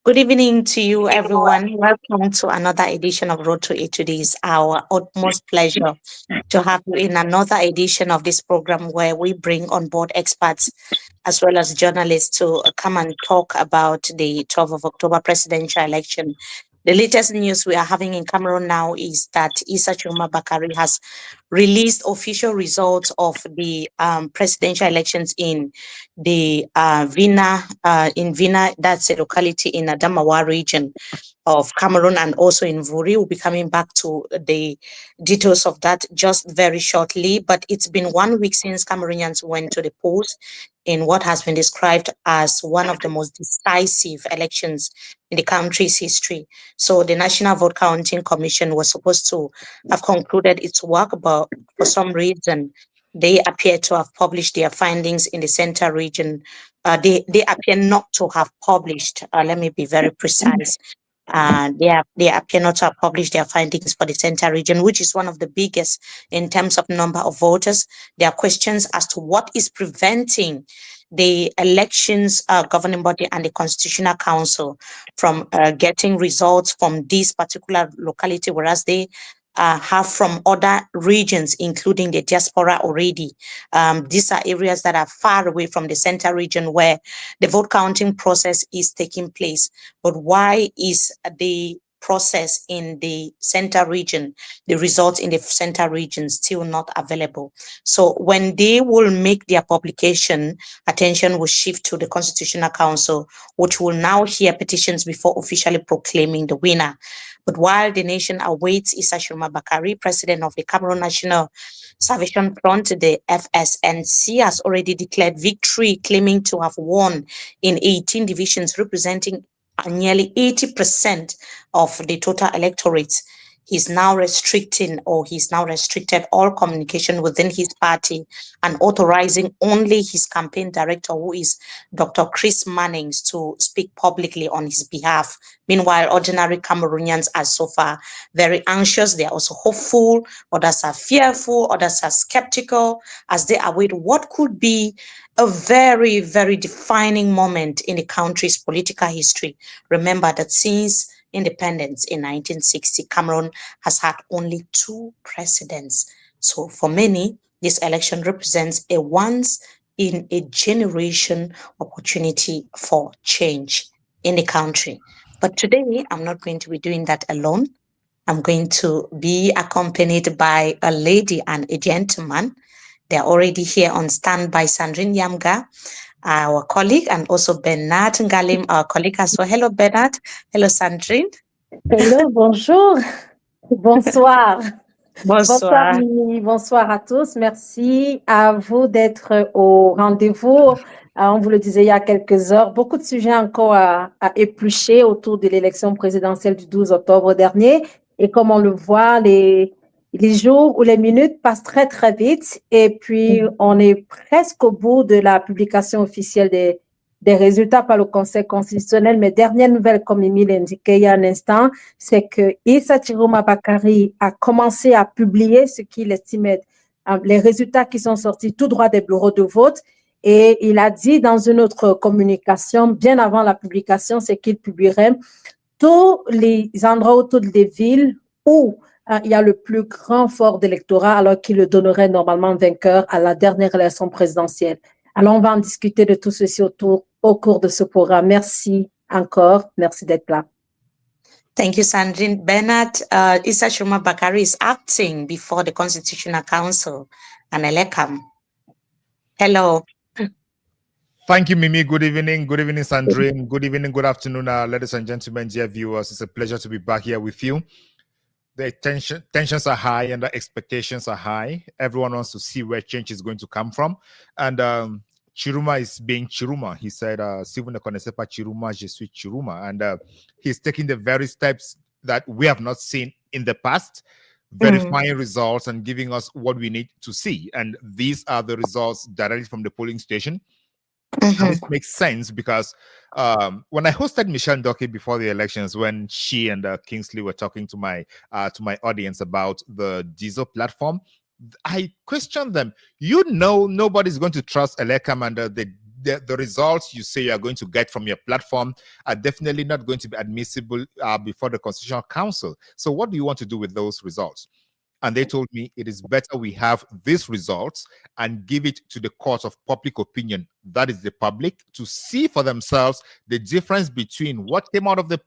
Good evening to you, everyone. Welcome to another edition of Road to Etoudi. It's our utmost pleasure to have you in another edition of this program where we bring on board experts as well as journalists to come and talk about the 12th of October presidential election. The latest news we are having in Cameroon now is that Issa Tchiroma Bakary has released official results of the presidential elections in the Vina, that's a locality in Adamawa region of Cameroon, and also in Vuri. We'll be coming back to the details of that just very shortly. But it's been 1 week since Cameroonians went to the polls in what has been described as one of the most decisive elections in the country's history. So the National Vote Counting Commission was supposed to have concluded its work, but for some reason, they appear to have published their findings in the center region. They appear not to have published, let me be very precise. They appear not to have published their findings for the center region, which is one of the biggest in terms of number of voters. There are questions as to what is preventing the elections governing body and the Constitutional Council from getting results from this particular locality, whereas they have from other regions, including the diaspora already. These are areas that are far away from the center region where the vote counting process is taking place. But why is the process in the center region, the results in the center region still not available? So when they will make their publication, attention will shift to the Constitutional Council, which will now hear petitions before officially proclaiming the winner. But while the nation awaits Issa Tchiroma Bakary, president of the Cameroon National Salvation Front, the FSNC, has already declared victory, claiming to have won in 18 divisions, representing nearly 80% of the total electorate. He's now restricted all communication within his party and authorizing only his campaign director, who is Dr. Chris Mannings, to speak publicly on his behalf. Meanwhile, ordinary Cameroonians are so far very anxious. They are also hopeful. Others are fearful. Others are skeptical as they await what could be a very, very defining moment in the country's political history. Remember that since independence in 1960, Cameroon has had only 2 presidents. So for many, this election represents a once in a generation opportunity for change in the country. But today, I'm not going to be doing that alone. I'm going to be accompanied by a lady and a gentleman. They're already here on standby. Sandrine Yamga, our colleague, and also Bernard Ngalim, our colleague as well. Hello, Bernard. Hello, Sandrine. Hello, bonjour. Bonsoir. Bonsoir, Bonsoir. Mimi. Bonsoir à tous. Merci à vous d'être au rendez-vous. On vous le disait il y a quelques heures, beaucoup de sujets encore à éplucher autour de l'élection présidentielle du 12 octobre dernier. Et comme on le voit, les jours ou les minutes passent très, très vite. Et puis, on est presque au bout de la publication officielle des résultats par le Conseil constitutionnel. Mais dernière nouvelle, comme Mimi l'indiquait il y a un instant, c'est que Issa Tchiroma Bakary a commencé à publier ce qu'il estimait les résultats qui sont sortis tout droit des bureaux de vote. Et il a dit dans une autre communication, bien avant la publication, c'est qu'il publierait tous les endroits autour des villes où il y a le plus grand fort d'électorat, alors qu'il le donnerait normalement vainqueur à la dernière élection présidentielle. Alors, on va en discuter de tout ceci au cours de ce programme. Merci encore. Merci d'être là. Thank you, Sandrine. Bernard, Issa Tchiroma Bakary is acting before the Constitutional Council and Elecam. Hello. Thank you, Mimi. Good evening. Good evening, Sandrine. Good evening, good afternoon, ladies and gentlemen, dear viewers. It's a pleasure to be back here with you. The tensions are high and the expectations are high. Everyone wants to see where change is going to come from. And Tchiroma is being Tchiroma. He said, si vous ne connaissez pas Tchiroma, je suis Tchiroma. And he's taking the very steps that we have not seen in the past, verifying results and giving us what we need to see. And these are the results directly from the polling station. And this makes sense because when I hosted Michelle Ndoke before the elections, when she and Kingsley were talking to my audience about the diesel platform, I questioned them. Nobody's going to trust Elecam and the the results you say you are going to get from your platform are definitely not going to be admissible before the Constitutional Council. So what do you want to do with those results? And they told me it is better we have these results and give it to the court of public opinion, that is the public, to see for themselves the difference between what came out of the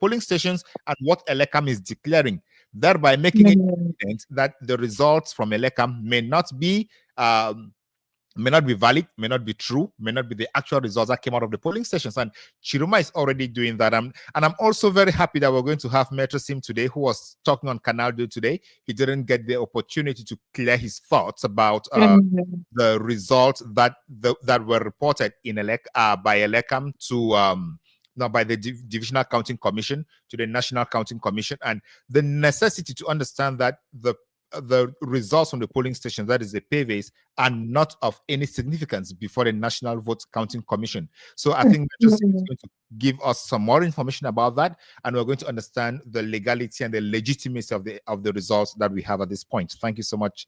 polling stations and what Elecam is declaring, thereby making it evident that the results from Elecam may not be valid, may not be true, may not be the actual results that came out of the polling stations. And Tchiroma is already doing that. And I'm also very happy that we're going to have Metro Sim today, who was talking on Canal 2 today. He didn't get the opportunity to clear his thoughts about the results that were reported in by Elecam to by the Divisional Counting Commission to the National Counting Commission, and the necessity to understand that the results from the polling stations, that is the PVs, are not of any significance before the National Vote Counting Commission. So I think just going to give us some more information about that, and we're going to understand the legality and the legitimacy of the results that we have at this point. Thank you so much,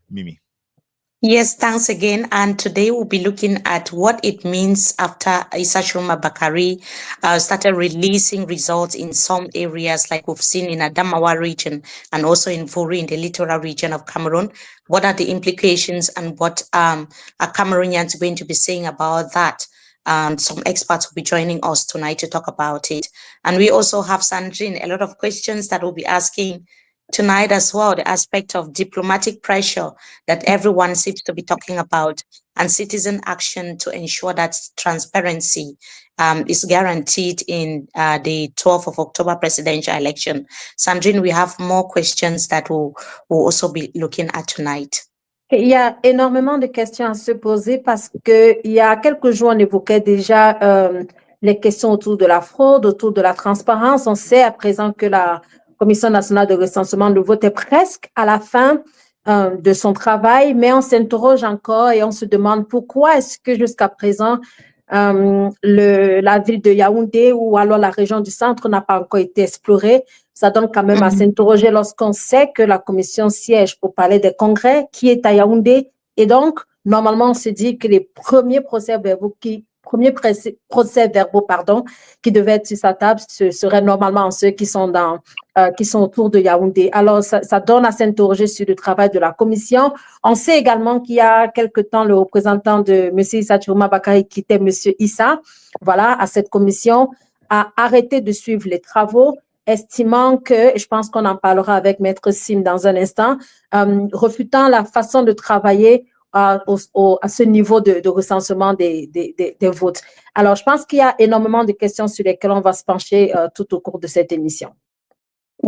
Mimi. Yes, thanks again. And today we'll be looking at what it means after Issa Tchiroma Bakary started releasing results in some areas, like we've seen in Adamawa region and also in Vori in the littoral region of Cameroon. What are the implications and what are Cameroonians going to be saying about that? Some experts will be joining us tonight to talk about it. And we also have Sandrine, a lot of questions that we'll be asking tonight as well, the aspect of diplomatic pressure that everyone seems to be talking about, and citizen action to ensure that transparency is guaranteed in the 12th of October presidential election. Sandrine, we have more questions that we'll also be looking at tonight. Il y a énormément de questions à se poser parce qu'il y a quelques jours, on évoquait déjà les questions autour de la fraude, autour de la transparence. On sait à présent que la Commission nationale de recensement de vote est presque à la fin de son travail, mais on s'interroge encore et on se demande pourquoi est-ce que jusqu'à présent, la ville de Yaoundé ou alors la région du centre n'a pas encore été explorée. Ça donne quand même à s'interroger lorsqu'on sait que la commission siège au Palais des Congrès, qui est à Yaoundé. Et donc, normalement, on se dit que les premiers procès-verbaux qui devaient être sur sa table, ce seraient normalement ceux qui sont autour de Yaoundé. Alors, ça donne à s'interroger sur le travail de la commission. On sait également qu'il y a quelque temps, le représentant de M. Issa Tchiroma Bakary, qui était M. Issa, voilà, à cette commission, a arrêté de suivre les travaux, estimant que, je pense qu'on en parlera avec Maître Sim dans un instant, refutant la façon de travailler à ce niveau de recensement des votes. Alors, je pense qu'il y a énormément de questions sur lesquelles on va se pencher tout au cours de cette émission.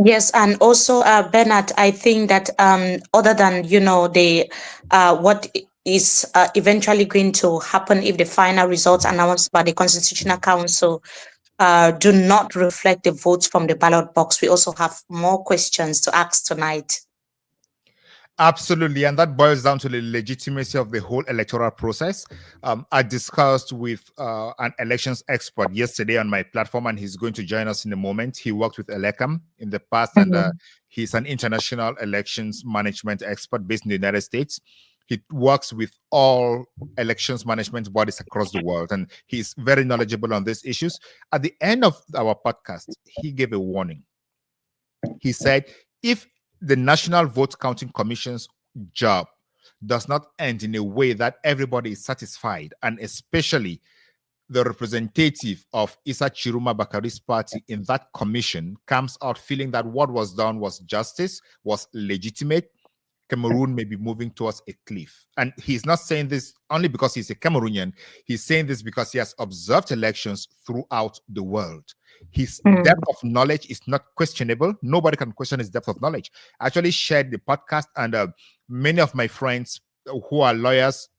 Yes, and also, Bernard, I think that other than, the what is eventually going to happen if the final results announced by the Constitutional Council do not reflect the votes from the ballot box, we also have more questions to ask tonight. Absolutely, and that boils down to the legitimacy of the whole electoral process. I discussed with an elections expert yesterday on my platform, and he's going to join us in a moment. He worked with Elecam in the past, and he's an international elections management expert based in the United States. He works with all elections management bodies across the world, and he's very knowledgeable on these issues. At the end of our podcast, he gave a warning. He said, if the National Vote Counting Commission's job does not end in a way that everybody is satisfied, and especially the representative of Issa Tchiroma Bakary's party in that commission comes out feeling that what was done was justice, was legitimate, Cameroon may be moving towards a cliff. And he's not saying this only because he's a Cameroonian. He's saying this because he has observed elections throughout the world. His depth of knowledge is not questionable. Nobody can question his depth of knowledge. I actually shared the podcast, and many of my friends who are lawyers,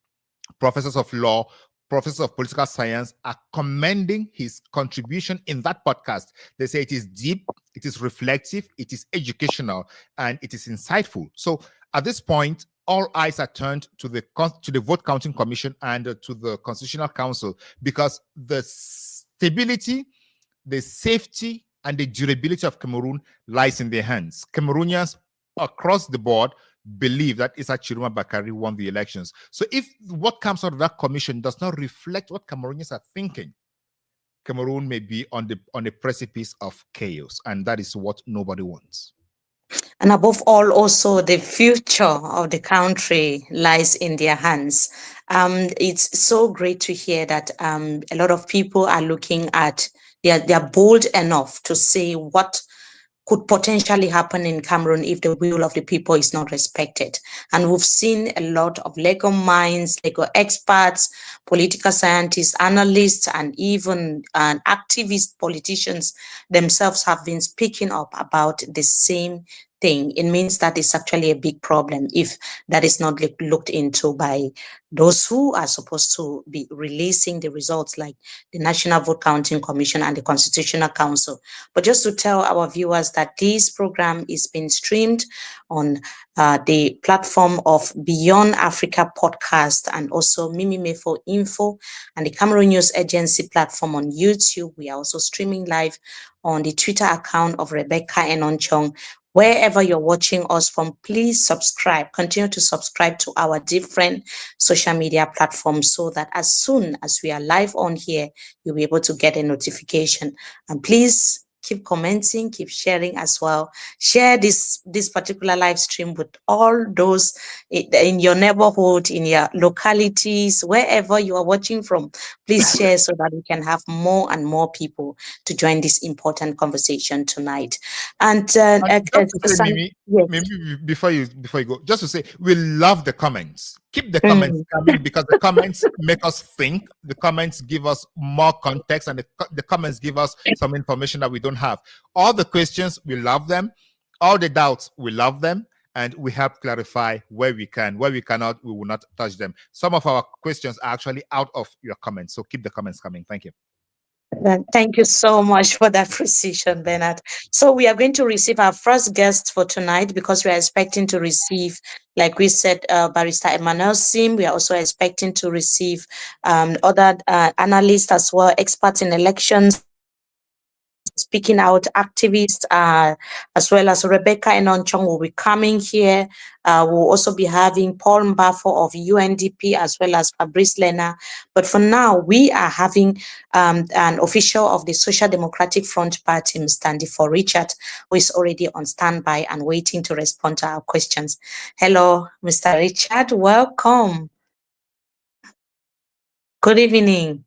professors of law, professors of political science are commending his contribution in that podcast. They say it is deep, it is reflective, it is educational, and it is insightful. So at this point, all eyes are turned to the Vote Counting Commission and to the Constitutional Council, because the stability, the safety, and the durability of Cameroon lies in their hands. Cameroonians across the board believe that Issa Tchiroma Bakary won the elections. So if what comes out of that commission does not reflect what Cameroonians are thinking, Cameroon may be on the precipice of chaos, and that is what nobody wants. And above all, also the future of the country lies in their hands. It's so great to hear that a lot of people are looking at, they're bold enough to say what could potentially happen in Cameroon if the will of the people is not respected. And we've seen a lot of legal minds, legal experts, political scientists, analysts, and even activist politicians themselves have been speaking up about the same thing. It means that it's actually a big problem if that is not looked into by those who are supposed to be releasing the results, like the National Vote Counting Commission and the Constitutional Council. But just to tell our viewers that this program is being streamed on the platform of Beyond Africa podcast, and also Mimi Mefo Info and the Cameroon News Agency platform on YouTube. We are also streaming live on the Twitter account of Rebecca Enonchong. Wherever you're watching us from, please subscribe. Continue to subscribe to our different social media platforms so that as soon as we are live on here, you'll be able to get a notification. And please keep commenting, keep sharing as well. Share this particular live stream with all those in your neighborhood, in your localities, wherever you are watching from. Please share so that we can have more and more people to join this important conversation tonight. And Mimi, before you go, just to say, we love the comments. Keep the comments coming, because the comments make us think. The comments give us more context, and the comments give us some information that we don't have. All the questions, we love them. All the doubts, we love them. And we help clarify where we can. Where we cannot, we will not touch them. Some of our questions are actually out of your comments. So keep the comments coming. Thank you. Thank you so much for that precision, Bernard. So we are going to receive our first guest for tonight, because we are expecting to receive, like we said, Barrister Emmanuel Sim. We are also expecting to receive other analysts as well, experts in elections, speaking out activists, as well as Rebecca Enonchong will be coming here. We'll also be having Paul Mbafo of UNDP, as well as Fabrice Lena. But for now, we are having an official of the Social Democratic Front Party, Mr. Ndifo Richard, who is already on standby and waiting to respond to our questions. Hello, Mr. Richard, welcome. Good evening.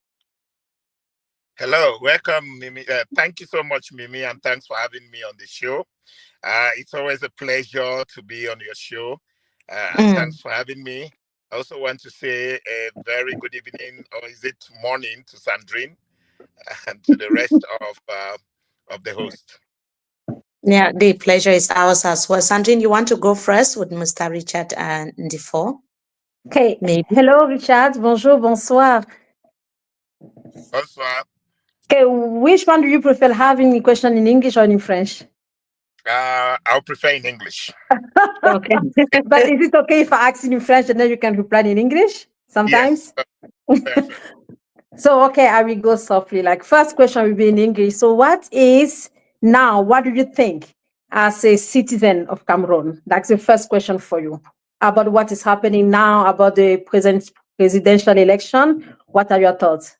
Hello, welcome, Mimi. Thank you so much, Mimi, and thanks for having me on the show. It's always a pleasure to be on your show, and thanks for having me. I also want to say a very good evening, or is it morning, to Sandrine and to the rest of the host. Yeah, the pleasure is ours as well. Sandrine, you want to go first with Mr. Richard and Ndifo? Okay. Maybe. Hello, Richard. Bonjour, bonsoir. Bonsoir. Okay, which one do you prefer, having the question in English or in French? I'll prefer in English. Okay. But is it okay if I ask in French and then you can reply in English sometimes? Yes, perfect. So, okay, I will go softly. Like, first question will be in English. So what do you think as a citizen of Cameroon? That's the first question for you. About what is happening now, about the presidential election. What are your thoughts?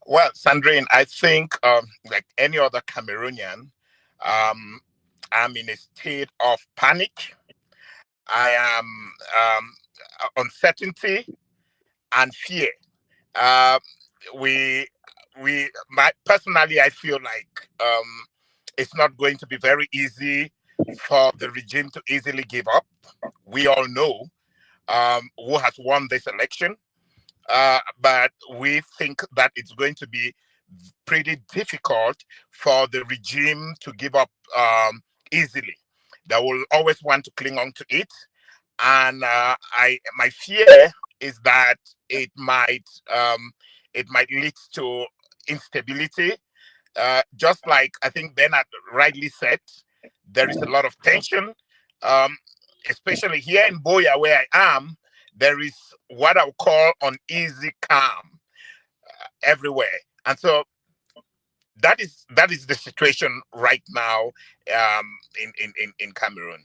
Well, Sandrine, I think like any other Cameroonian, I'm in a state of panic. I am uncertainty and fear. Personally, I feel like it's not going to be very easy for the regime to easily give up. We all know who has won this election. But we think that it's going to be pretty difficult for the regime to give up easily. They will always want to cling on to it, and my fear is that it might lead to instability. Just like I think Bernard rightly said, there is a lot of tension, especially here in Boya, where I am. There is what I would call uneasy calm everywhere, and so that is the situation right now in Cameroon.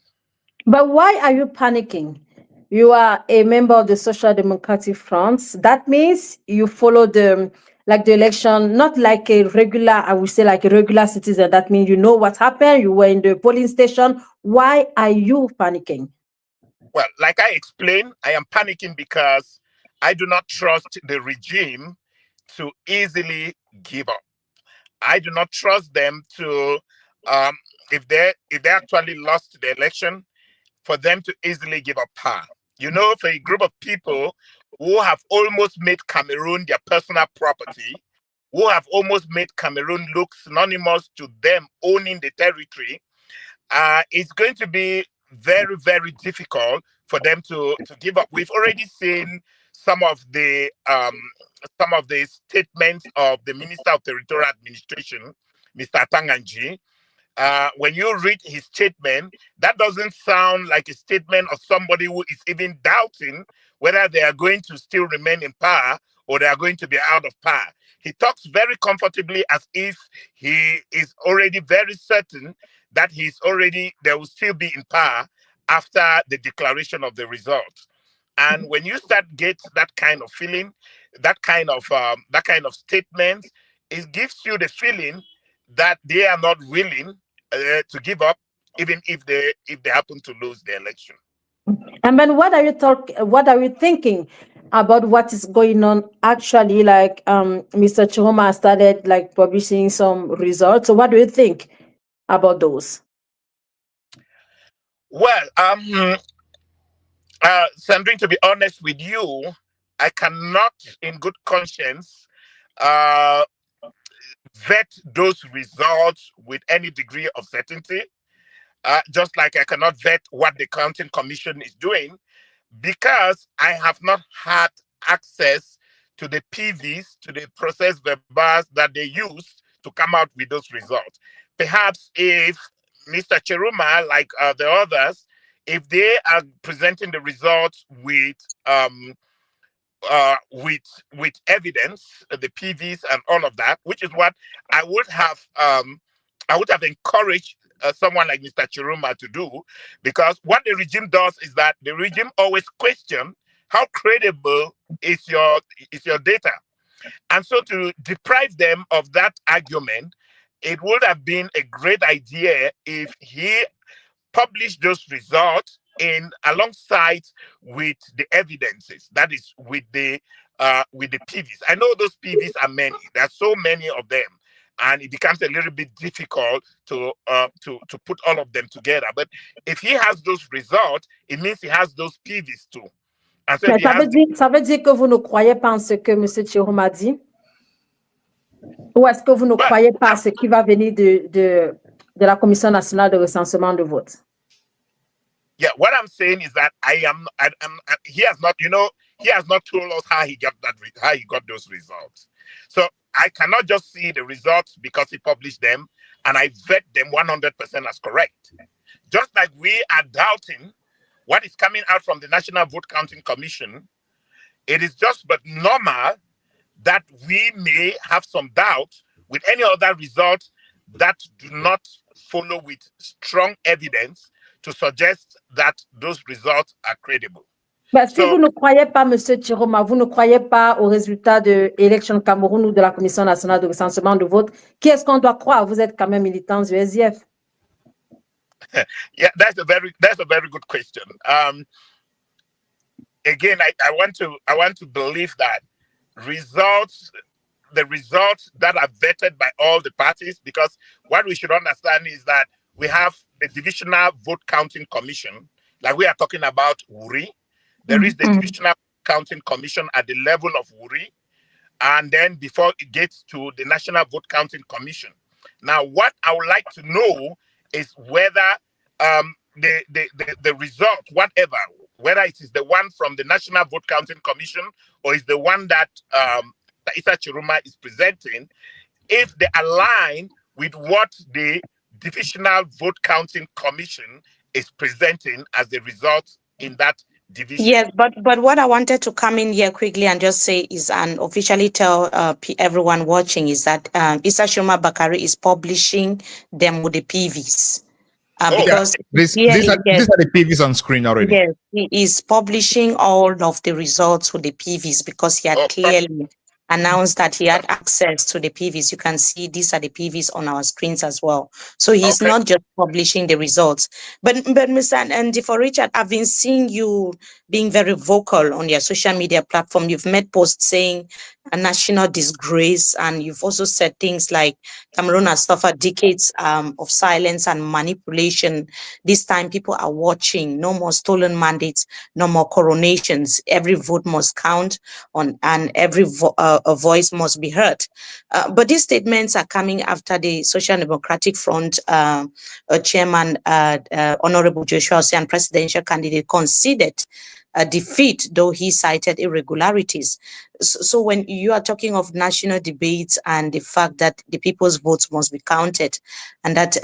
But why are you panicking? You are a member of the Social Democratic Front. That means you follow the election, not like a regular, I would say like a regular citizen. That means you know what happened. You were in the polling station. Why are you panicking? Well, like I explained, I am panicking because I do not trust the regime to easily give up. I do not trust them to, if they actually lost the election, for them to easily give up power. You know, for a group of people who have almost made Cameroon their personal property, who have almost made Cameroon look synonymous to them owning the territory, it's going to be very, very difficult for them to give up. We've already seen some of the statements of the Minister of Territorial Administration, Mr. Tanganji. When you read his statement, that doesn't sound like a statement of somebody who is even doubting whether they are going to still remain in power or they are going to be out of power. He talks very comfortably as if he is already very certain that they will still be in power after the declaration of the result. And when you start get that kind of feeling, that kind of statement, it gives you the feeling that they are not willing to give up, even if they happen to lose the election. And then what are you thinking about what is going on actually? Like Mr. Tchiroma started like publishing some results. So what do you think about those? Well, Sandrine, to be honest with you, I cannot in good conscience vet those results with any degree of certainty. Just like I cannot vet what the Counting Commission is doing, because I have not had access to the PVs, to the process verbals that they used to come out with those results. Perhaps if Mr. Tchiroma, like the others, if they are presenting the results with evidence, the PVs and all of that, which is what I would have encouraged someone like Mr. Tchiroma to do, because what the regime does is that the regime always question how credible is your data, and so to deprive them of that argument, it would have been a great idea if he published those results alongside with the evidences, that is with the PVs. I know those PVs are many. There are so many of them, and it becomes a little bit difficult to put all of them together. But if he has those results, it means he has those PVs too. And so ça veut dire que vous ne croyez pas en ce que M. Tchiroma dit? Ou est-ce que vous ne croyez pas à ce qui va venir de la Commission nationale de recensement de vote? Yeah, what I'm saying is that he has not told us how he got those results. So I cannot just see the results because he published them and I vet them 100% as correct. Just like we are doubting what is coming out from the National Vote Counting Commission, it is just but normal that we may have some doubt with any other results that do not follow with strong evidence to suggest that those results are credible. But si vous ne croyez pas, M. Tchiroma, vous ne croyez pas aux résultats de l'élection Cameroun ou de la Commission nationale de recensement de vote, qui est-ce qu'on doit croire? Vous êtes quand même militant du SDF. Yeah, that's a very good question. Again, I want to believe that the results that are vetted by all the parties, because what we should understand is that we have the Divisional Vote Counting Commission, like we are talking about Wuri. There is the Divisional Counting Commission at the level of Wuri, and then before it gets to the National Vote Counting Commission. Now, what I would like to know is whether the result, whether it is the one from the National Vote Counting Commission or is the one that Issa Tchiroma is presenting, if they align with what the Divisional Vote Counting Commission is presenting as the result in that division. Yes, but what I wanted to come in here quickly and just say is, and officially tell everyone watching, is that Issa Tchiroma Bakary is publishing them with the PVs. because these clearly, are the PVs on screen already. yes, he is publishing all of the results with the PVs because he had clearly announced that he had access to the PVs. You can see these are the PVs on our screens as well. So he's not just publishing the results. But Mr. And for Richard, I've been seeing you being very vocal on your social media platform. You've made posts saying a national disgrace, and you've also said things like Cameroon has suffered decades of silence and manipulation. This time people are watching. No more stolen mandates, no more coronations. Every vote must count on, and every a voice must be heard. But these statements are coming after the Social Democratic Front chairman, Honorable Joshua Osei, and presidential candidate, conceded a defeat, though he cited irregularities. So when you are talking of national debates and the fact that the people's votes must be counted and that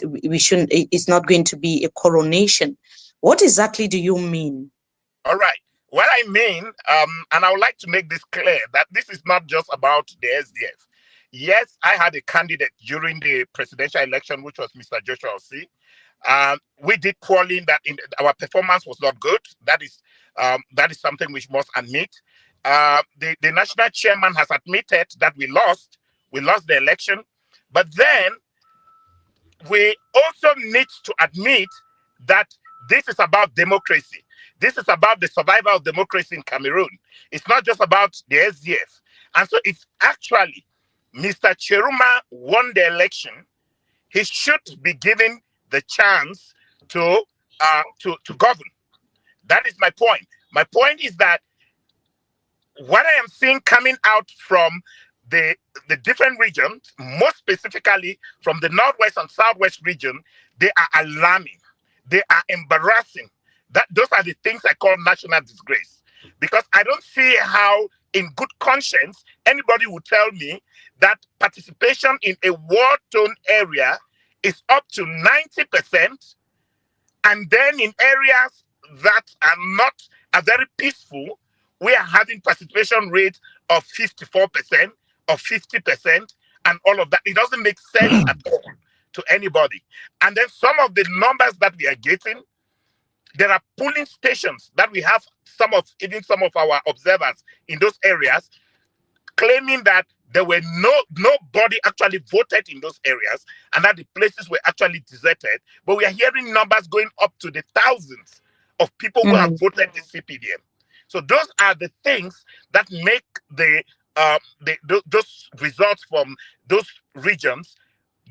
we shouldn't, it's not going to be a coronation, what exactly do you mean? All right. What I mean, and I would like to make this clear, that this is not just about the SDF. Yes, I had a candidate during the presidential election, which was Mr. Joshua Osei. We did poorly in that our performance was not good. That is something we must admit. The national chairman has admitted that we lost the election, but then we also need to admit that this is about democracy. This is about the survival of democracy in Cameroon. It's not just about the SDF. And so if actually Mr. Tchiroma won the election, he should be given the chance to govern. That is my point. My point is that what I am seeing coming out from the different regions, more specifically from the Northwest and Southwest region, they are alarming. They are embarrassing. Those are the things I call national disgrace. Because I don't see how, in good conscience, anybody would tell me that participation in a war-torn area is up to 90%, and then in areas that are very peaceful, we are having participation rate of 54%, of 50%, and all of that. It doesn't make sense at all to anybody. And then some of the numbers that we are getting, there are polling stations that we have even some of our observers in those areas claiming that there were nobody actually voted in those areas and that the places were actually deserted. But we are hearing numbers going up to the thousands of people who have voted the CPDM. So those are the things that make those results from those regions,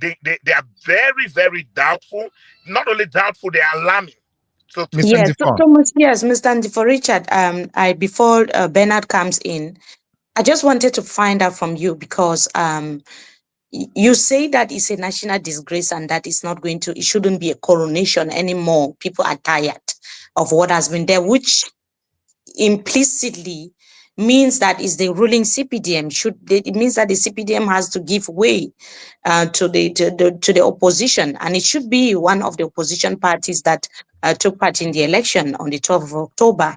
they are very, very doubtful. Not only doubtful, they are alarming. So yes, Mr. For Richard, before Bernard comes in, I just wanted to find out from you because you say that it's a national disgrace and that it shouldn't be a coronation anymore. People are tired of what has been there, which implicitly means that is the ruling CPDM. It means that the CPDM has to give way to the opposition, and it should be one of the opposition parties that took part in the election on the 12th of October.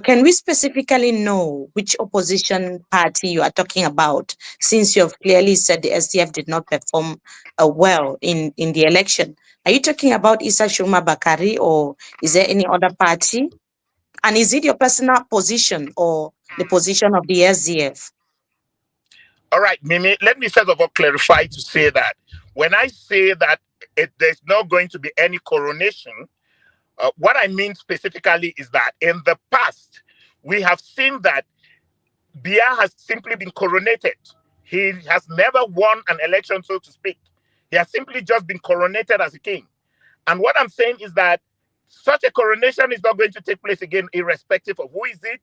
Can we specifically know which opposition party you are talking about, since you have clearly said the SDF did not perform well in the election? Are you talking about Issa Tchiroma Bakary, or is there any other party? And is it your personal position or the position of the SDF? All right, Mimi, let me first of all clarify to say that when I say that there's not going to be any coronation, what I mean specifically is that in the past, we have seen that Biya has simply been coronated. He has never won an election, so to speak. He has simply just been coronated as a king. And what I'm saying is that such a coronation is not going to take place again, irrespective of who is it.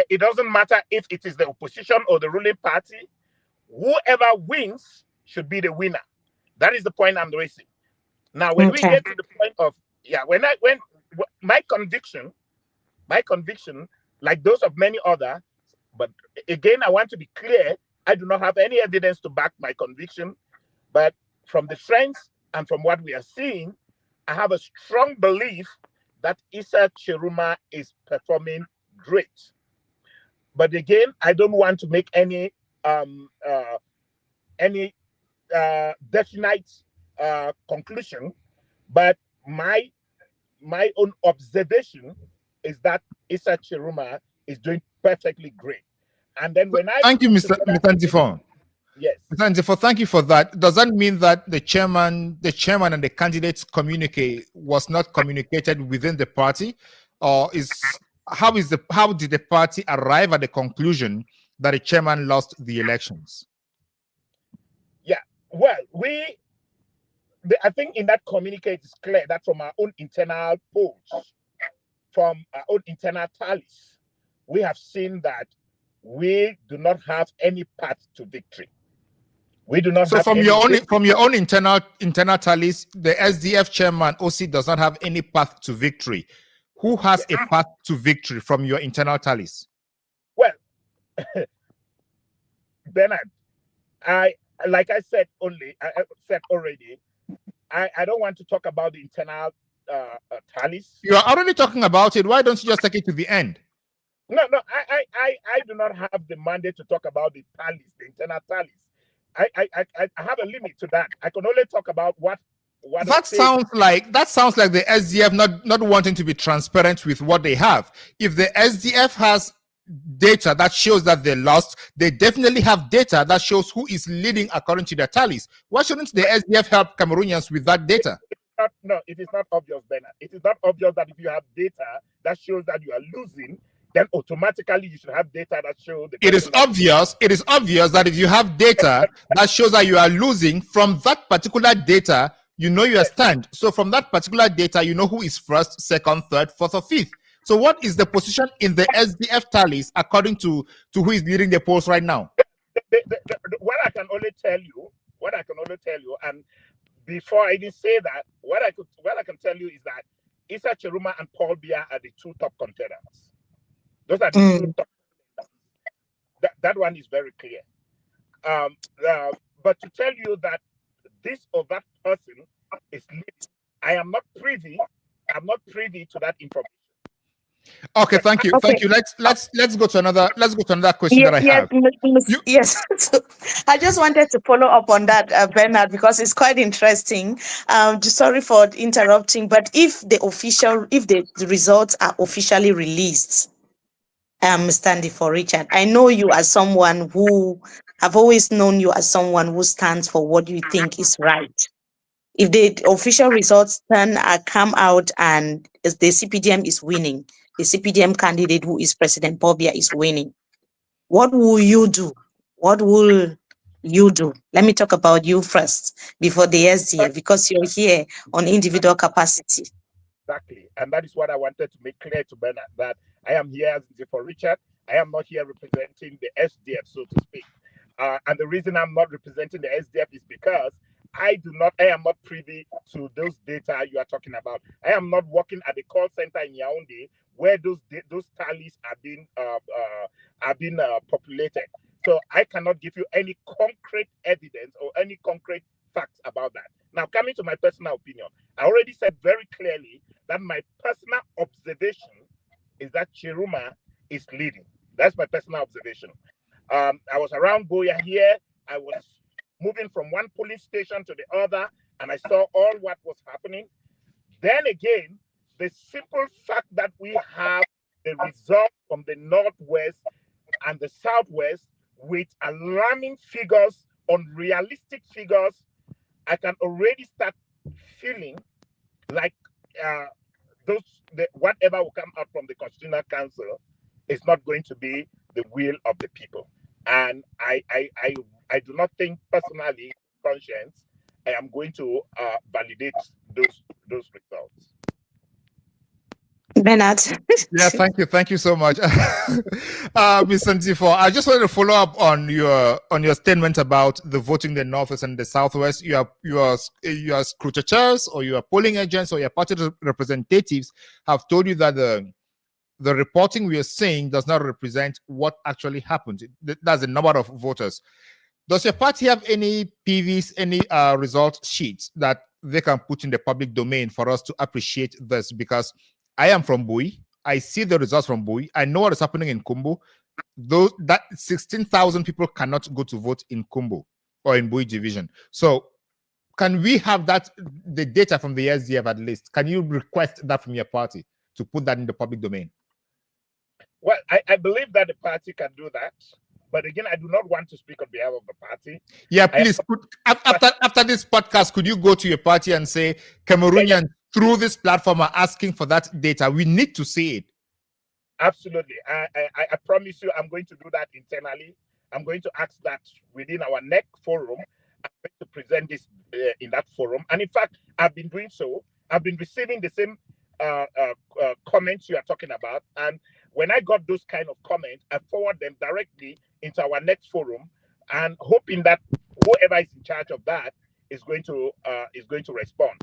It doesn't matter if it is the opposition or the ruling party. Whoever wins should be the winner. That is the point I'm raising. Now, when we get to the point of, when my conviction, like those of many others, but again, I want to be clear, I do not have any evidence to back my conviction, but from the trends and from what we are seeing, I have a strong belief that Issa Tchiroma is performing great. But again, I don't want to make any definite conclusion. But my own observation is that Issa Tchiroma is doing perfectly great. And then when I thank you, Mr. Ntifon. Yes. Mr. Ntifon, thank you for that. Does that mean that the chairman and the candidates communique was not communicated within the party, or how did the party arrive at the conclusion that the chairman lost the elections? Yeah, well, I think in that communique it's clear that from our own internal polls, from our own internal tallies, we have seen that we do not have any path to victory. We do not. So have from your own internal tallies, the SDF chairman OC does not have any path to victory. Who has a path to victory from your internal tallies? Well, Bernard, like I said already, I don't want to talk about the internal tallies. You are already talking about it. Why don't you just take it to the end? No, I do not have the mandate to talk about the tallies, the internal tallies. I have a limit to that. I can only talk about what that sounds like the SDF not wanting to be transparent with what they have. If the SDF has data that shows that they lost, they definitely have data that shows who is leading according to their tallies. Why shouldn't the SDF help Cameroonians with that data? No, it is not obvious, Bernard. It is not obvious that if you have data that shows that you are losing, then automatically you should have data that shows the it is obvious that if you have data that shows that you are losing, from that particular data you know your stand. So from that particular data you know who is first, second, third, fourth, or fifth. So what is the position in the SDF tallies according to who is leading the polls right now? What I can only tell you, and before I even say that, what I can tell you is that Issa Tchiroma and Paul Biya are the two top contenders. Those are the two top contenders. That one is very clear. But to tell you that this or that person is leading, I am not privy. I'm not privy to that information. Okay, thank you. Okay. Thank you. Let's go to another question that I have. Yes. So I just wanted to follow up on that, Bernard, because it's quite interesting. Sorry for interrupting, but if the results are officially released, Mr. for Richard, I know you as someone who I've always known you as someone who stands for what you think is right. If the official results come out and the CPDM is winning, the CPDM candidate who is President Paul Biya is winning, what will you do? What will you do? Let me talk about you first before the SDF, because you're here on individual capacity. Exactly. And that is what I wanted to make clear to Bernard, that I am here as for Richard. I am not here representing the SDF, so to speak. And the reason I'm not representing the SDF is because I am not privy to those data you are talking about. I am not working at the call center in Yaoundé where those tallies are being populated. So I cannot give you any concrete evidence or any concrete facts about that. Now, coming to my personal opinion, I already said very clearly that my personal observation is that Tchiroma is leading. That's my personal observation. I was around Boya here. I was moving from one police station to the other, and I saw all what was happening. Then again, the simple fact that we have the result from the Northwest and the Southwest with alarming figures, unrealistic figures, I can already start feeling like whatever will come out from the Constitutional Council is not going to be the will of the people. And I do not think personally, conscience, I am going to validate those results. Bernard. Yeah, thank you so much, Mr. Ntifon. I just wanted to follow up on your statement about the voting in the Northwest and the Southwest. You are scrutators, or your polling agents, or your party representatives have told you that the reporting we are seeing does not represent what actually happened. That's the number of voters. Does your party have any PVs, any result sheets that they can put in the public domain for us to appreciate this? Because I am from Bui. I see the results from Bui. I know what is happening in Kumbo. That 16,000 people cannot go to vote in Kumbo or in Bui division. So can we have that, the data from the SDF at least? Can you request that from your party to put that in the public domain? Well, I believe that the party can do that. But again, I do not want to speak on behalf of the party. Yeah, please. After this podcast, could you go to your party and say, Cameroonians through this platform are asking for that data? We need to see it. Absolutely. I promise you, I'm going to do that internally. I'm going to ask that within our next forum. I'm going to present this in that forum. And in fact, I've been doing so. I've been receiving the same comments you are talking about. And when I got those kind of comments, I forward them directly into our next forum, and hoping that whoever is in charge of that is going to respond.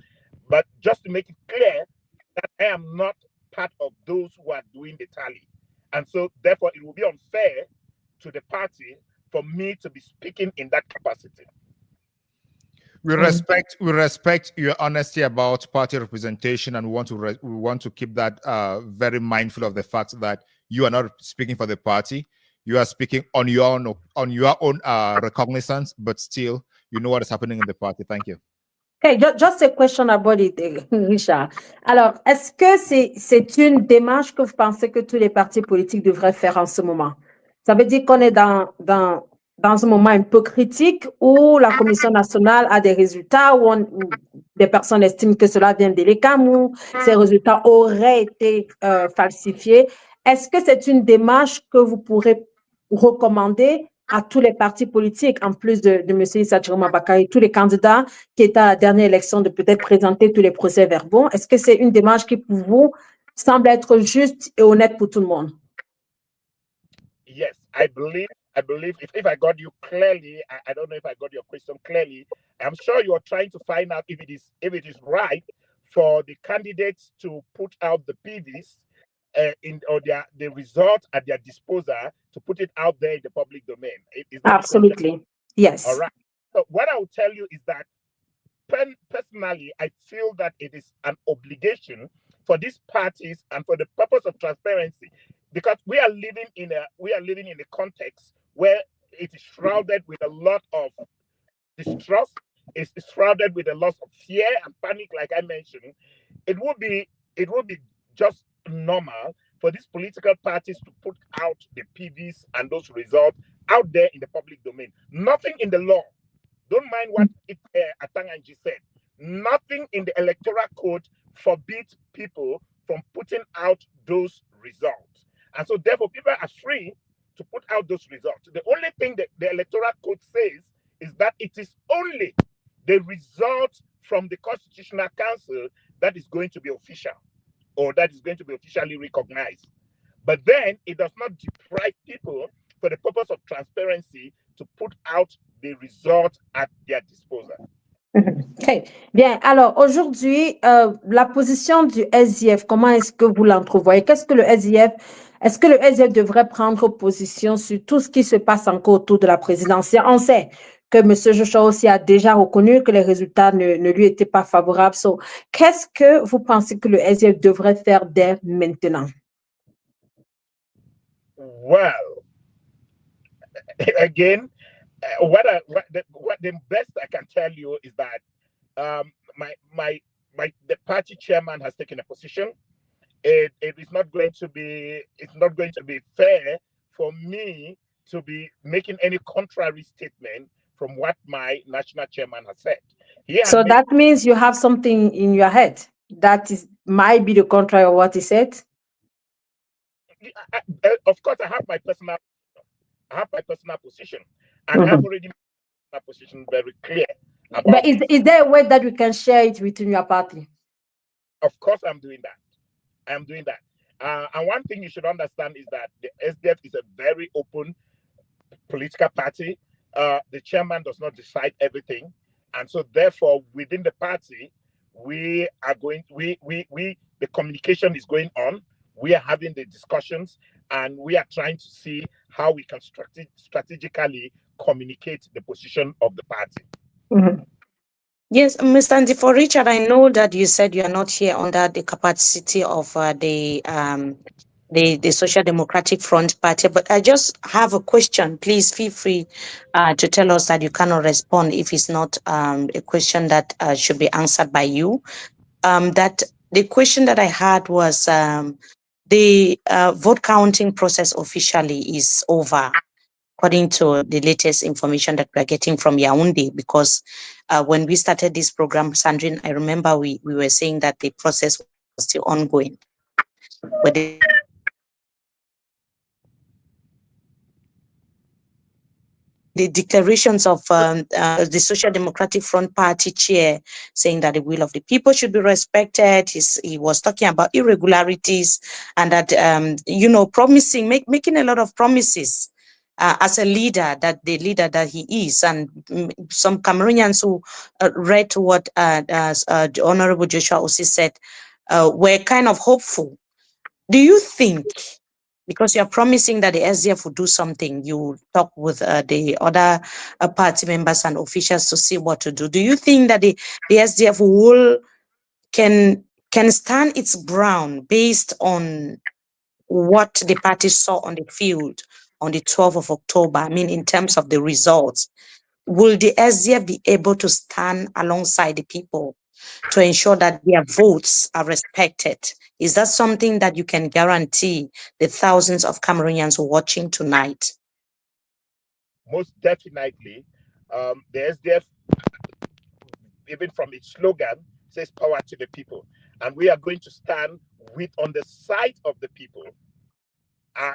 But just to make it clear that I am not part of those who are doing the tally, and so therefore it will be unfair to the party for me to be speaking in that capacity. We respect your honesty about party representation, and we want to keep that very mindful of the fact that you are not speaking for the party. You are speaking on your own recognizance, but still, you know what is happening in the party. Thank you. Okay, just a question about it, Richard. Alors, est-ce que c'est une démarche que vous pensez que tous les partis politiques devraient faire en ce moment? Ça veut dire qu'on est dans un moment un peu critique où la Commission nationale a des résultats, où des personnes estiment que cela vient des Cameroun, ces résultats auraient été falsifiés. Est-ce que c'est une démarche que vous pourrez recommander à tous les partis politiques, en plus de M. Issa Tchiroma Bakary, tous les candidats qui étaient à la dernière élection, de peut-être présenter tous les procès-verbaux? Est-ce que c'est une démarche qui, pour vous, semble être juste et honnête pour tout le monde? Yes, I believe if I got you clearly, I don't know if I got your question clearly. I'm sure you're trying to find out if it is right for the candidates to put out the PVs the result at their disposal, to put it out there in the public domain. Absolutely. Yes. All right. So what I will tell you is that personally, I feel that it is an obligation for these parties and for the purpose of transparency, because we are living in a context where it is shrouded with a lot of distrust. It's shrouded with a lot of fear and panic, like I mentioned. It would be just normal for these political parties to put out the PVs and those results out there in the public domain. Nothing in the law, don't mind what Atanganji said, nothing in the electoral code forbids people from putting out those results. And so therefore people are free to put out those results. The only thing that the electoral code says is that it is only the result from the Constitutional Council that is going to be official, or that is going to be officially recognized. But then it does not deprive people, for the purpose of transparency, to put out the result at their disposal. Okay. Bien, alors aujourd'hui, la position du SDF, comment est-ce que vous l'entrevoyez? Est-ce que le SDF devrait prendre position sur tout ce qui se passe encore autour de la présidentielle? On sait que M. Joshua aussi a déjà reconnu que les résultats ne lui étaient pas favorables. So, qu'est-ce que vous pensez que le SDF devrait faire dès maintenant? Well, again, what the best I can tell you is that the party chairman has taken a position. It is not going to be fair for me to be making any contrary statement from what my national chairman has said. So that means you have something in your head that might be the contrary of what he said? Of course, I have my personal position, and I've already made my position very clear. But is there a way that you can share it within your party? Of course, I'm doing that. And one thing you should understand is that the SDF is a very open political party. The chairman does not decide everything, and so therefore, within the party, the communication is going on. We are having the discussions, and we are trying to see how we can strategically communicate the position of the party. Mm-hmm. Yes, Mr. Andy, for Richard, I know that you said you are not here under the capacity of the the Social Democratic Front Party. But I just have a question. Please feel free to tell us that you cannot respond if it's not a question that should be answered by you. That the question that I had was the vote counting process officially is over, according to the latest information that we're getting from Yaoundé, because when we started this program, Sandrine, I remember we were saying that the process was still ongoing. But the declarations of the Social Democratic Front Party chair saying that the will of the people should be respected. He was talking about irregularities and that, making a lot of promises as a leader, that the leader that he is. And some Cameroonians who read what Honorable Joshua Osei said were kind of hopeful. Do you think, because you're promising that the SDF will do something, you talk with the other party members and officials to see what to do. Do you think that the SDF can stand its ground based on what the party saw on the field on the 12th of October? I mean, in terms of the results, will the SDF be able to stand alongside the people to ensure that their votes are respected? Is that something that you can guarantee the thousands of Cameroonians watching tonight? Most definitely. The SDF, even from its slogan, says power to the people. And we are going to stand on the side of the people,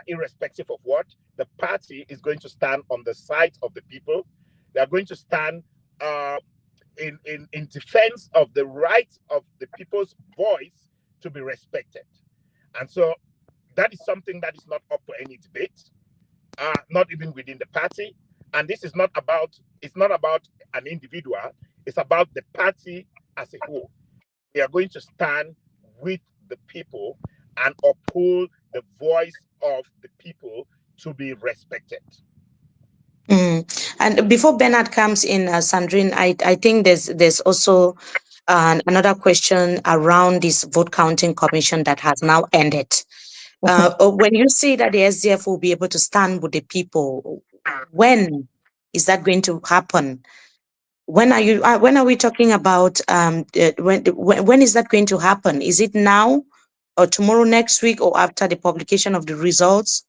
irrespective of what. The party is going to stand on the side of the people. They are going to stand in defense of the right of the people's voice to be respected. And so that is something that is not up for any debate, not even within the party. And this is not about, it's not about an individual, it's about the party as a whole. We are going to stand with the people and uphold the voice of the people to be respected. And before Bernard comes in, Sandrine, I think there's also another question around this vote counting commission that has now ended. When you say that the SDF will be able to stand with the people, when is that going to happen? When are we talking about? When is that going to happen? Is it now, or tomorrow, next week, or after the publication of the results?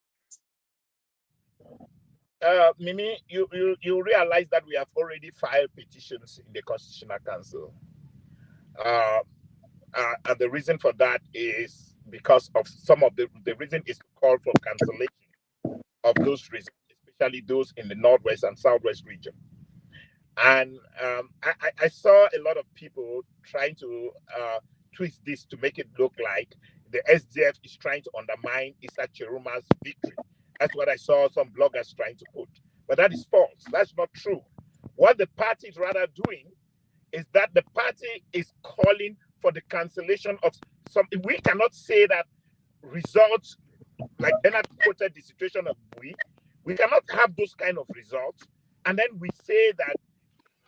Mimi, you realize that we have already filed petitions in the Constitutional Council. And the reason for that is because of some of the reason is to call for cancellation of those results, especially those in the Northwest and Southwest region. And I saw a lot of people trying to twist this to make it look like the SDF is trying to undermine Issa Tchiroma's victory. That's what I saw some bloggers trying to put. But that is false. That's not true. What the party is rather doing is that the party is calling for the cancellation of something. We cannot say that results, like Bernard quoted the situation of we cannot have those kind of results. And then we say that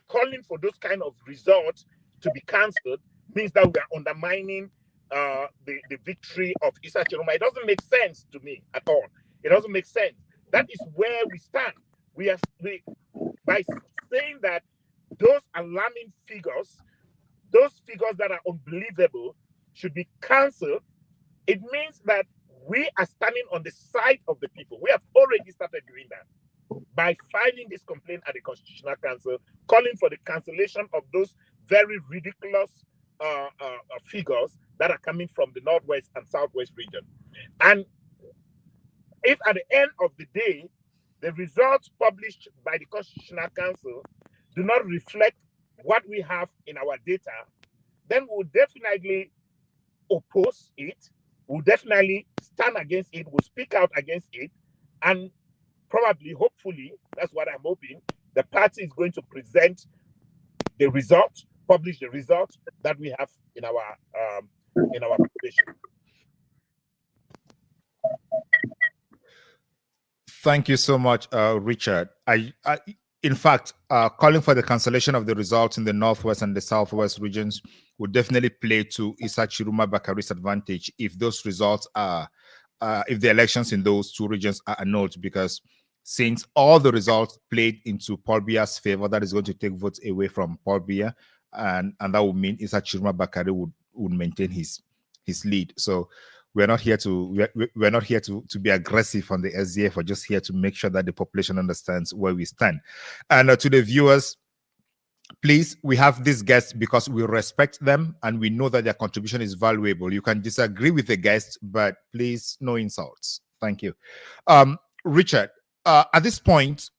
calling for those kind of results to be cancelled means that we are undermining the victory of Issa Tchiroma. It doesn't make sense to me at all. It doesn't make sense. That is where we stand. By saying that those alarming figures, those figures that are unbelievable, should be cancelled, it means that we are standing on the side of the people. We have already started doing that by filing this complaint at the Constitutional Council, calling for the cancellation of those very ridiculous figures that are coming from the Northwest and Southwest region. And if at the end of the day, the results published by the Constitutional Council do not reflect what we have in our data, then we'll definitely oppose it, we'll definitely stand against it, we'll speak out against it, and probably, hopefully, that's what I'm hoping, the party is going to present the results, publish the results that we have in our publication. Thank you so much, Richard. In fact, calling for the cancellation of the results in the Northwest and the Southwest regions would definitely play to Issa Tchiroma Bakary's advantage if those results are if the elections in those two regions are annulled, because since all the results played into Paul Biya's favor, that is going to take votes away from Paul Biya, and that would mean Issa Tchiroma Bakary would maintain his lead. So we're not here to be aggressive on the SDF. We're just here to make sure that the population understands where we stand. And to the viewers, please, we have these guests because we respect them and we know that their contribution is valuable. You can disagree with the guests, but please, no insults. Thank you. Richard, at this point,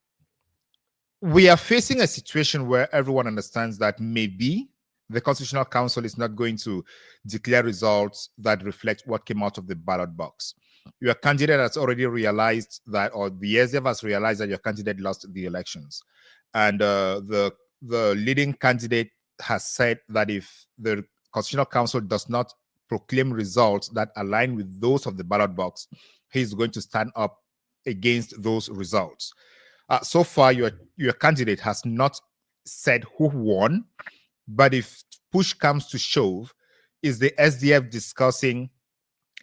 we are facing a situation where everyone understands that maybe the Constitutional Council is not going to declare results that reflect what came out of the ballot box. Your candidate has already realized that, or the SDF has realized that your candidate lost the elections. And the leading candidate has said that if the Constitutional Council does not proclaim results that align with those of the ballot box, he's going to stand up against those results. So far, your candidate has not said who won, but if push comes to shove, is the SDF discussing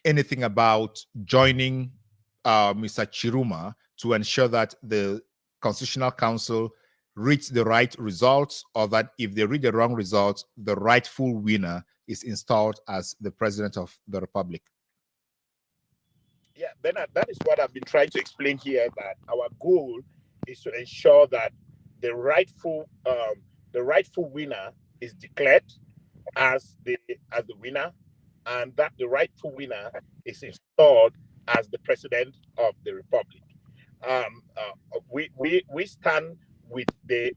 anything about joining Mr. Tchiroma to ensure that the Constitutional Council reach the right results, or that if they reach the wrong results, the rightful winner is installed as the president of the republic? Yeah, Bernard, that is what I've been trying to explain here, that our goal is to ensure that the rightful winner is declared as the winner, and that the rightful winner is installed as the president of the republic. We stand with the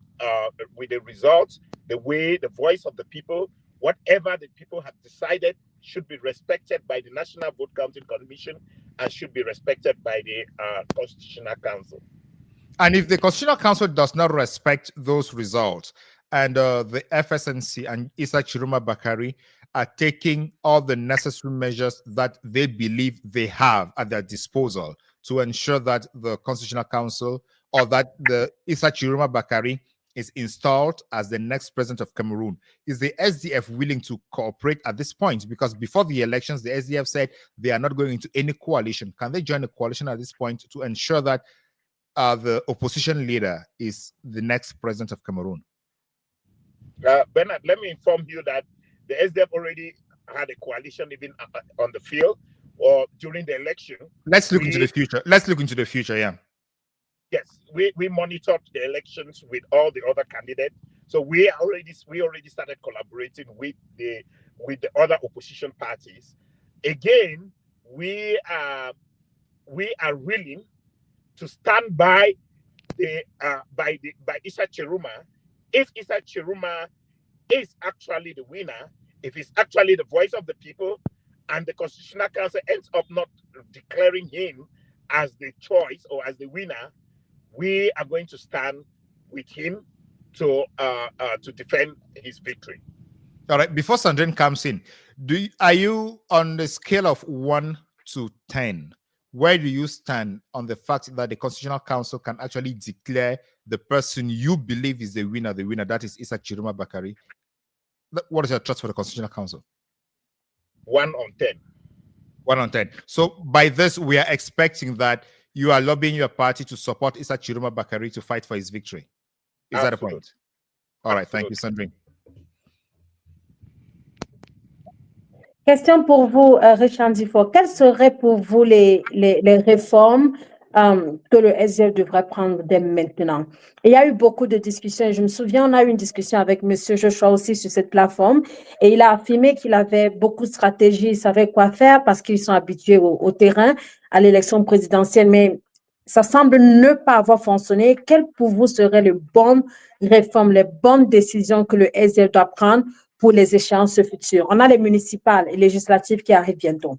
results, the voice of the people. Whatever the people have decided should be respected by the National Vote Counting Commission and should be respected by the Constitutional Council. And if the Constitutional Council does not respect those results, and the FSNC and Issa Tchiroma Bakary are taking all the necessary measures that they believe they have at their disposal to ensure that the Constitutional Council, or that the Issa Tchiroma Bakary is installed as the next president of Cameroon, is the SDF willing to cooperate at this point? Because before the elections, the SDF said they are not going into any coalition. Can they join a coalition at this point to ensure that the opposition leader is the next president of Cameroon? Bernard, let me inform you that the SDF already had a coalition even on the field or during the election. Let's look into the future. Let's look into the future, yeah. Yes, we monitored the elections with all the other candidates. So we already started collaborating with the other opposition parties. Again, we are willing to stand by Issa Tchiroma. If Issa Tchiroma is actually the winner, if he's actually the voice of the people, and the Constitutional Council ends up not declaring him as the choice or as the winner, we are going to stand with him to defend his victory. All right. Before Sandrine comes in, are you on the scale of 1 to 10? Where do you stand on the fact that the Constitutional Council can actually declare the person you believe is the winner, that is Issa Tchiroma Bakary? What is your trust for the Constitutional Council? 1 on 10. 1 on 10. So by this, we are expecting that you are lobbying your party to support Issa Tchiroma Bakary to fight for his victory. Is Absolutely. that a point? All right. Thank you, Sandrine. Question pour vous, Richard Difo. Quelles seraient pour vous les réformes que le SDF devrait prendre dès maintenant? Il y a eu beaucoup de discussions et je me souviens, on a eu une discussion avec M. Joshua aussi sur cette plateforme et il a affirmé qu'il avait beaucoup de stratégies, il savait quoi faire parce qu'ils sont habitués au terrain, à l'élection présidentielle, mais ça semble ne pas avoir fonctionné. Quelles pour vous seraient les bonnes réformes, les bonnes décisions que le SDF doit prendre pour les échéances futures? On a les municipales et législatives qui arrivent bientôt.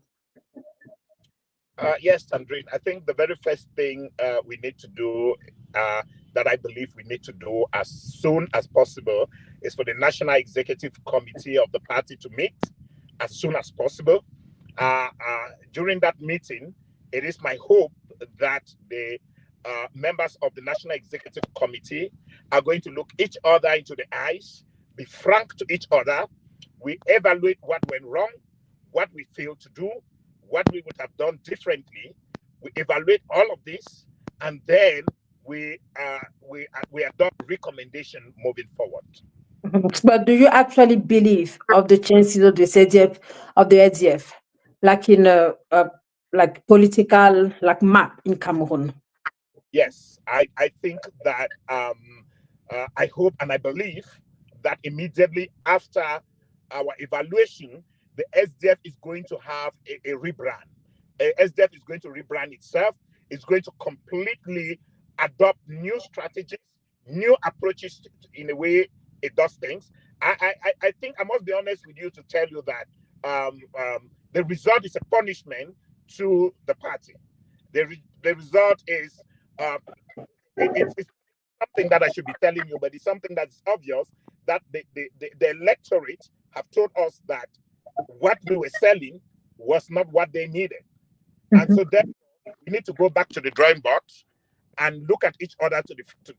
Yes, Sandrine. I think the very first thing we need to do, that I believe we need to do as soon as possible, is for the National Executive Committee of the party to meet as soon as possible. During that meeting, it is my hope that the members of the National Executive Committee are going to look each other into the eyes, be frank to each other. We evaluate what went wrong, what we failed to do, what we would have done differently. We evaluate all of this, and then we adopt recommendation moving forward. But do you actually believe of the chances of the SDF, like in like political map in Cameroon? Yes, I think that I hope and I believe that immediately after our evaluation, the SDF is going to have a rebrand. SDF is going to rebrand itself. It's going to completely adopt new strategies, new approaches in the way it does things. I think I must be honest with you to tell you that the result is a punishment to the party. The result is it's something that I should be telling you, but it's something that's obvious that the electorate have told us that what we were selling was not what they needed. And so then we need to go back to the drawing board and look at each other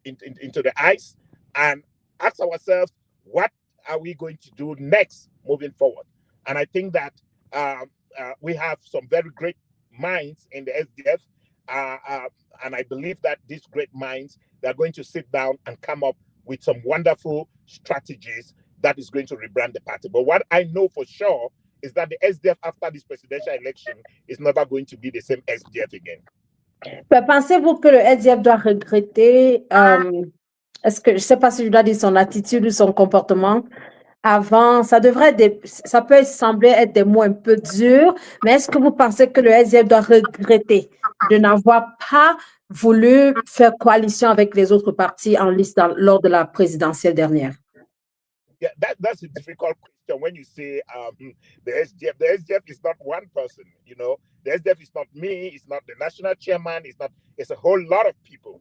into the eyes and ask ourselves, what are we going to do next moving forward? And I think that we have some very great minds in the SDF, and I believe that these great minds, they're going to sit down and come up with some wonderful strategies that is going to rebrand the party. But what I know for sure is that the SDF after this presidential election is never going to be the same SDF again. Pensez-vous que le SDF doit regretter, est-ce que, je ne sais pas si je dois dire son attitude ou son comportement, avant, ça peut sembler être des mots un peu durs, mais est-ce que vous pensez que le SDF doit regretter de n'avoir pas voulu faire coalition avec les autres partis en liste lors de la présidentielle dernière? Yeah, that's a difficult question when you say the SDF. The SDF is not one person, you know. The SDF is not me. It's not the national chairman. It's a whole lot of people.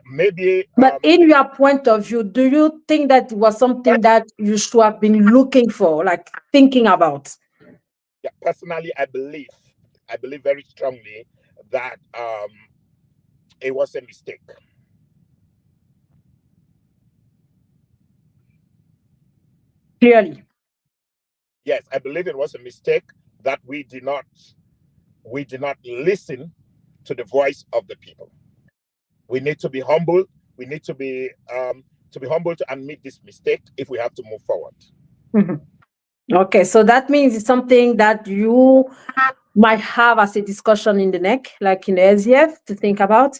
Maybe. But in your point of view, do you think that it was something that you should have been looking for, like thinking about? Yeah, personally, I believe very strongly that it was a mistake. Clearly. Yes, I believe it was a mistake that we did not listen to the voice of the people. We need to be humble. We need to be humble to admit this mistake if we have to move forward. Mm-hmm. Okay, so that means it's something that you might have as a discussion in the NEC, like in the SDF, to think about.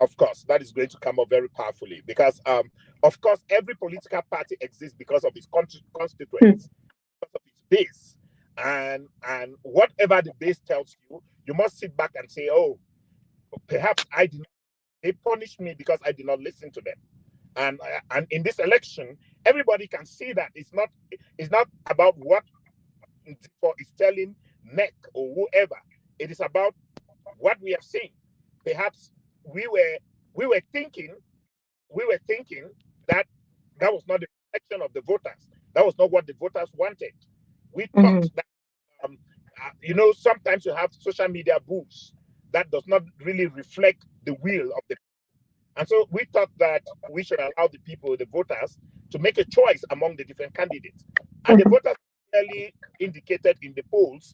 Of course, that is going to come up very powerfully because, of course, every political party exists because of its constituents, because of its base, and whatever the base tells you, you must sit back and say, "Oh, perhaps they punished me because I did not listen to them." And in this election, everybody can see that it's not about what is telling NEC or whoever. It is about what we have seen. Perhaps we were thinking that was not the reflection of the voters. That was not what the voters wanted. We thought that sometimes you have social media booths that does not really reflect the will of the people. And so we thought that we should allow the people, the voters, to make a choice among the different candidates. And the voters clearly indicated in the polls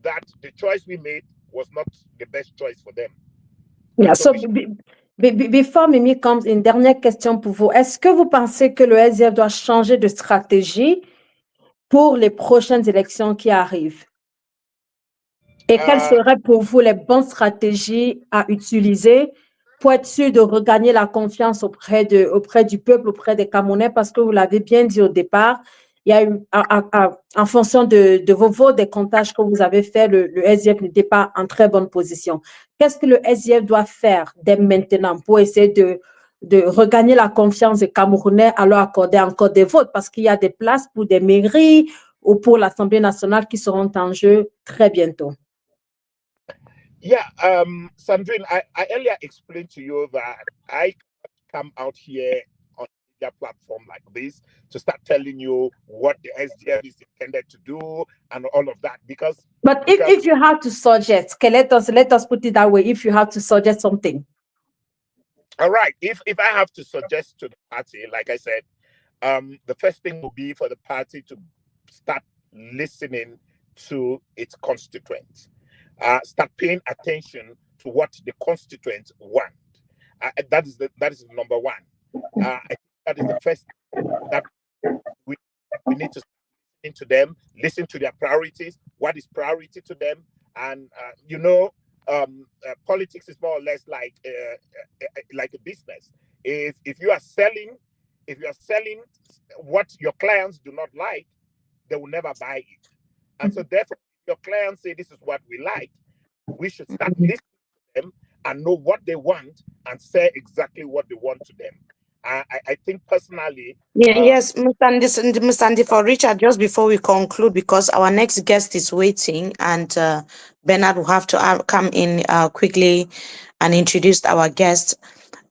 that the choice we made was not the best choice for them. Yeah, so before Mimi comes, une dernière question pour vous. Est-ce que vous pensez que le SDF doit changer de stratégie pour les prochaines élections qui arrivent? Et quelles seraient pour vous les bonnes stratégies à utiliser pour être sûr de regagner la confiance auprès du peuple, auprès des Camerounais? Parce que vous l'avez bien dit au départ, il y a eu, en fonction de vos votes, des comptages que vous avez faits, le SDF n'était pas en très bonne position. Qu'est-ce que le SDF doit faire dès maintenant pour essayer de regagner la confiance des Camerounais à leur accorder encore des votes? Parce qu'il y a des places pour des mairies ou pour l'Assemblée nationale qui seront en jeu très bientôt. Yeah, Sandrine, I earlier explained to you that I come out here on a platform like this to start telling you what the SDF is intended to do and all of that because. But if you have to suggest, okay, let us put it that way. If you have to suggest something. All right. If I have to suggest to the party, like I said, the first thing will be for the party to start listening to its constituents. Start paying attention to what the constituents want. That is number one. I think that is the first that we need to into them, listen to their priorities, what is priority to them. And politics is more or less like a business. If you are selling what your clients do not like, they will never buy it. And so therefore, if your clients say this is what we like, we should start listening to them and know what they want and say exactly what they want to them. I think personally. Yes, Mr. Andy, for Richard, just before we conclude, because our next guest is waiting, and Bernard will have to come in quickly and introduce our guest.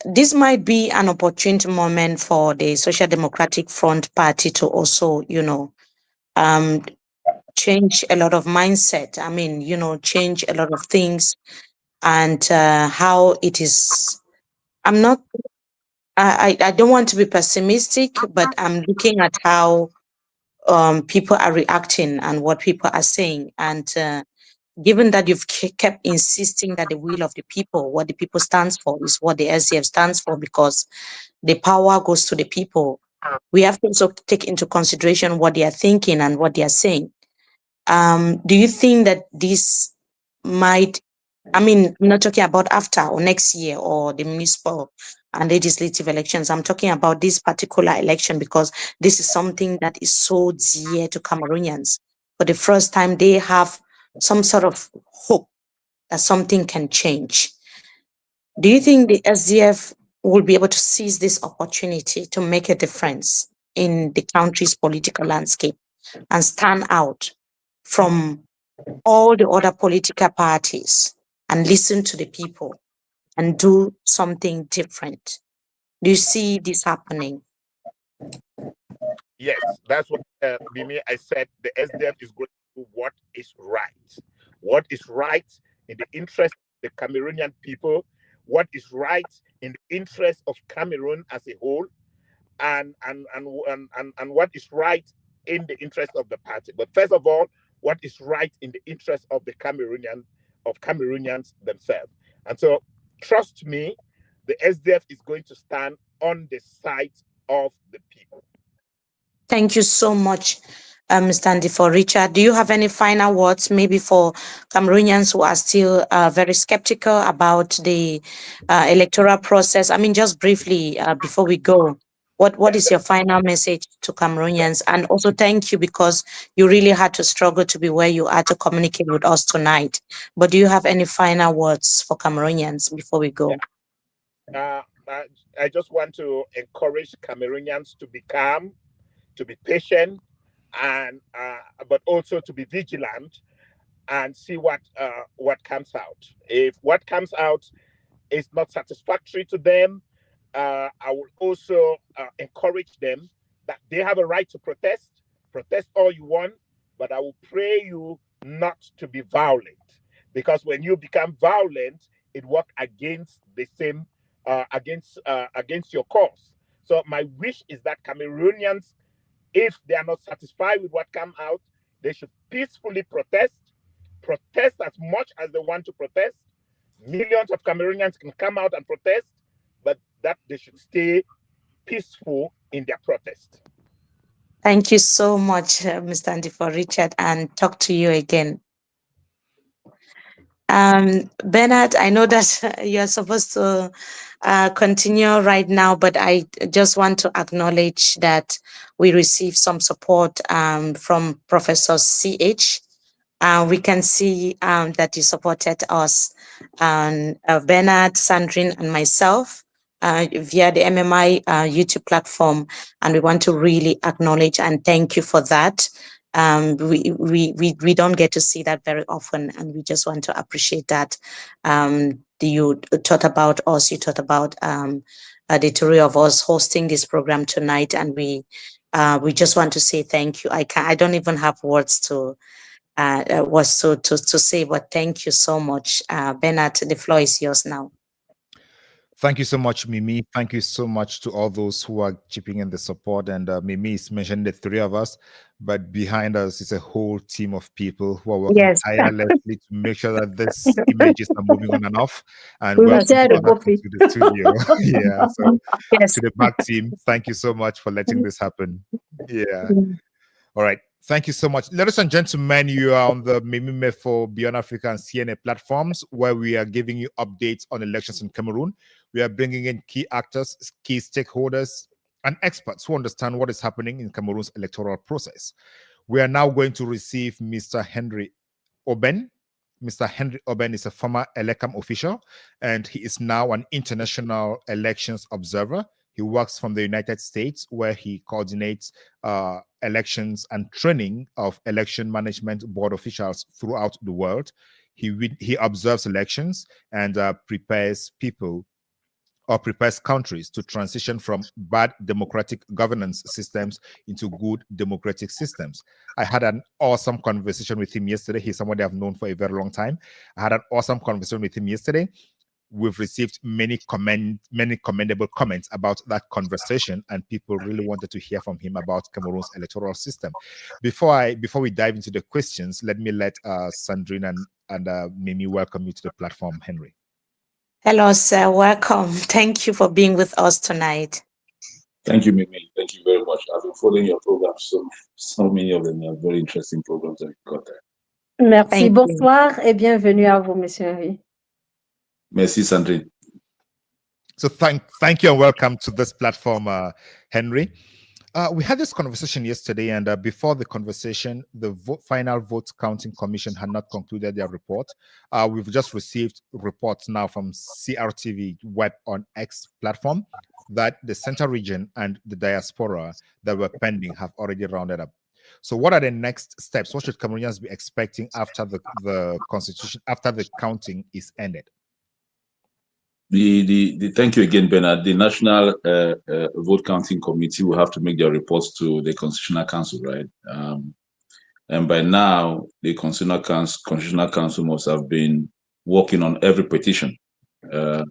This might be an opportune moment for the Social Democratic Front Party to also, change a lot of mindset. I mean, change a lot of things, and how it is. I don't want to be pessimistic, but I'm looking at how people are reacting and what people are saying. And given that you've kept insisting that the will of the people, what the people stands for, is what the SDF stands for, because the power goes to the people, we have to also take into consideration what they are thinking and what they are saying. Do you think that this might, I mean, I'm not talking about after or next year or the municipal and legislative elections. I'm talking about this particular election, because this is something that is so dear to Cameroonians. For the first time, they have some sort of hope that something can change. Do you think the SDF will be able to seize this opportunity to make a difference in the country's political landscape and stand out from all the other political parties and listen to the people and do something different? Do you see this happening? Yes, that's what Mimi, I said. The SDF is going to do what is right. What is right in the interest of the Cameroonian people, what is right in the interest of Cameroon as a whole, and what is right in the interest of the party. But first of all, what is right in the interest of the Cameroonians themselves. And so, trust me, the SDF is going to stand on the side of the people. Thank you so much, Mr. Andy. For Richard, do you have any final words, maybe for Cameroonians who are still very skeptical about the electoral process? I mean, just briefly before we go, what is your final message to Cameroonians? And also thank you, because you really had to struggle to be where you are to communicate with us tonight. But do you have any final words for Cameroonians before we go? I just want to encourage Cameroonians to be calm, to be patient, and but also to be vigilant and see what comes out. If what comes out is not satisfactory to them, I will also encourage them that they have a right to protest. Protest all you want, but I will pray you not to be violent, because when you become violent, it works against the same against your cause. So my wish is that Cameroonians, if they are not satisfied with what come out, they should peacefully protest as much as they want to protest. Millions of Cameroonians can come out and protest, but that they should stay peaceful in their protest. Thank you so much, Mr. Andy, for Richard, and talk to you again. Bernard, I know that you're supposed to continue right now, but I just want to acknowledge that we received some support from Professor CH. We can see that you supported us, Bernard, Sandrine, and myself via the MMI YouTube platform, and we want to really acknowledge and thank you for that. We don't get to see that very often, and we just want to appreciate that. You thought about us, you thought about the three of us hosting this program tonight, and we just want to say thank you. I don't even have words to say, but thank you so much. Bernard, the floor is yours now. Thank you so much, Mimi. Thank you so much to all those who are chipping in the support. And Mimi is mentioned the three of us, but behind us is a whole team of people who are working Yes. tirelessly to make sure that these images are moving on and off. And We will welcome share the back copy. to the studio. Yeah. So Yes. to the back team, thank you so much for letting this happen. Yeah. All right. Thank you so much. Ladies and gentlemen, you are on the Mimime for Beyond Africa and CNA platforms where we are giving you updates on elections in Cameroon. We are bringing in key actors, key stakeholders, and experts who understand what is happening in Cameroon's electoral process. We are now going to receive Mr. Henry Oben. Mr. Henry Oben is a former ELECAM official, and he is now an international elections observer. He works from the United States, where he coordinates elections and training of election management board officials throughout the world. He observes elections and prepares people or prepares countries to transition from bad democratic governance systems into good democratic systems. I had an awesome conversation with him yesterday. He's somebody I've known for a very long time. I had an awesome conversation with him yesterday. We've received many commendable comments about that conversation, and people really wanted to hear from him about Cameroon's electoral system. Before we dive into the questions, let me let Sandrine and Mimi welcome you to the platform, Henry. Hello, sir. Welcome. Thank you for being with us tonight. Thank you, Mimi. Thank you very much. I've been following your programs. So many of them are very interesting programs that you got there. Merci. Thank you. Bonsoir et bienvenue à vous, Monsieur Henry. Merci, Sandrine. So thank you and welcome to this platform, Henry. We had this conversation yesterday, and before the conversation, the final vote counting commission had not concluded their report. We've just received reports now from CRTV Web on X platform that the Central Region and the diaspora that were pending have already rounded up. So what are the next steps? What should Cameroonians be expecting after the constitution, after the counting is ended? Thank you again, Bernard. The National Vote Counting Committee will have to make their reports to the Constitutional Council, right? And by now, the Constitutional Council must have been working on every petition that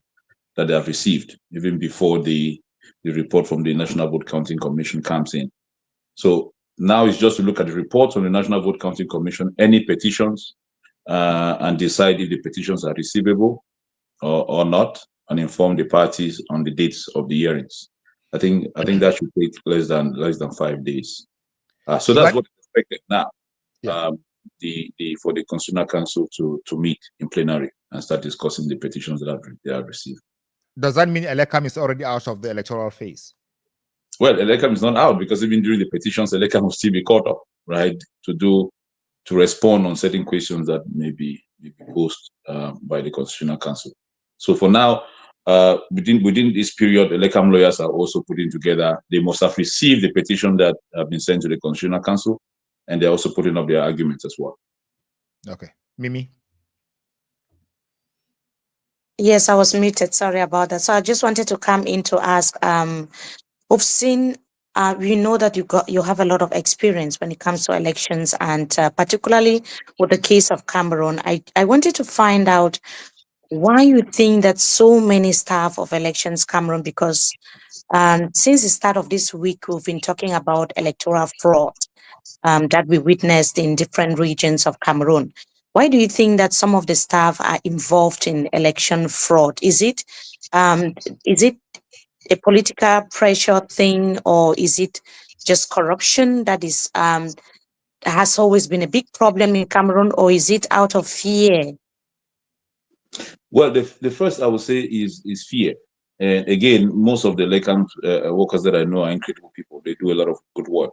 they have received, even before the report from the National Vote Counting Commission comes in. So now it's just to look at the report from the National Vote Counting Commission, any petitions, and decide if the petitions are receivable or not, and inform the parties on the dates of the hearings. I think that should take less than 5 days. So that's what is expected now. Yeah. For the Constitutional Council to meet in plenary and start discussing the petitions that they have received. Does that mean ELECAM is already out of the electoral phase? Well, ELECAM is not out, because even during the petitions, ELECAM will still be caught up, right, to respond on certain questions that may be posed by the Constitutional Council. So for now, within this period, the ELECAM lawyers are also putting together. They must have received the petition that have been sent to the Constitutional Council, and they're also putting up their arguments as well. Okay, Mimi. Yes, I was muted. Sorry about that. So I just wanted to come in to ask. We've seen. We know that you have a lot of experience when it comes to elections, and particularly with the case of Cameroon. I wanted to find out why you think that so many staff of elections Cameroon, because since the start of this week, we've been talking about electoral fraud that we witnessed in different regions of Cameroon. Why do you think that some of the staff are involved in election fraud? Is it a political pressure thing, or is it just corruption that is has always been a big problem in Cameroon, or is it out of fear? Well, the first I would say is fear. And again, most of the ELECAM workers that I know are incredible people. They do a lot of good work.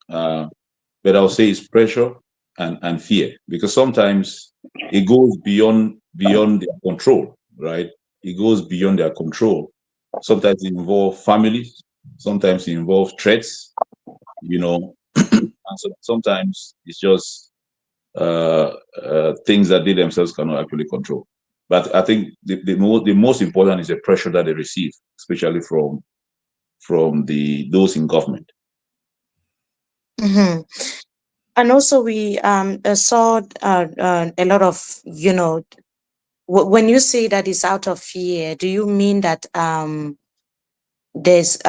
But I would say it's pressure and fear, because sometimes it goes beyond their control, right? It goes beyond their control. Sometimes it involves families. Sometimes it involves threats, and so sometimes it's just things that they themselves cannot actually control. But I think the most important is the pressure that they receive, especially from those in government. Mm-hmm. And also we saw a lot of, When you say that it's out of fear, do you mean that there's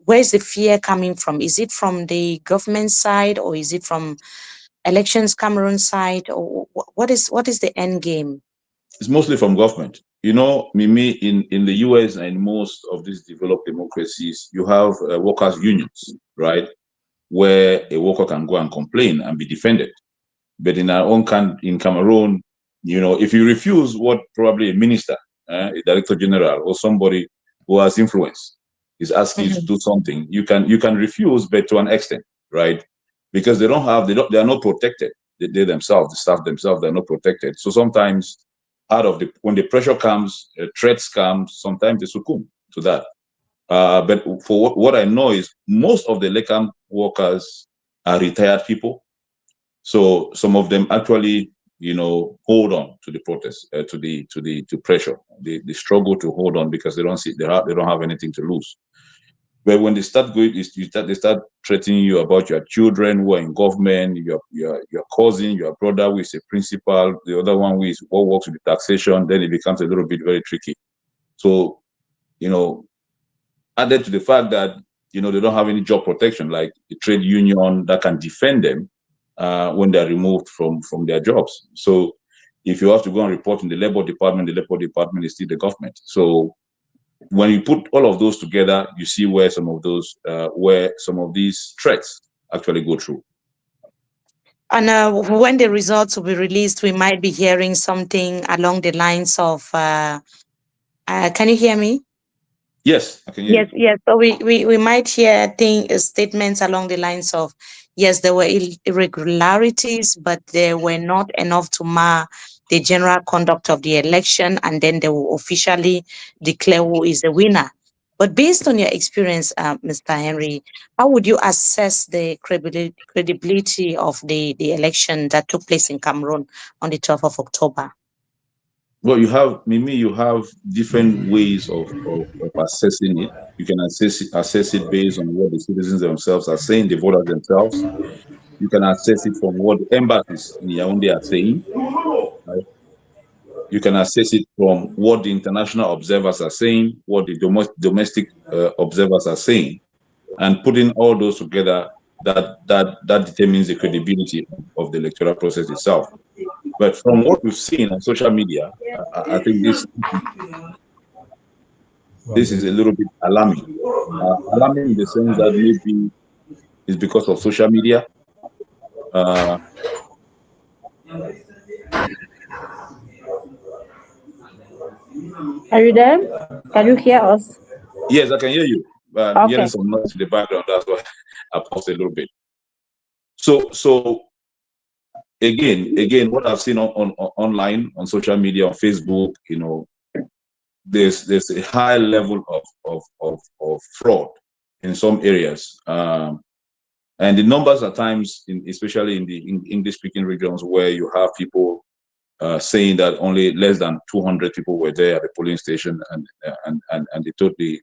where's the fear coming from? Is it from the government side, or is it from Elections Cameroon side, or what is the end game? It's mostly from government. You know, Mimi, in the US and most of these developed democracies, you have workers' unions, right? Where a worker can go and complain and be defended. But in our own in Cameroon, you know, if you refuse what probably a minister, a director general, or somebody who has influence is asking you to do something, you can refuse, but to an extent, right? Because they are not protected. They themselves, the staff themselves, they're not protected. So sometimes, when the pressure comes, threats come, sometimes they succumb to that. But for what I know is most of the LECAM workers are retired people. So some of them actually, you know, hold on to the protest, to pressure. They struggle to hold on because they don't have anything to lose. But when they start going, they start threatening you about your children who are in government, your cousin, your brother who is a principal, the other one who works with the taxation, then it becomes a little bit very tricky. So, you know, added to the fact that, you know, they don't have any job protection, like a trade union that can defend them when they're removed from their jobs. So if you have to go and report in the labor department is still the government. So when you put all of those together, you see where some of these threats actually go through. And when the results will be released, we might be hearing something along the lines of, can you hear me? Yes, I can hear you. Yes. So we might hear statements along the lines of, yes, there were irregularities, but they were not enough to mar the general conduct of the election, and then they will officially declare who is the winner. But based on your experience, Mr. Henry, how would you assess the credibility of the election that took place in Cameroon on the 12th of October? Well, you have different ways of assessing it. You can assess it based on what the citizens themselves are saying, the voters themselves. You can assess it from what the embassies in Yaoundé are saying. Right? You can assess it from what the international observers are saying, what the domestic observers are saying, and putting all those together, that determines the credibility of the electoral process itself. But from what we've seen on social media, I think this is a little bit alarming. Alarming in the sense that maybe it's because of social media. Are you there? Can you hear us? Yes, I can hear you. I'm Okay. hearing some noise in the background. That's why I paused a little bit. So again, what I've seen on online, on social media, on Facebook, you know, there's a high level of fraud in some areas, and the numbers at times, especially in the English-speaking regions, where you have people saying that only less than 200 people were there at the polling station, and they told the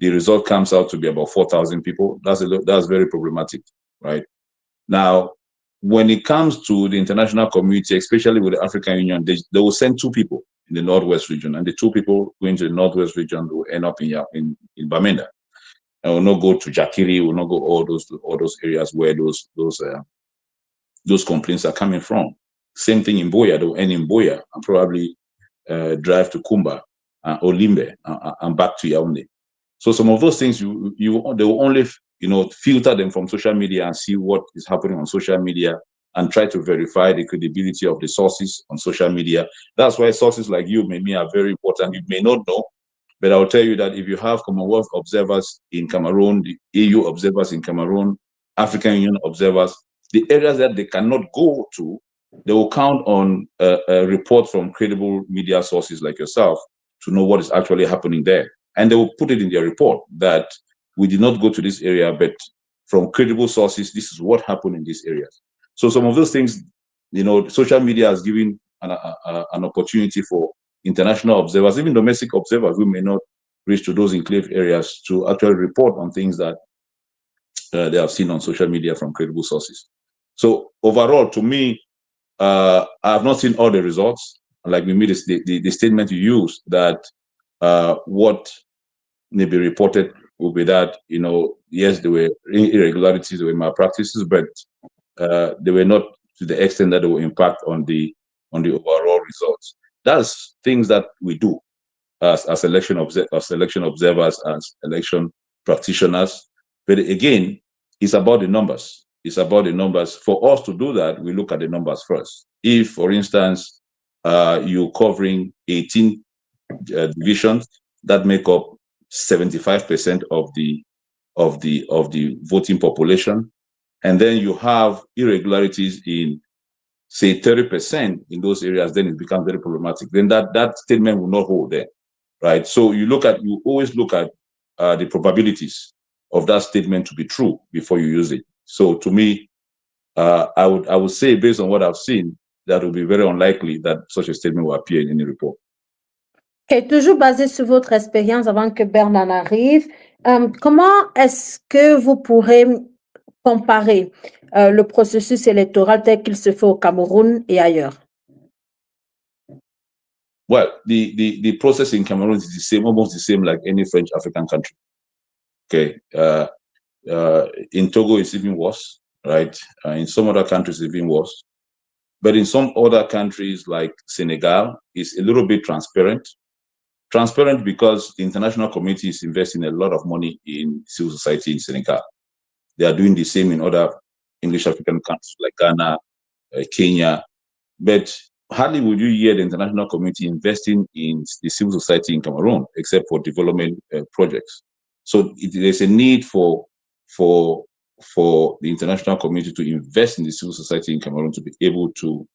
result comes out to be about 4,000 people. That's very problematic, right? Now, when it comes to the international community, especially with the African Union, they will send 2 people in the Northwest region, and the 2 people going to the Northwest region will end up in Bamenda, and will not go to Jakiri, will not go all those areas where those complaints are coming from. Same thing in Boya, they will end in Boya and probably drive to Kumba, Olimbe, and back to Yaoundé. So some of those things they will only filter them from social media and see what is happening on social media and try to verify the credibility of the sources on social media. That's why sources like you, maybe, are very important. You may not know, but I'll tell you that if you have Commonwealth observers in Cameroon, the EU observers in Cameroon, African Union observers, the areas that they cannot go to, they will count on a report from credible media sources like yourself to know what is actually happening there. And they will put it in their report that we did not go to this area, but from credible sources, this is what happened in these areas. So some of those things, social media has given an opportunity for international observers, even domestic observers who may not reach to those enclave areas, to actually report on things that they have seen on social media from credible sources. So overall, to me, I have not seen all the results. Like we made the statement you used that what may be reported will be that, yes, there were irregularities, there were malpractices, but they were not to the extent that they will impact on the overall results. That's things that we do as election observers, as election practitioners. But again, it's about the numbers. It's about the numbers. For us to do that, we look at the numbers first. If, for instance, you're covering 18 divisions that make up 75% of the voting population, and then you have irregularities in, say, 30% in those areas, then it becomes very problematic. Then that statement will not hold there, right? So you always look at the probabilities of that statement to be true before you use it. So to me, I would say, based on what I've seen, that it would be very unlikely that such a statement will appear in any report. Okay, toujours basé sur votre expérience avant que Bernard arrive, comment est-ce que vous pourrez comparer le processus électoral tel qu'il se fait au Cameroun et ailleurs? Well, the process in Cameroon is the same, almost the same like any French African country. Okay, in Togo it's even worse, right? In some other countries it's even worse, but in some other countries like Senegal, it's a little bit transparent. Transparent because the international community is investing a lot of money in civil society in Senegal. They are doing the same in other English African countries like Ghana, Kenya, but hardly would you hear the international community investing in the civil society in Cameroon, except for development projects. So there's a need for the international community to invest in the civil society in Cameroon to be able to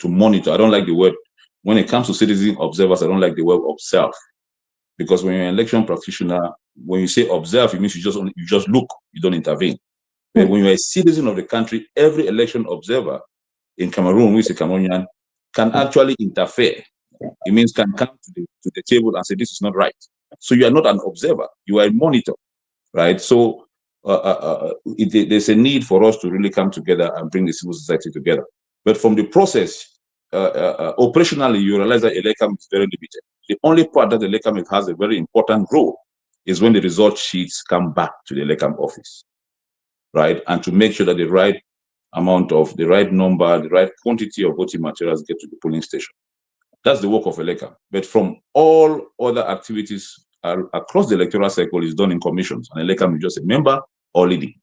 monitor. I don't like the word, when it comes to citizen observers, I don't like the word observe, because when you're an election practitioner, when you say observe, it means you just look, you don't intervene. But when you're a citizen of the country, every election observer in Cameroon, who is a Cameroonian, can actually interfere. It means can come to the table and say, this is not right. So you are not an observer, you are a monitor, right? So there's a need for us to really come together and bring the civil society together. But from the process, operationally, you realize that ELECAM is very limited. The only part that ELECAM has a very important role is when the result sheets come back to the ELECAM office, right? And to make sure that the right amount of the right number, the right quantity of voting materials get to the polling station. That's the work of ELECAM. But from all other activities across the electoral cycle is done in commissions, and ELECAM is just a member or leading,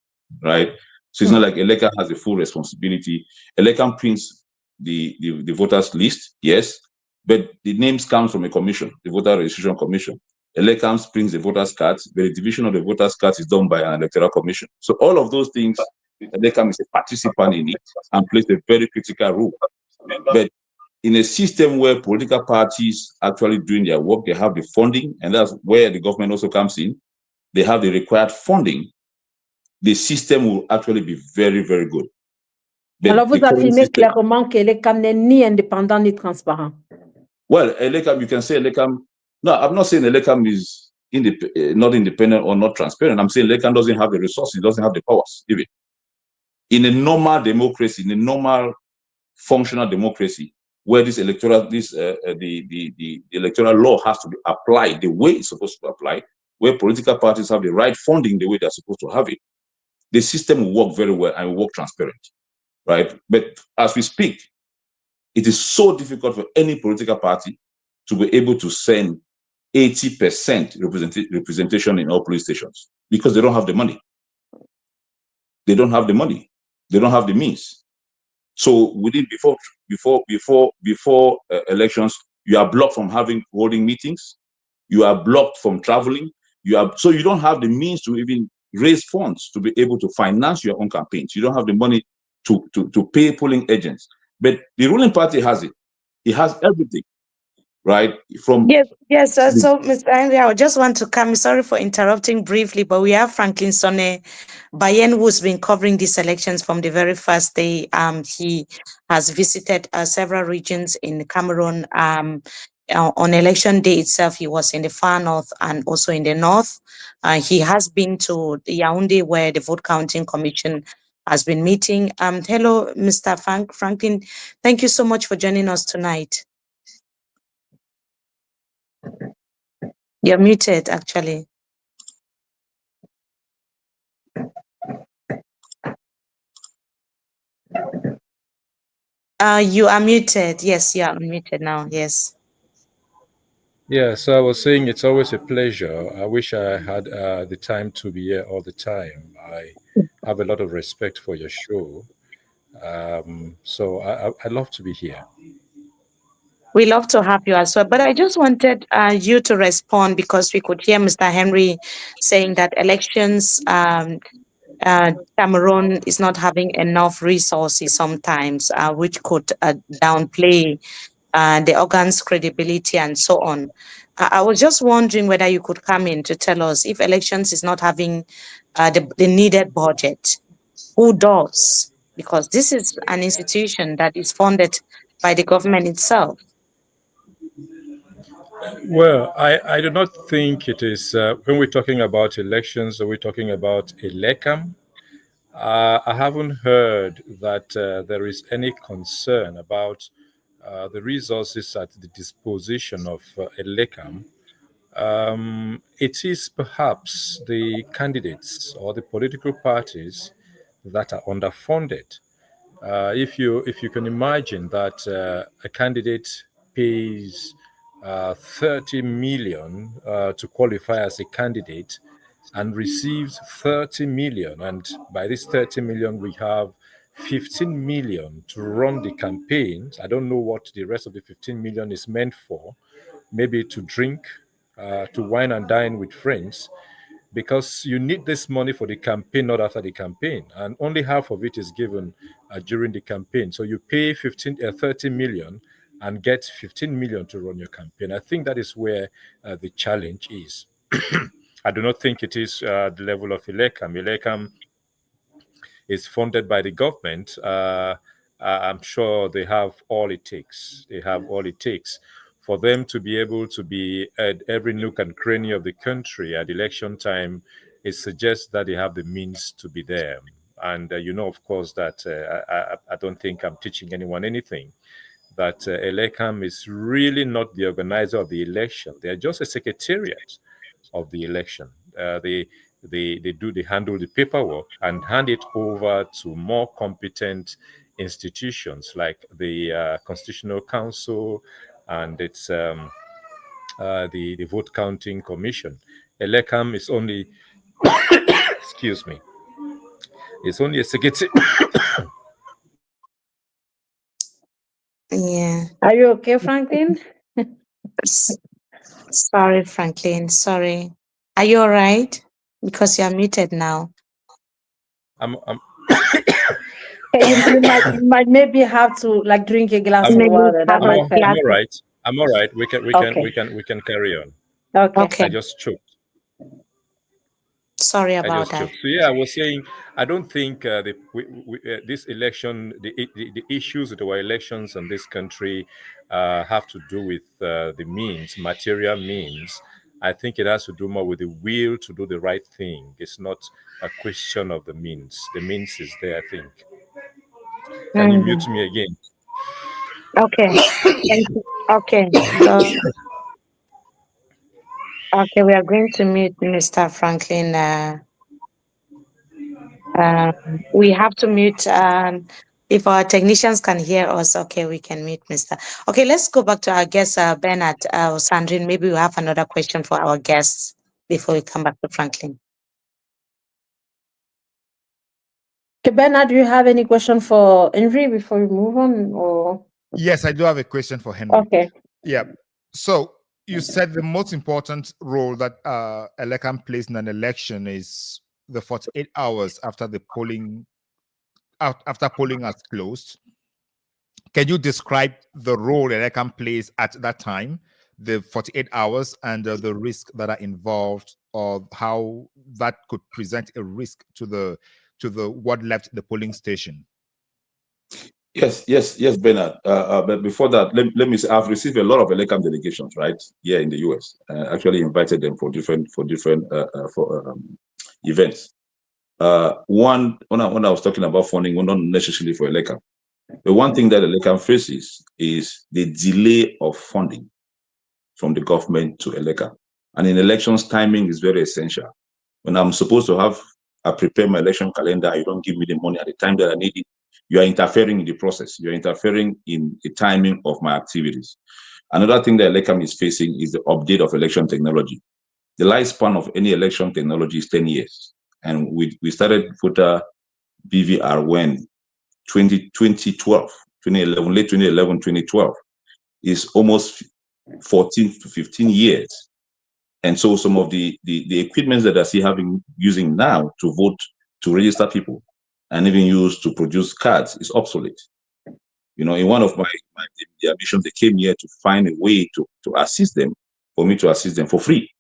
right? So it's not like ELECAM has a full responsibility. ELECAM prints the voters list, yes, but the names come from a commission, the voter registration commission. ELECAM prints the voters cards, but the division of the voters cards is done by an electoral commission. So all of those things, ELECAM is a participant in it and plays a very critical role. But in a system where political parties actually doing their work, they have the funding, and that's where the government also comes in. They have the required funding. The system will actually be very, very good. But alors, vous affirmez clairement que l'ELECAM n'est ni indépendant ni transparent. Well, ELECAM, you can say ELECAM. No, I'm not saying ELECAM is not independent or not transparent. I'm saying ELECAM doesn't have the resources, it doesn't have the powers, even. In a normal democracy, in a normal functional democracy, where the electoral law has to be applied the way it's supposed to be applied, where political parties have the right funding the way they're supposed to have it, the system will work very well and will work transparent, right? But as we speak, it is so difficult for any political party to be able to send 80% representation in all police stations because they don't have the money. They don't have the money. They don't have the means. So before elections, you are blocked from holding meetings. You are blocked from traveling. So you don't have the means to even raise funds to be able to finance your own campaigns. You don't have the money to pay polling agents. But the ruling party has it. It has everything, right? Yes. So, Mr. Henry, I just want to come. Sorry for interrupting briefly, but we have Franklin Sonne Bayen, who's been covering these elections from the very first day. He has visited several regions in Cameroon. On election day itself, he was in the far north and also in the north. He has been to Yaoundé, where the vote counting commission has been meeting. Hello, Mr. Franklin. Thank you so much for joining us tonight. You're muted, actually. You are muted. Yes, you are unmuted now. Yes. Yeah, so I was saying it's always a pleasure. I wish I had the time to be here all the time. I have a lot of respect for your show. So I love to be here. We love to have you as well. But I just wanted you to respond because we could hear Mr. Henry saying that elections, Cameroon is not having enough resources sometimes, which could downplay the organ's credibility and so on. I was just wondering whether you could come in to tell us if elections is not having the needed budget, who does? Because this is an institution that is funded by the government itself. Well, I do not think it is, when we're talking about elections, are we talking about elecam? I haven't heard that there is any concern about the resources at the disposition of elecam. It is perhaps the candidates or the political parties that are underfunded. If you can imagine that a candidate pays 30 million to qualify as a candidate and receives 30 million, and by this 30 million we have 15 million to run the campaigns. I don't know what the rest of the 15 million is meant for. Maybe to drink, to wine and dine with friends, because you need this money for the campaign, not after the campaign, and only half of it is given during the campaign. So you pay 30 million and get 15 million to run your campaign. I think that is where the challenge is. I do not think it is the level of Elecam. Elecam is funded by the government. I'm sure they have all it takes. They have all it takes for them to be able to be at every nook and cranny of the country at election time. It suggests that they have the means to be there. And of course, that I don't think I'm teaching anyone anything. That Elecam is really not the organizer of the election. They are just a secretariat of the election. They handle the paperwork and hand it over to more competent institutions like the Constitutional Council and its the Vote Counting Commission. Elecam is only excuse me, it's only a secretary. Yeah. Are you okay, Franklin? Sorry, Franklin. Sorry. Are you all right? Because you're muted now. I'm You might maybe have to like drink a glass of Maybe water. That have a might help. I'm glass all of- right. I'm all right. We Okay. can carry on. Okay. Okay. I just choked. Sorry I about just that. choked. So yeah, I was saying I don't think this election, the issues with our elections in this country have to do with the means, material means. I think it has to do more with the will to do the right thing. It's not a question of the means. The means is there, I think. Can you mute me again? Okay. Thank you. Okay. Okay, we are going to mute Mr. Franklin. We have to mute. If our technicians can hear us, okay, we can mute Mr. Okay, let's go back to our guest, Bernard or Sandrine. Maybe we have another question for our guests before we come back to Franklin. Okay, Bernard, do you have any question for Henry before we move on? Or Yes, I do have a question for Henry. okay. Yeah. So you said the most important role that Elecam plays in an election is the 48 hours after the polling, after polling has closed. Can you describe the role Elecam plays at that time, the 48 hours, and the risk that are involved, or how that could present a risk to the what left the polling station? Yes, Bernard. But before that, let me say I've received a lot of Elecam delegations, right, here in the US. Actually invited them for different events. when I was talking about funding, well, not necessarily for ELECAM. The one thing that ELECAM faces is the delay of funding from the government to ELECAM. And in elections, timing is very essential. When I'm supposed to prepare my election calendar, you don't give me the money at the time that I need it. You are interfering in the process. You're interfering in the timing of my activities. Another thing that ELECAM is facing is the update of election technology. The lifespan of any election technology is 10 years. And we started voter BVR when 2012, 2011, late 2011, 2012 is almost 14 to 15 years. And so some of the equipment that I see using now to vote, to register people, and even used to produce cards is obsolete. You know, in one of my missions, they came here to find a way to assist them, for me to assist them for free.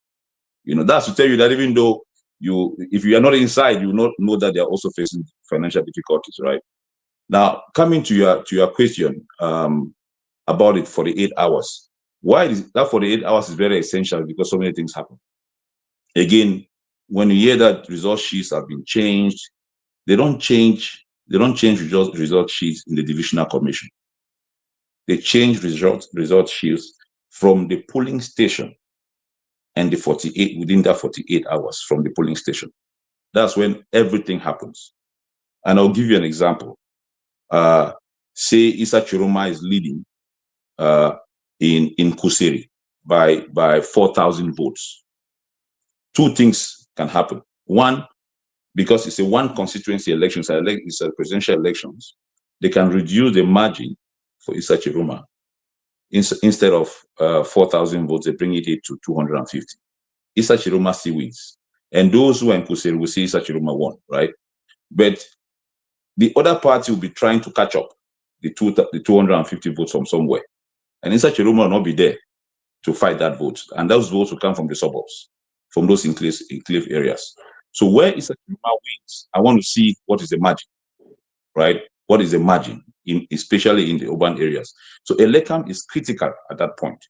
You know, that's to tell you that even though if you are not inside, you will not know that they are also facing financial difficulties, right? Now, coming to your question about it 48 hours. Why is that 48 hours is very essential? Because so many things happen. Again, when you hear that result sheets have been changed, they don't change result sheets in the divisional commission. They change result sheets from the polling station and within that 48 hours from the polling station. That's when everything happens. And I'll give you an example. Say Issa Tchiroma is leading in Kuseri by 4,000 votes. Two things can happen. One, because it's a one constituency election, it's a presidential elections, they can reduce the margin for Issa Tchiroma. Instead of 4,000 votes, they bring it to 250. Issa Tchiroma still wins. And those who are in Kuseri will see Issa Tchiroma won, right? But the other party will be trying to catch up the 250 votes from somewhere. And Issa Tchiroma will not be there to fight that vote. And those votes will come from the suburbs, from those enclave areas. So where Issa Tchiroma wins, I want to see what is the margin, right? What is the margin, especially in the urban areas? So ELECAM is critical at that point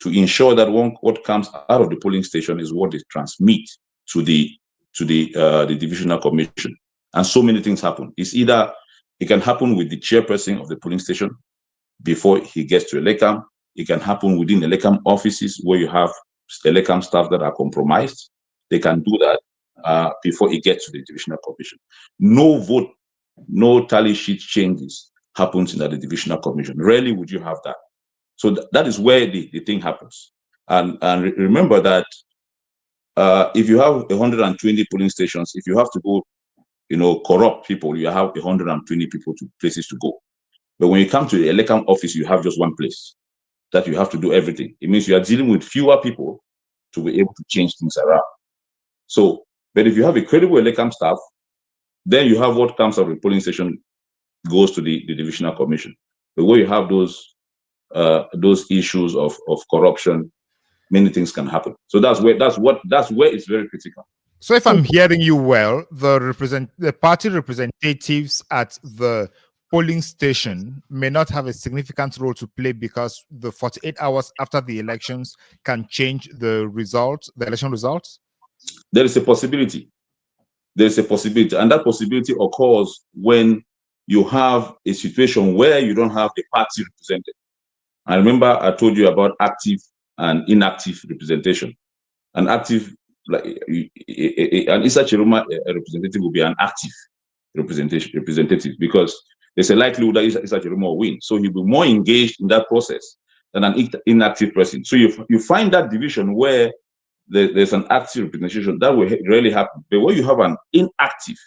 to ensure that what comes out of the polling station is what they transmit to the divisional commission. And so many things happen. It's either it can happen with the chairperson of the polling station before he gets to ELECAM. It can happen within ELECAM offices where you have ELECAM staff that are compromised. They can do that before it gets to the divisional commission. No vote, no tally sheet changes happens in the divisional commission. Rarely would you have that. So that is where the thing happens. And remember that if you have 120 polling stations, if you have to go, corrupt people, you have 120 places to go. But when you come to the ELECAM office, you have just one place that you have to do everything. It means you are dealing with fewer people to be able to change things around. So, but if you have a credible ELECAM staff, then you have what comes out of the polling station goes to the divisional commission. But where you have those issues of corruption, many things can happen. So that's where it's very critical. So if I'm hearing you well, the party representatives at the polling station may not have a significant role to play because the 48 hours after the elections can change the election results? There is a possibility. There's a possibility. And that possibility occurs when you have a situation where you don't have the party represented. I remember I told you about active and inactive representation. An active, like an Issa Tchiroma representative will be an active representative because there's a likelihood that Issa Tchiroma will win. So he'll be more engaged in that process than an inactive person. So you find that division where there's an active representation, that will rarely happen. But where you have an inactive,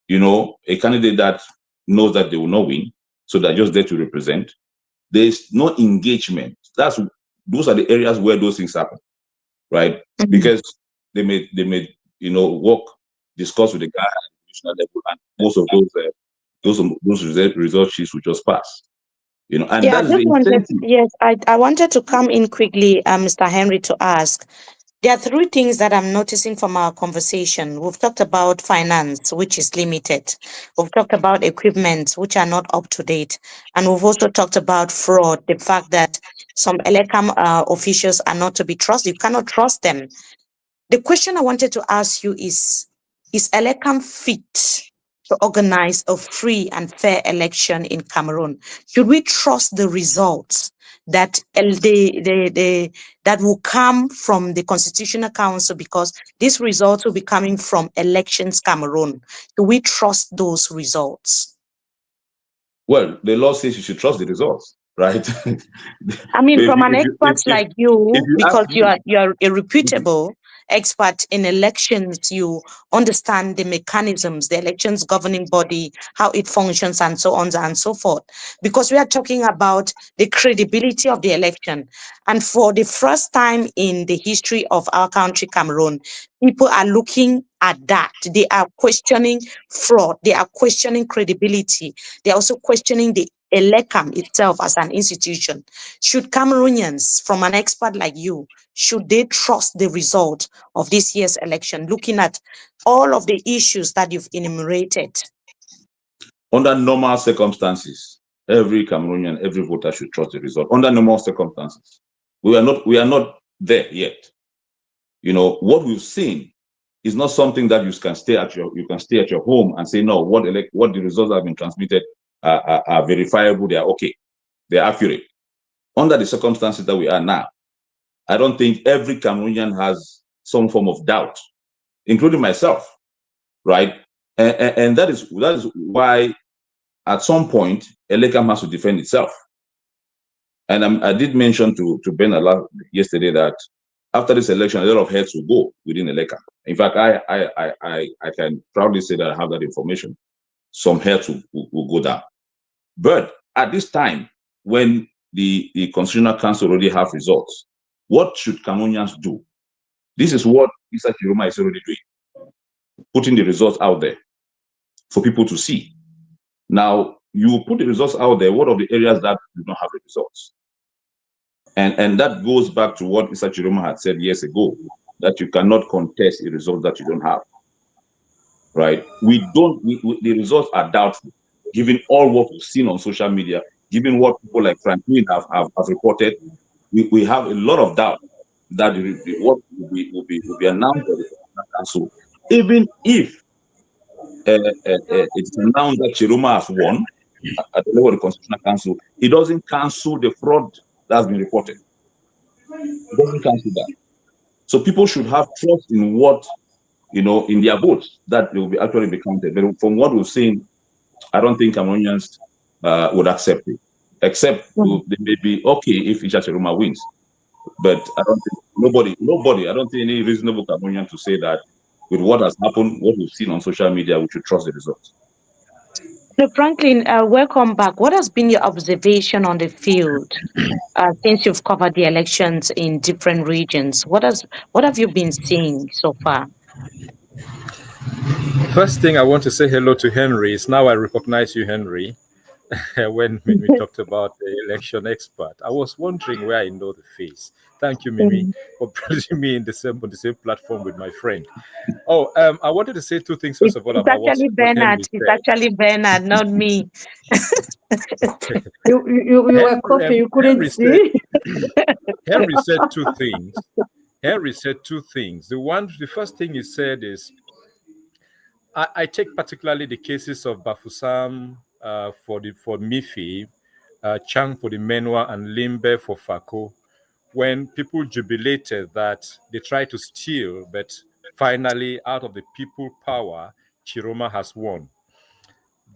a candidate that knows that they will not win, so they're just there to represent, there's no engagement. Those are the areas where those things happen, right? Mm-hmm. Because they may discuss with the guy at the national level, and most of those result sheets will just pass. And that is the incentive. Yes, I wanted to come in quickly, Mr. Henry, to ask. There are three things that I'm noticing from our conversation. We've talked about finance, which is limited. We've talked about equipment, which are not up to date. And we've also talked about fraud, the fact that some ELECAM officials are not to be trusted. You cannot trust them. The question I wanted to ask you is is ELECAM fit to organize a free and fair election in Cameroon? Should we trust the results that that will come from the Constitutional Council, because these results will be coming from Elections Cameroon? Do we trust those results? Well, the law says you should trust the results, right? I mean, If from you- an if you- expert like you, if you ask because me, you're a reputable expert in elections, you understand the mechanisms, the elections governing body, how it functions, and so on and so forth. Because we are talking about the credibility of the election. And for the first time in the history of our country, Cameroon, people are looking at that. They are questioning fraud. They are questioning credibility. They are also questioning the ELECAM itself as an institution. Should Cameroonians, from an expert like you, should they trust the result of this year's election, looking at all of the issues that you've enumerated? under normal circumstances, every Cameroonian, every voter should trust the result. Under normal circumstances, we are not there yet. You know, what we've seen is not something that you can stay at your home and say, no, what the results have been transmitted are verifiable, they are okay, they're accurate. Under the circumstances that we are now, I don't think every Cameroonian has some form of doubt, including myself, right? And that is why at some point ELECAM has to defend itself. And I did mention to Ben yesterday that after this election, a lot of heads will go within ELECAM. In fact, I can proudly say that I have that information. Some heads will go down. But at this time, when the Constitutional Council already have results, what should Cameroonians do? This is what Issa Tchiroma is already doing, putting the results out there for people to see. Now, you put the results out there, what are the areas that do not have the results? And that goes back to what Issa Tchiroma had said years ago, that you cannot contest a result that you don't have, right? The results are doubtful, given all what we've seen on social media, given what people like Franklin have reported. We have a lot of doubt that what will be announced by the Constitutional Council, even if it's announced that Tchiroma has won at the level of the Constitutional Council, it doesn't cancel the fraud that's been reported. It doesn't cancel that. So people should have trust in what, in their votes, that they will be actually be counted. But from what we've seen, I don't think Cameroonians would accept it, except they may be okay if Issa Tchiroma wins. But I don't think nobody, I don't think any reasonable Cameroonian to say that with what has happened, what we've seen on social media, we should trust the results. So Franklin, welcome back. What has been your observation on the field since you've covered the elections in different regions? What have you been seeing so far? First thing I want to say hello to Henry is now I recognize you, Henry. when we talked about the election expert, I was wondering where I know the face. Thank you, Mimi, for putting me on the same platform with my friend. Oh, I wanted to say two things first of all about what Henry said. It's actually Bernard, not me. You were coughing, you couldn't see. Henry said two things. Henry said two things. The first thing he said is, I take particularly the cases of Bafoussam for Mifi, Chang for the Menwa, and Limbe for Fako, when people jubilated that they tried to steal, but finally, out of the people power, Tchiroma has won.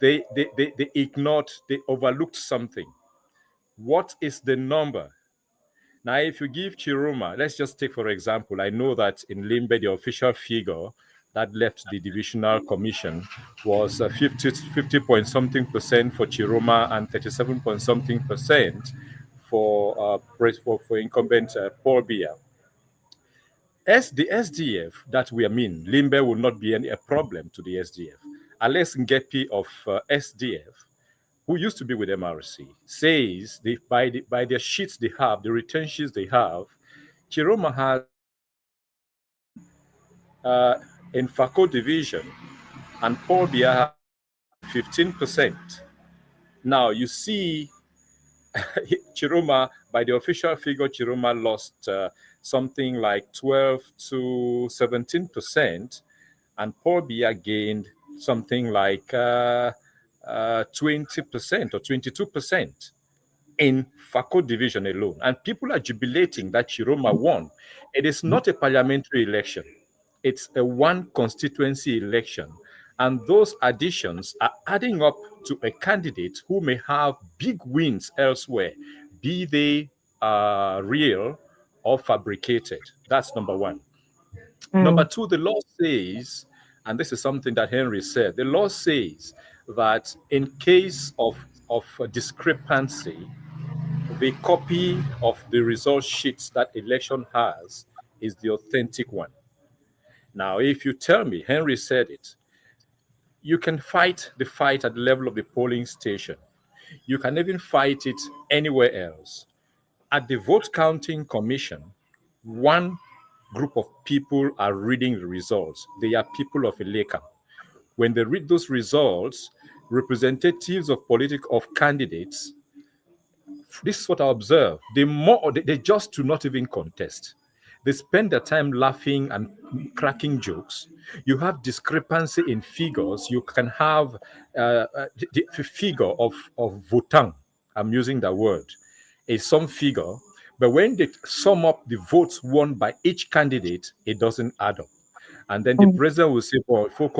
They ignored, they overlooked something. What is the number? Now, if you give Tchiroma, let's just take, for example, I know that in Limbe, the official figure that left the divisional commission was 50 point something percent for Tchiroma and 37 point something percent for incumbent Paul Biya. The SDF that we are in, Limbe will not be a problem to the SDF. Alex Ngepi of SDF, who used to be with MRC, says by their sheets they have, the return sheets they have, Tchiroma has in Fako division and Paul Biya 15%. Now you see Tchiroma, by the official figure, Tchiroma lost something like 12 to 17%. and Paul Biya gained something like 20% or 22% in Fako division alone. And people are jubilating that Tchiroma won. It is not a parliamentary election. It's a one constituency election. And those additions are adding up to a candidate who may have big wins elsewhere, be they real or fabricated. That's number one. Number two, the law says, and this is something that Henry said, the law says that in case of a discrepancy, the copy of the result sheets that election has is the authentic one. Now, if you tell me, Henry said it, you can fight the fight at the level of the polling station. You can even fight it anywhere else. At the vote counting commission, one group of people are reading the results. They are people of Eleka. When they read those results, representatives of candidates, this is what I observe. They just do not even contest. They spend their time laughing and cracking jokes. You have discrepancy in figures. You can have the figure of votant. I'm using that word. Some figure, but when they sum up the votes won by each candidate, it doesn't add up. And then the president will say, "Bon, il faut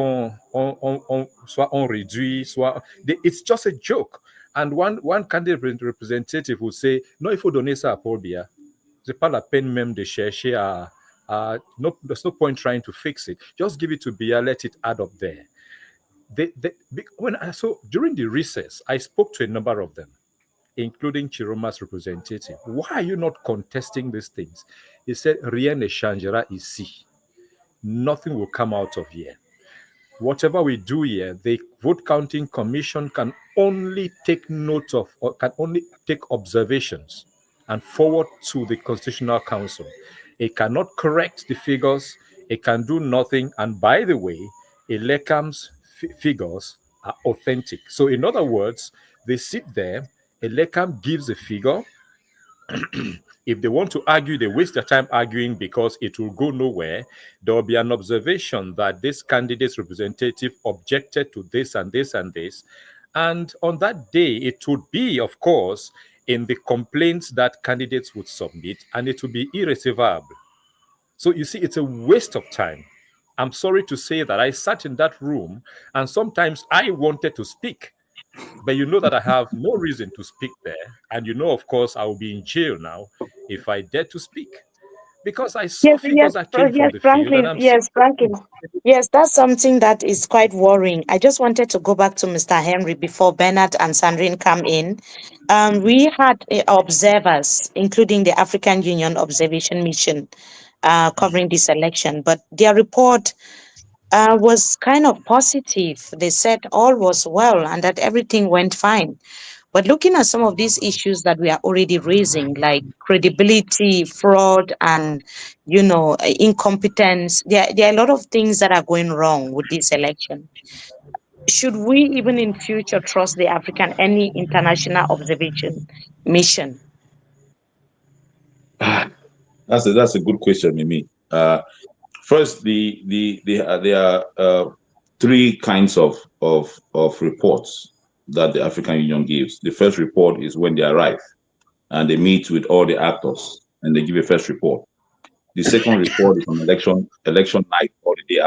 soit on réduit, soit." It's just a joke. And one candidate representative will say, "Non, il faut donner ça à Paul Biya. C'est pas la peine même de chercher no, there's no point trying to fix it. Just give it to Biya, let it add up there." During the recess, I spoke to a number of them, including Tchiroma's representative. Why are you not contesting these things? He said, "Rien ne changera ici. Nothing will come out of here. Whatever we do here, the vote counting commission can only take note of, or can only take observations and forward to the Constitutional Council. It cannot correct the figures. It can do nothing. And by the way, Elekam's figures are authentic." So in other words, they sit there, Elekam gives a figure. If they want to argue, they waste their time arguing because it will go nowhere. There will be an observation that this candidate's representative objected to this and this and this. And on that day, it would be, of course, in the complaints that candidates would submit, and it would be irretrievable. So you see, it's a waste of time. I'm sorry to say that I sat in that room, and sometimes I wanted to speak. But you know that I have no reason to speak there. And you know, of course, I will be in jail now if I dare to speak. Because I saw figures that came from the Franklin, field. Franklin. Yes, that's something that is quite worrying. I just wanted to go back to Mr. Henry before Bernard and Sandrine come in. We had observers, including the African Union Observation Mission, covering this election. But their report was kind of positive. They said all was well and that everything went fine. But looking at some of these issues that we are already raising, like credibility, fraud, and incompetence, there are a lot of things that are going wrong with this election. Should we even in future trust the any international observation mission? That's a good question, Mimi. First, there are three kinds of reports that the African Union gives. The first report is when they arrive and they meet with all the actors and they give a first report. The second report is on election night or the day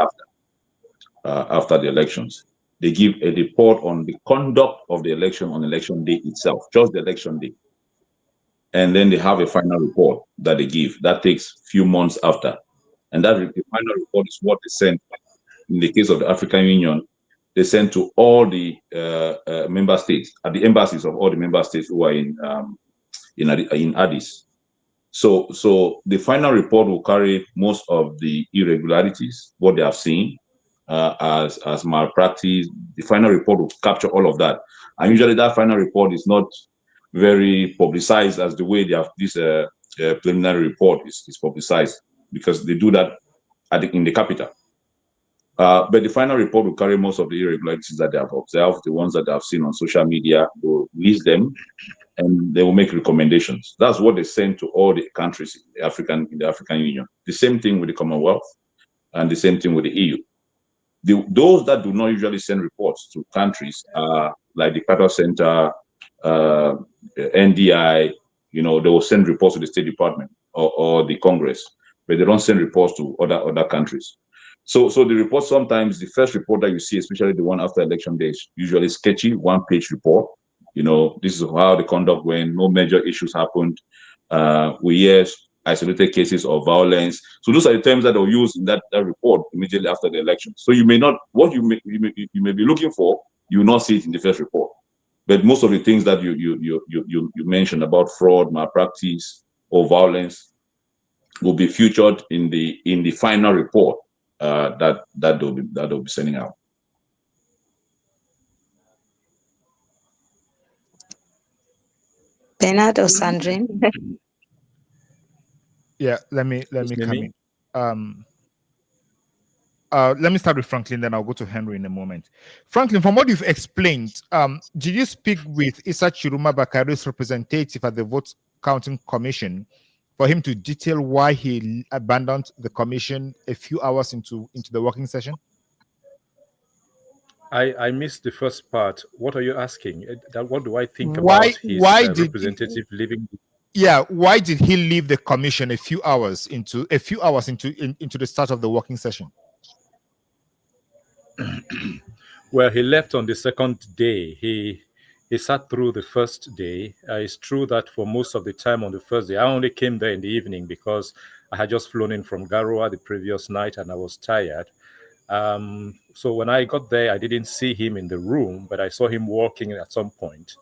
after the elections. They give a report on the conduct of the election on election day itself, just the election day. And then they have a final report that they give. That takes a few months after. And that the final report is what they send. In the case of the African Union, they send to all the member states, at the embassies of all the member states who are in Addis. So the final report will carry most of the irregularities, what they have seen as malpractice. The final report will capture all of that. And usually that final report is not very publicized as the way they have this preliminary report is publicized, because they do that in the capital. But the final report will carry most of the irregularities that they have observed, the ones that they have seen on social media. They will list them and they will make recommendations. That's what they send to all the countries in the African Union. The same thing with the Commonwealth and the same thing with the EU. Those that do not usually send reports to countries are like the Qatar Center, NDI. They will send reports to the State Department or the Congress, but they don't send reports to other countries. So the report, sometimes the first report that you see, especially the one after election day, is usually sketchy, one-page report. This is how the conduct went. No major issues happened. We hear isolated cases of violence. So those are the terms that they'll use in that report immediately after the election. So you may not, what you may be looking for, you will not see it in the first report. But most of the things that you mentioned about fraud, malpractice, or violence will be featured in the final report that they'll be sending out. Bernard or Sandrine? Yeah, let me come in. Let me start with Franklin, then I'll go to Henry in a moment. Franklin, from what you've explained, did you speak with Issa Tchiroma Bakary's representative at the Vote Counting Commission for him to detail why he abandoned the commission a few hours into the working session? I missed the first part. What are you asking? What do I think about his representative leaving? Yeah, why did he leave the commission a few hours into the start of the working session? Well, he left on the second day. He sat through the first day. It's true that for most of the time on the first day, I only came there in the evening because I had just flown in from Garoua the previous night and I was tired. So when I got there, I didn't see him in the room, but I saw him walking at some point.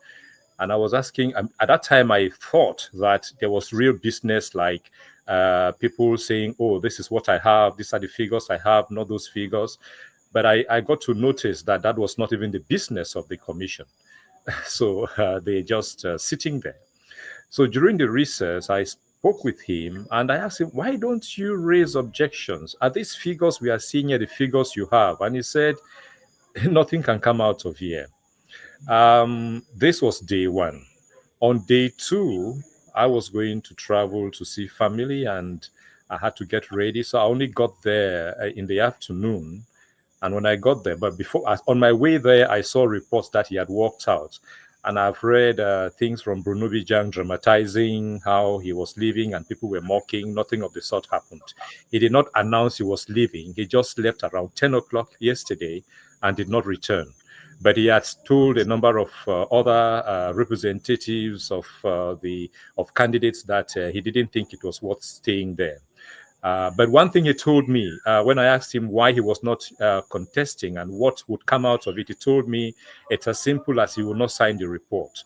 And I was asking, at that time, I thought that there was real business, like people saying, oh, this is what I have, these are the figures I have, not those figures. But I got to notice that that was not even the business of the commission. So they're just sitting there. So during the recess, I spoke with him and I asked him, why don't you raise objections? Are these figures we are seeing here the figures you have? And he said, nothing can come out of here. This was day one. On day two, I was going to travel to see family and I had to get ready. So I only got there in the afternoon. And when I got there, but on my way there, I saw reports that he had walked out. And I've read things from Bruno Bijang dramatizing how he was leaving and people were mocking. Nothing of the sort happened. He did not announce he was leaving. He just left around 10 o'clock yesterday and did not return. But he had told a number of other representatives of candidates that he didn't think it was worth staying there. But one thing he told me when I asked him why he was not contesting and what would come out of it, he told me it's as simple as he will not sign the report.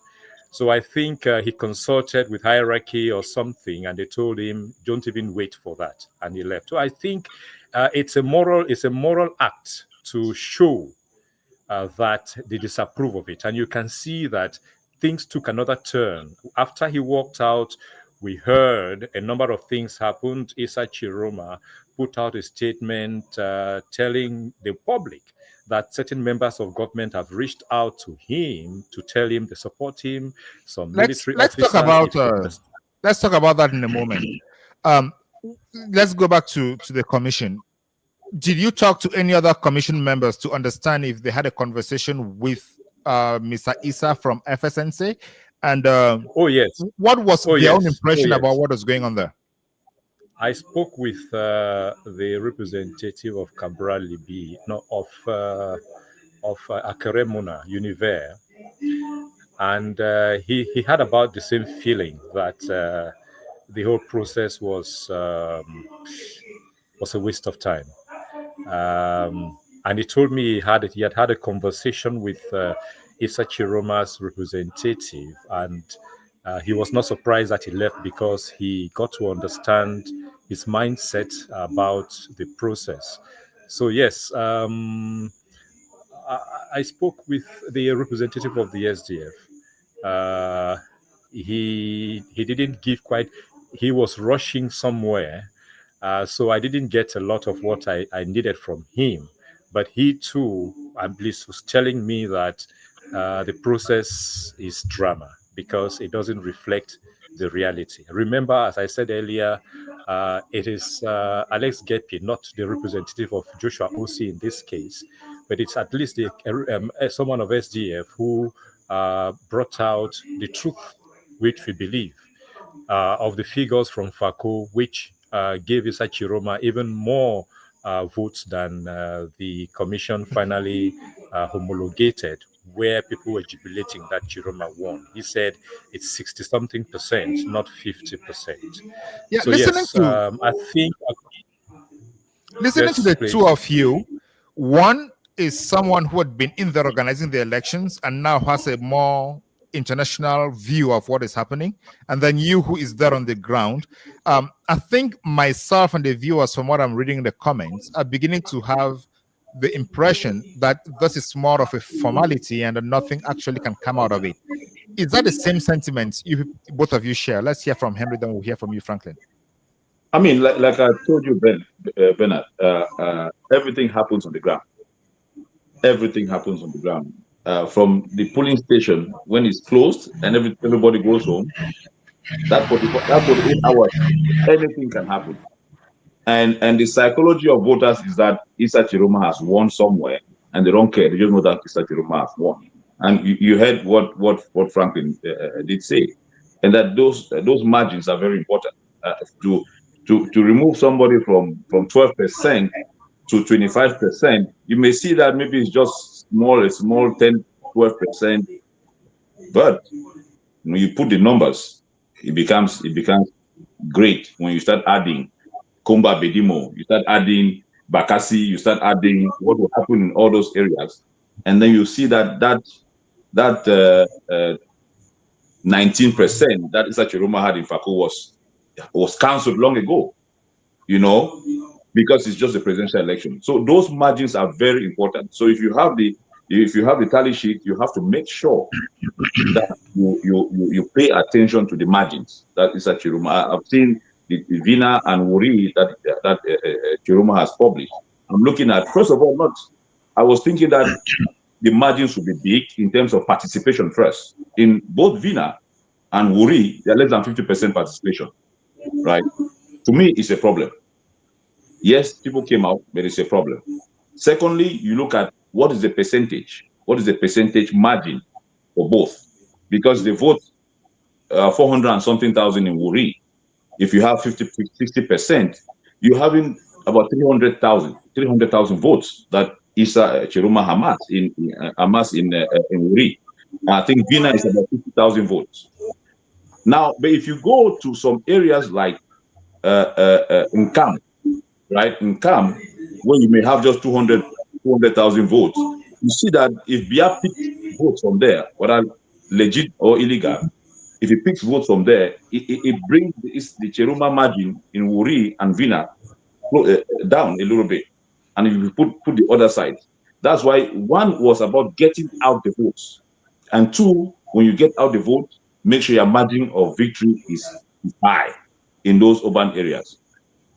So I think he consulted with hierarchy or something, and they told him, "Don't even wait for that," and he left. So I think it's a moral act to show that they disapprove of it, and you can see that things took another turn after he walked out. We heard a number of things happened. Issa Tchiroma put out a statement telling the public that certain members of government have reached out to him to tell him they support him. Some military officers. Let's talk about that in a moment. Let's go back to the commission. Did you talk to any other commission members to understand if they had a conversation with Mr. Issa from FSNC? And oh yes, what was their own impression about what was going on there? I spoke with the representative of Cabral Libi, of Akeremuna Univer, and he had about the same feeling that the whole process was a waste of time. And he told me he had had a conversation with Issa Tchiroma's representative, and he was not surprised that he left because he got to understand his mindset about the process. So yes, I spoke with the representative of the SDF. He didn't give quite. He was rushing somewhere, so I didn't get a lot of what I needed from him. But he too, at least, was telling me that the process is drama because it doesn't reflect the reality. Remember, as I said earlier, It is Alex Gepi, not the representative of Joshua Osi in this case, but it's at least someone of SDF who brought out the truth, which we believe, of the figures from FACO, which gave Issa Tchiroma even more votes than the commission finally homologated, where people were jubilating that Tchiroma won. He said it's 60-something%, not 50%. Yeah, So yes, I think. Listening Yes, to the please. two of you, one is someone who had been in there organizing the elections and now has a more international view of what is happening, and then you who is there on the ground. I think myself and the viewers, from what I'm reading in the comments, are beginning to have the impression that this is more of a formality and that nothing actually can come out of it. Is that the same sentiment you both of you share? Let's hear from Henry, then we'll hear from you, Franklin. I mean, like I told you, Bernard, everything happens on the ground. Everything happens on the ground. From the polling station, when it's closed and everybody goes home, that 48 hours, anything can happen. And the psychology of voters is that Issa Tchiroma has won somewhere, and they don't care. They just know that Issa Tchiroma has won. And you heard what Franklin did say, and that those margins are very important. To remove somebody from 12% to 25%, you may see that maybe it's just a small 10-12%, but when you put the numbers, it becomes great when you start adding Komba Bedimo, you start adding Bakassi, you start adding what will happen in all those areas, and then you see that 19% that Issa Tchiroma had in Fako was cancelled long ago, because it's just a presidential election. So those margins are very important. So if you have the tally sheet, you have to make sure that you pay attention to the margins that Issa Tchiroma. I've seen the Vina and Wuri that Tchiroma has published. I'm looking at, first of all, I was thinking that the margins would be big in terms of participation first. In both Vina and Wuri, they're less than 50% participation, right? To me, it's a problem. Yes, people came out, but it's a problem. Secondly, you look at what is the percentage margin for both, because they vote 400 and something thousand in Wuri. If you have 60%, you're having about 300,000 votes that Issa Tchiroma amassed in Wuri. I think Vina is about 50,000 votes. Now, but if you go to some areas like Nkam, right? Nkam, where you may have just 200,000 votes, you see that if Bia picks votes from there, whether legit or illegal, if he picks votes from there, it brings the Tchiroma margin in Wuri and Vina down a little bit. And if you put the other side, that's why one was about getting out the votes. And two, when you get out the vote, make sure your margin of victory is high in those urban areas.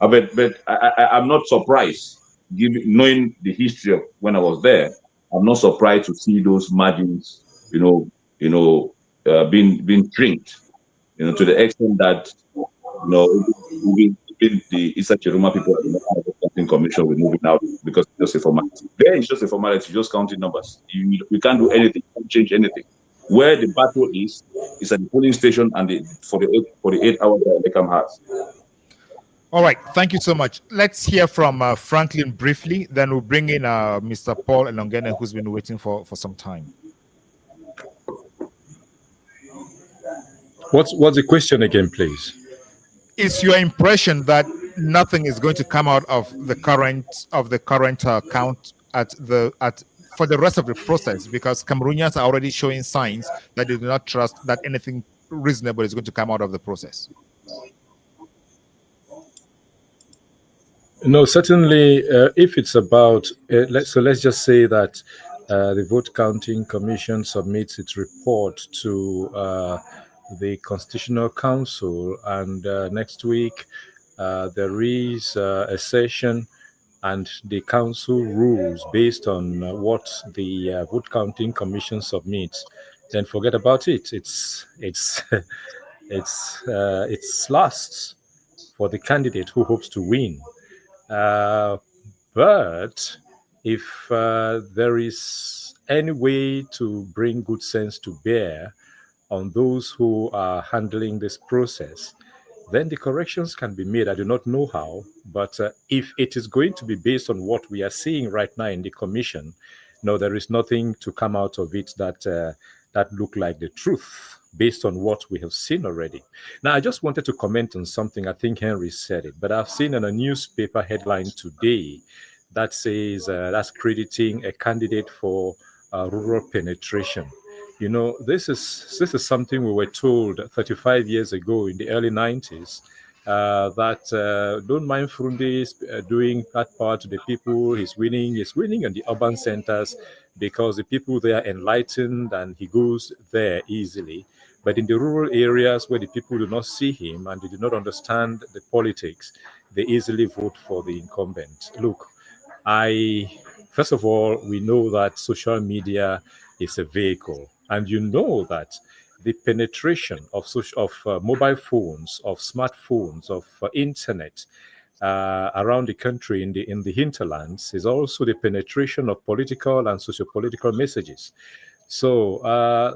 But I'm not surprised, knowing the history of when I was there. I'm not surprised to see those margins, being trimmed, to the extent that, even the Issa Tchiroma people at the National Commission were moving out because it's just a formality. There is just a formality, just counting numbers. You can't do anything, you can't change anything. Where the battle is at the polling station and for the 8 hours that Beckham has. All right, thank you so much. Let's hear from Franklin briefly, then we'll bring in Mr. Paul Elongene, who's been waiting for some time. What's the question again, please? Is your impression that nothing is going to come out of the current count for the rest of the process, because Cameroonians are already showing signs that they do not trust that anything reasonable is going to come out of the process? No, certainly. If it's about let's just say that the vote counting commission submits its report to the Constitutional Council, and next week there is a session, and the council rules based on what the vote counting commission submits, then forget about it. It's it lasts for the candidate who hopes to win. But if there is any way to bring good sense to bear on those who are handling this process, then the corrections can be made. I do not know how, but if it is going to be based on what we are seeing right now in the commission, no, there is nothing to come out of it that look like the truth based on what we have seen already. Now, I just wanted to comment on something. I think Henry said it, but I've seen in a newspaper headline today that says that's crediting a candidate for rural penetration. You know, this is something we were told 35 years ago in the early 90s, that don't mind Frundi doing that part to the people. He's winning in the urban centers because the people there are enlightened and he goes there easily. But in the rural areas where the people do not see him and they do not understand the politics, they easily vote for the incumbent. Look, first of all, we know that social media is a vehicle, and you know that the penetration of mobile phones, of smartphones, of internet around the country in the hinterlands is also the penetration of political and socio-political messages. So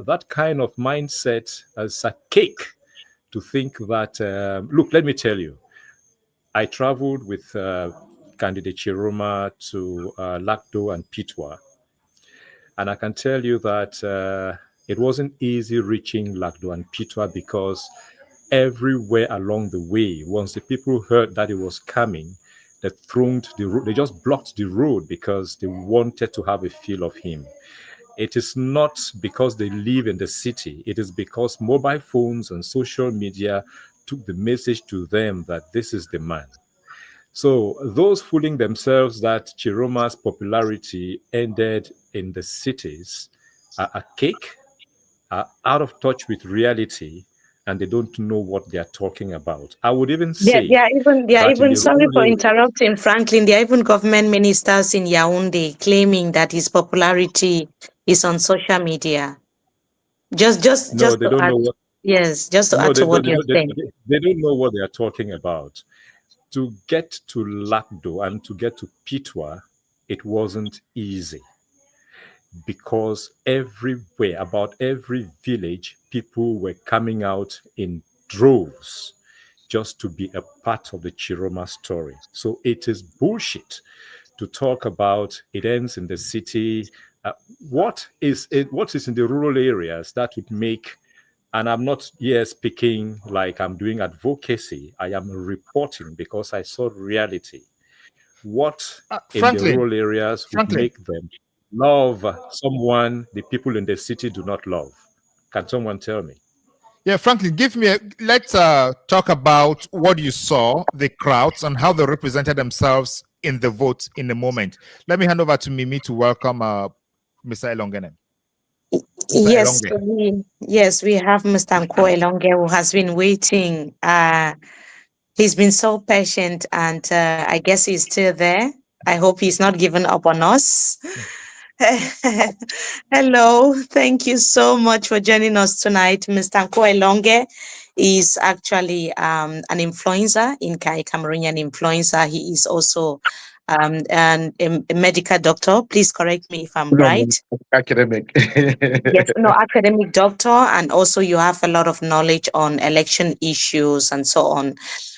that kind of mindset is a cake to think that, look, let me tell you, I traveled with candidate Tchiroma to Lagdo and Pitwa. And I can tell you that it wasn't easy reaching Lagdo and Pitwa because everywhere along the way, once the people heard that it was coming, they just blocked the road because they wanted to have a feel of him. It is not because they live in the city. It is because mobile phones and social media took the message to them that this is the man. So those fooling themselves that Tchiroma's popularity ended in the cities are a cake, are out of touch with reality, and they don't know what they are talking about. I would even say They are that in even the sorry rural for area, interrupting, Franklin. There are even government ministers in Yaoundé claiming that his popularity is on social media. Just no, they to don't add, know what. yes, just to No, add they to what don't. you're saying. They don't know what they are talking about. To get to Lagdo and to get to Pitwa, it wasn't easy because everywhere, about every village, people were coming out in droves just to be a part of the Tchiroma story. So it is bullshit to talk about it ends in the city. What is in the rural areas that would make, and I'm not here speaking like I'm doing advocacy, I am reporting because I saw reality. What in the Franklin, rural areas would make them love someone the people in the city do not love? Can someone tell me? Yeah, Franklin, let's talk about what you saw, the crowds, and how they represented themselves in the vote in a moment. Let me hand over to Mimi to welcome Mr. Elongene. Yes, we have Mr. Nko Elonge who has been waiting. He's been so patient, and I guess he's still there. I hope he's not given up on us. Hello, thank you so much for joining us tonight. Mr. Nko Elonge is actually an influencer, Cameroonian influencer. He is also a medical doctor. Please correct me if I'm right. Academic. Yes, no, academic doctor, and also you have a lot of knowledge on election issues and so on.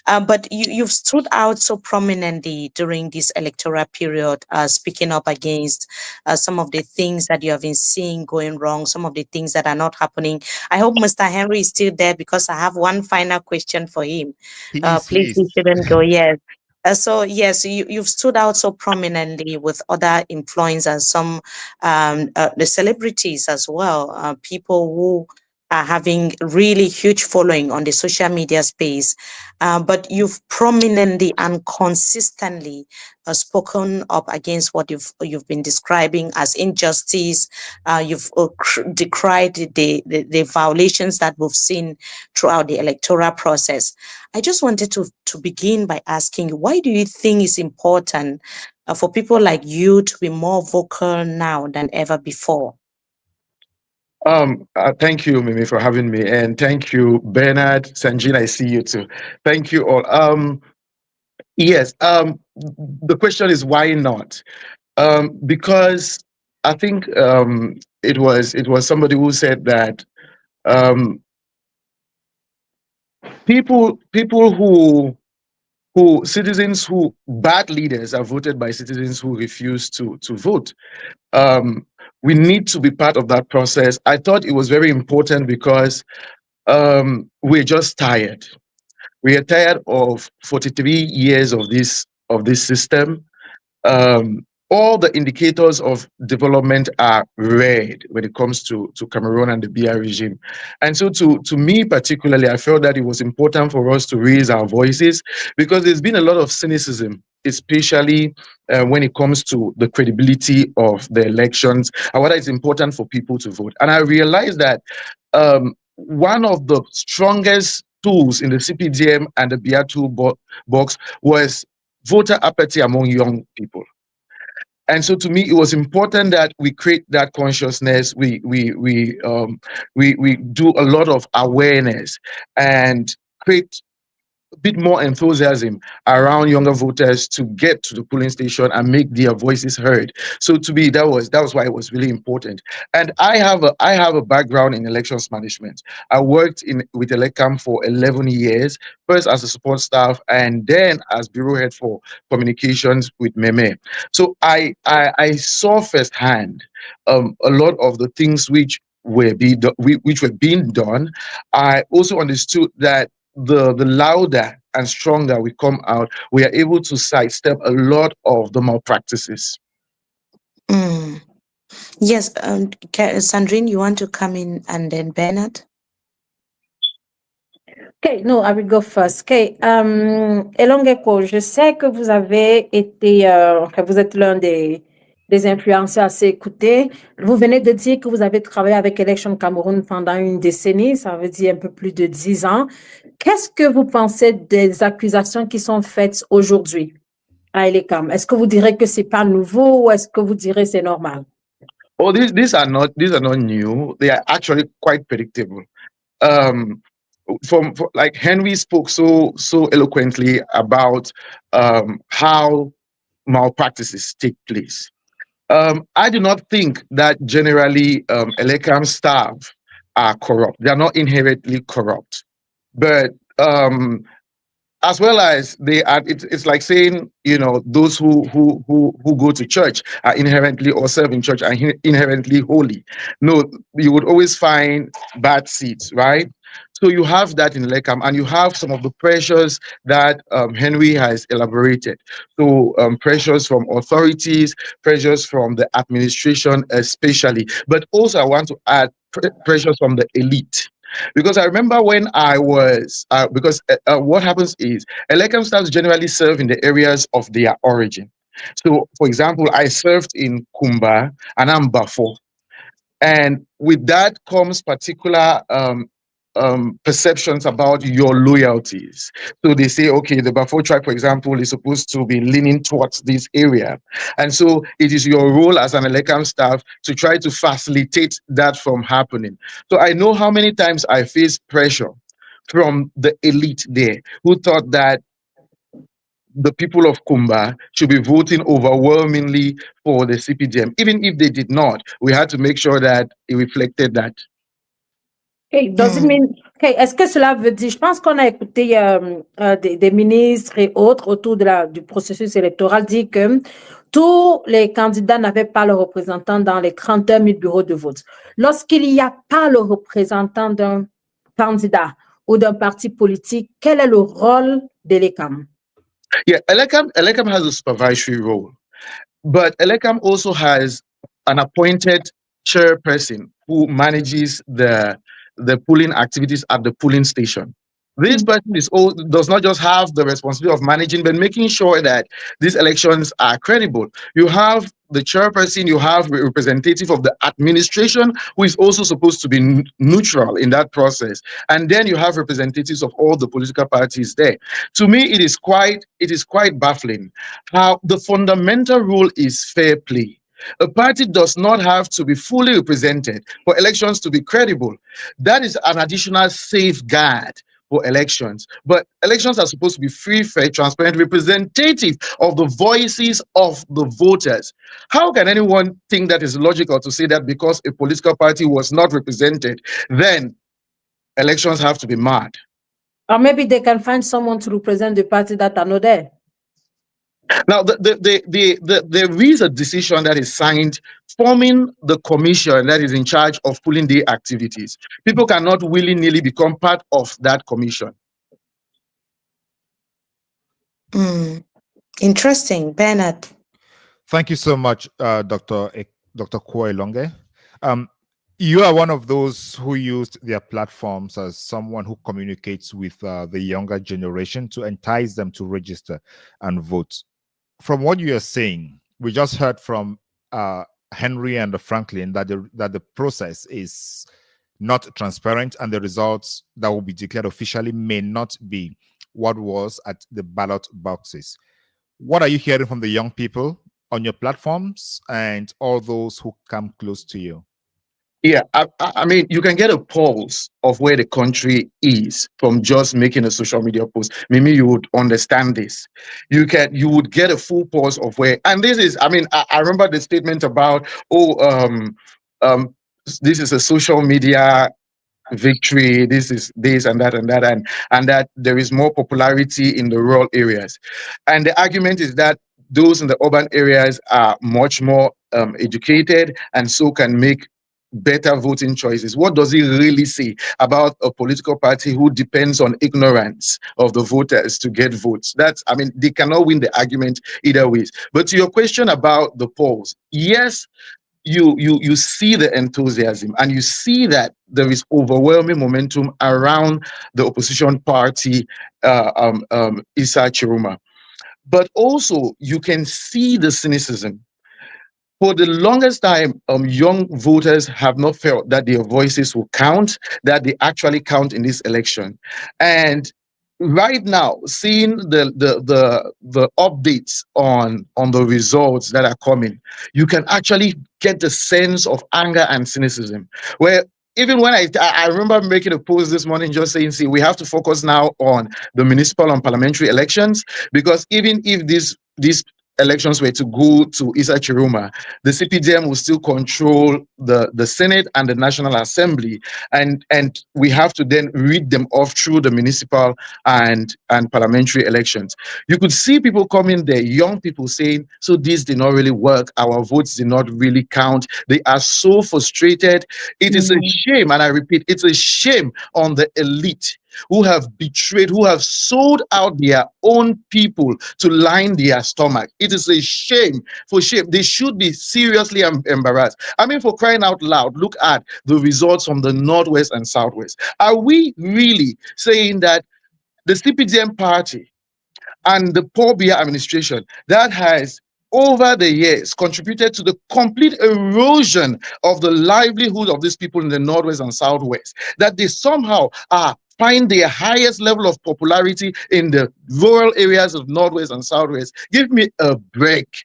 But you've stood out so prominently during this electoral period, speaking up against some of the things that you have been seeing going wrong, some of the things that are not happening. I hope Mr. Henry is still there because I have one final question for him. Please, he shouldn't go. Yes. So yes, you've stood out so prominently with other influencers, some the celebrities as well, people who are having really huge following on the social media space, but you've prominently and consistently spoken up against what you've been describing as injustice. You've decried the violations that we've seen throughout the electoral process. I just wanted to begin by asking you, why do you think it's important for people like you to be more vocal now than ever before? Thank you, Mimi, for having me, and thank you, Bernard, Sanjin. I see you too. Thank you all. Yes. The question is why not? Because I think it was somebody who said that um, people who citizens who bad leaders are voted by citizens who refuse to vote. Um, we need to be part of that process. I thought it was very important because we're just tired. We are tired of 43 years of this system. All the indicators of development are red when it comes to Cameroon and the BR regime. And so to me particularly, I felt that it was important for us to raise our voices because there's been a lot of cynicism, especially when it comes to the credibility of the elections and whether it's important for people to vote. And I realized that one of the strongest tools in the CPDM and the BR toolbox was voter apathy among young people. And so to me it was important that we create that consciousness, we do a lot of awareness and create a bit more enthusiasm around younger voters to get to the polling station and make their voices heard. So to me, that was why it was really important. And I have a background in elections management. I worked with Elecam for 11 years, first as a support staff and then as bureau head for communications with Meme. So I saw firsthand a lot of the things which which were being done. I also understood that the louder and stronger we come out, we are able to sidestep a lot of the malpractices. Mm. Yes, Sandrine, you want to come in and then Bernard? Okay, no, I will go first. Okay, Elongeko, je sais que vous avez été, que vous êtes l'un des influenceurs assez écoutés. Vous venez de dire que vous avez travaillé avec Election Cameroun pendant une décennie, ça veut dire un peu plus de 10 ans. Qu'est-ce que vous pensez des accusations qui sont faites aujourd'hui à Elecam? Est-ce que vous direz que c'est pas nouveau ou est-ce que vous direz c'est normal? Oh, these are not new. They are actually quite predictable. Like Henry spoke so eloquently about how malpractices take place. I do not think that generally Elecam staff are corrupt. They are not inherently corrupt, but as well as they are, it's like saying, those who go to church are inherently, or serve in church are inherently holy. No, you would always find bad seeds, right? So you have that in Lekam, and you have some of the pressures that Henry has elaborated. So pressures from authorities, pressures from the administration especially, but also I want to add pressures from the elite. Because I remember when I was, what happens is Elecam staffs generally serve in the areas of their origin. So, for example, I served in Kumba and I'm Bafo. And with that comes particular perceptions about your loyalties. So they say, okay, the Bafo tribe, for example, is supposed to be leaning towards this area. And so it is your role as an Elecam staff to try to facilitate that from happening. So I know how many times I faced pressure from the elite there who thought that the people of Kumba should be voting overwhelmingly for the CPDM. Even if they did not, we had to make sure that it reflected that. Okay, does it mean, okay, est-ce que cela veut dire, je pense qu'on a écouté des ministres et autres autour du processus électoral dire que tous les candidats n'avaient pas le représentant dans les 31 000 bureaux de vote. Lorsqu'il n'y a pas le représentant d'un candidat ou d'un parti politique, quel est le rôle de l'ECAM? Yeah, Elecam has a supervisory role, but Elecam also has an appointed chairperson who manages the polling activities at the polling station. This person does not just have the responsibility of managing, but making sure that these elections are credible. You have the chairperson, you have a representative of the administration who is also supposed to be neutral in that process. And then you have representatives of all the political parties there. To me, it is quite baffling how the fundamental rule is fair play. A party does not have to be fully represented for elections to be credible. That is an additional safeguard for elections. But elections are supposed to be free, fair, transparent, representative of the voices of the voters. How can anyone think that is logical to say that because a political party was not represented, then elections have to be mad? Or maybe they can find someone to represent the party that are not there. Now, there is a decision that is signed forming the commission that is in charge of polling day activities. People cannot willy-nilly become part of that commission. Interesting, Bernard. Thank you so much, Dr. Kwoy Longe. You are one of those who used their platforms as someone who communicates with the younger generation to entice them to register and vote. From what you are saying, we just heard from Henry and Franklin that the process is not transparent and the results that will be declared officially may not be what was at the ballot boxes. What are you hearing from the young people on your platforms and all those who come close to you? Yeah, I mean, you can get a pulse of where the country is from just making a social media post. Maybe you would understand this. You would get a full pulse of where, and this is, I mean, I remember the statement about, this is a social media victory, this is this and that and that, and that there is more popularity in the rural areas. And the argument is that those in the urban areas are much more educated and so can make better voting choices. What does it really say about a political party who depends on ignorance of the voters to get votes? I mean, they cannot win the argument either ways. But to your question about the polls, yes, you see the enthusiasm and you see that there is overwhelming momentum around the opposition party, Issa Tchiroma. But also you can see the cynicism. For the longest time, young voters have not felt that their voices will count, that they actually count in this election. And right now, seeing the updates on the results that are coming, you can actually get the sense of anger and cynicism. Where even when I remember making a post this morning just saying, see, we have to focus now on the municipal and parliamentary elections, because even if these elections were to go to Issa Tchiroma, the CPDM will still control the Senate and the National Assembly, and we have to then read them off through the municipal and parliamentary elections. You could see people coming there, young people saying, so this did not really work, our votes did not really count. They are so frustrated. It is a shame, and I repeat, it's a shame on the elite who have betrayed, who have sold out their own people to line their stomach. It is a shame, for shame. They should be seriously embarrassed. I mean, for crying out loud, look at the results from the Northwest and Southwest. Are we really saying that the CPDM party and the Paul Biya administration that has over the years contributed to the complete erosion of the livelihood of these people in the Northwest and Southwest, that they somehow find their highest level of popularity in the rural areas of Northwest and Southwest? Give me a break.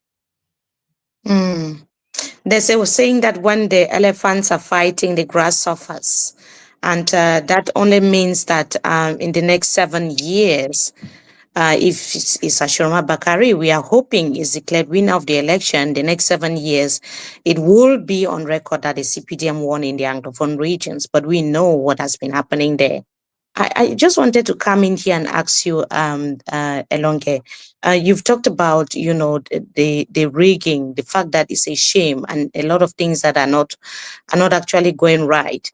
They were saying that when the elephants are fighting, the grass suffers. And that only means that in the next 7 years, if Issa Tchiroma Bakary, we are hoping, is declared winner of the election, the next 7 years, it will be on record that the CPDM won in the Anglophone regions. But we know what has been happening there. I just wanted to come in here and ask you, Elonge, you've talked about, the rigging, the fact that it's a shame and a lot of things that are not actually going right.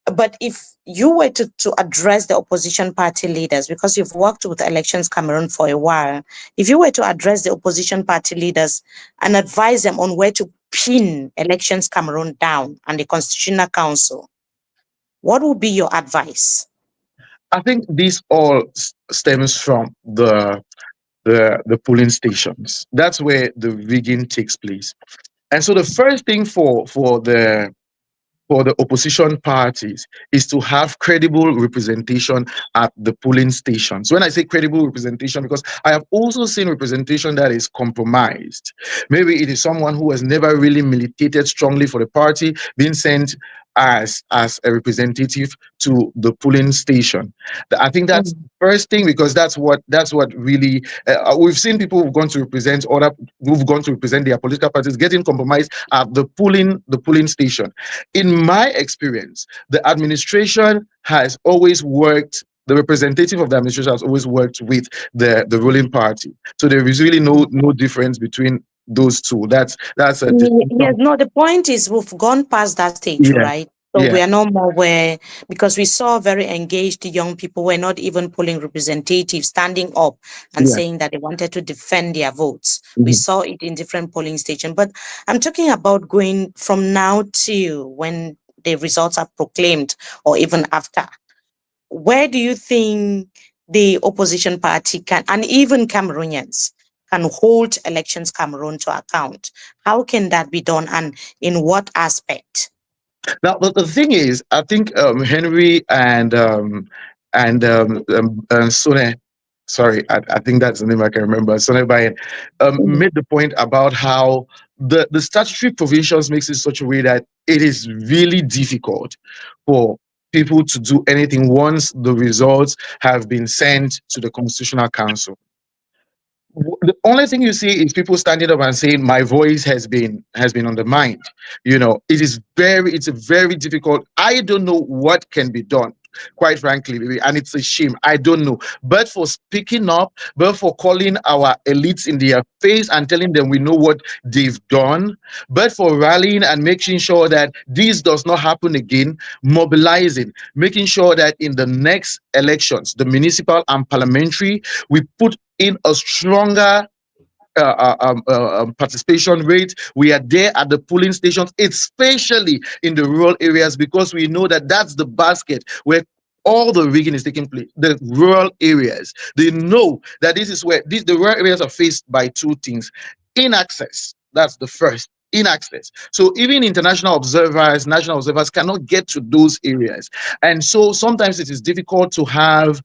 But if you were to address the opposition party leaders, because you've worked with Elections Cameroon for a while, if you were to address the opposition party leaders and advise them on where to pin Elections Cameroon down and the Constitutional Council, what would be your advice? I think this all stems from the polling stations. That's where the rigging takes place. And so the first thing for the for the opposition parties is to have credible representation at the polling stations. When I say credible representation, because I have also seen representation that is compromised. Maybe it is someone who has never really militated strongly for the party being sent as a representative to the polling station. I think that's the first thing, because that's what really we've seen people who've gone to represent their political parties getting compromised at the polling station. In my experience, the administration has always worked. The representative of the administration has always worked with the ruling party. So there is really no difference between those two. That's a Yes, no, the point is we've gone past that stage, yeah. right? So Yeah. we are no more where, because we saw very engaged young people were not even polling representatives standing up and Yeah. saying that they wanted to defend their votes. We saw it in different polling stations. But I'm talking about going from now to when the results are proclaimed or even after. Where do you think the opposition party can, and even Cameroonians, can hold elections Cameroon to account? How can that be done, and in what aspect? Now, the thing is, I think Henry and Sone, sorry, I think that's the name I can remember. Sone Bayen made the point about how the statutory provisions makes it such a way that it is really difficult for people to do anything once the results have been sent to the Constitutional Council. The only thing you see is people standing up and saying my voice has been undermined. It's a very difficult. I don't know what can be done, quite frankly, and it's a shame. I don't know, but for speaking up, but for calling our elites in their face and telling them we know what they've done, but for rallying and making sure that this does not happen again, mobilizing, making sure that in the next elections, the municipal and parliamentary, we put in a stronger participation rate. We are there at the polling stations, especially in the rural areas, because we know that that's the basket where all the rigging is taking place. The rural areas, they know that this is where the rural areas are faced by two things: inaccess. That's the first. Inaccess. So even international observers, national observers cannot get to those areas, and so sometimes it is difficult to have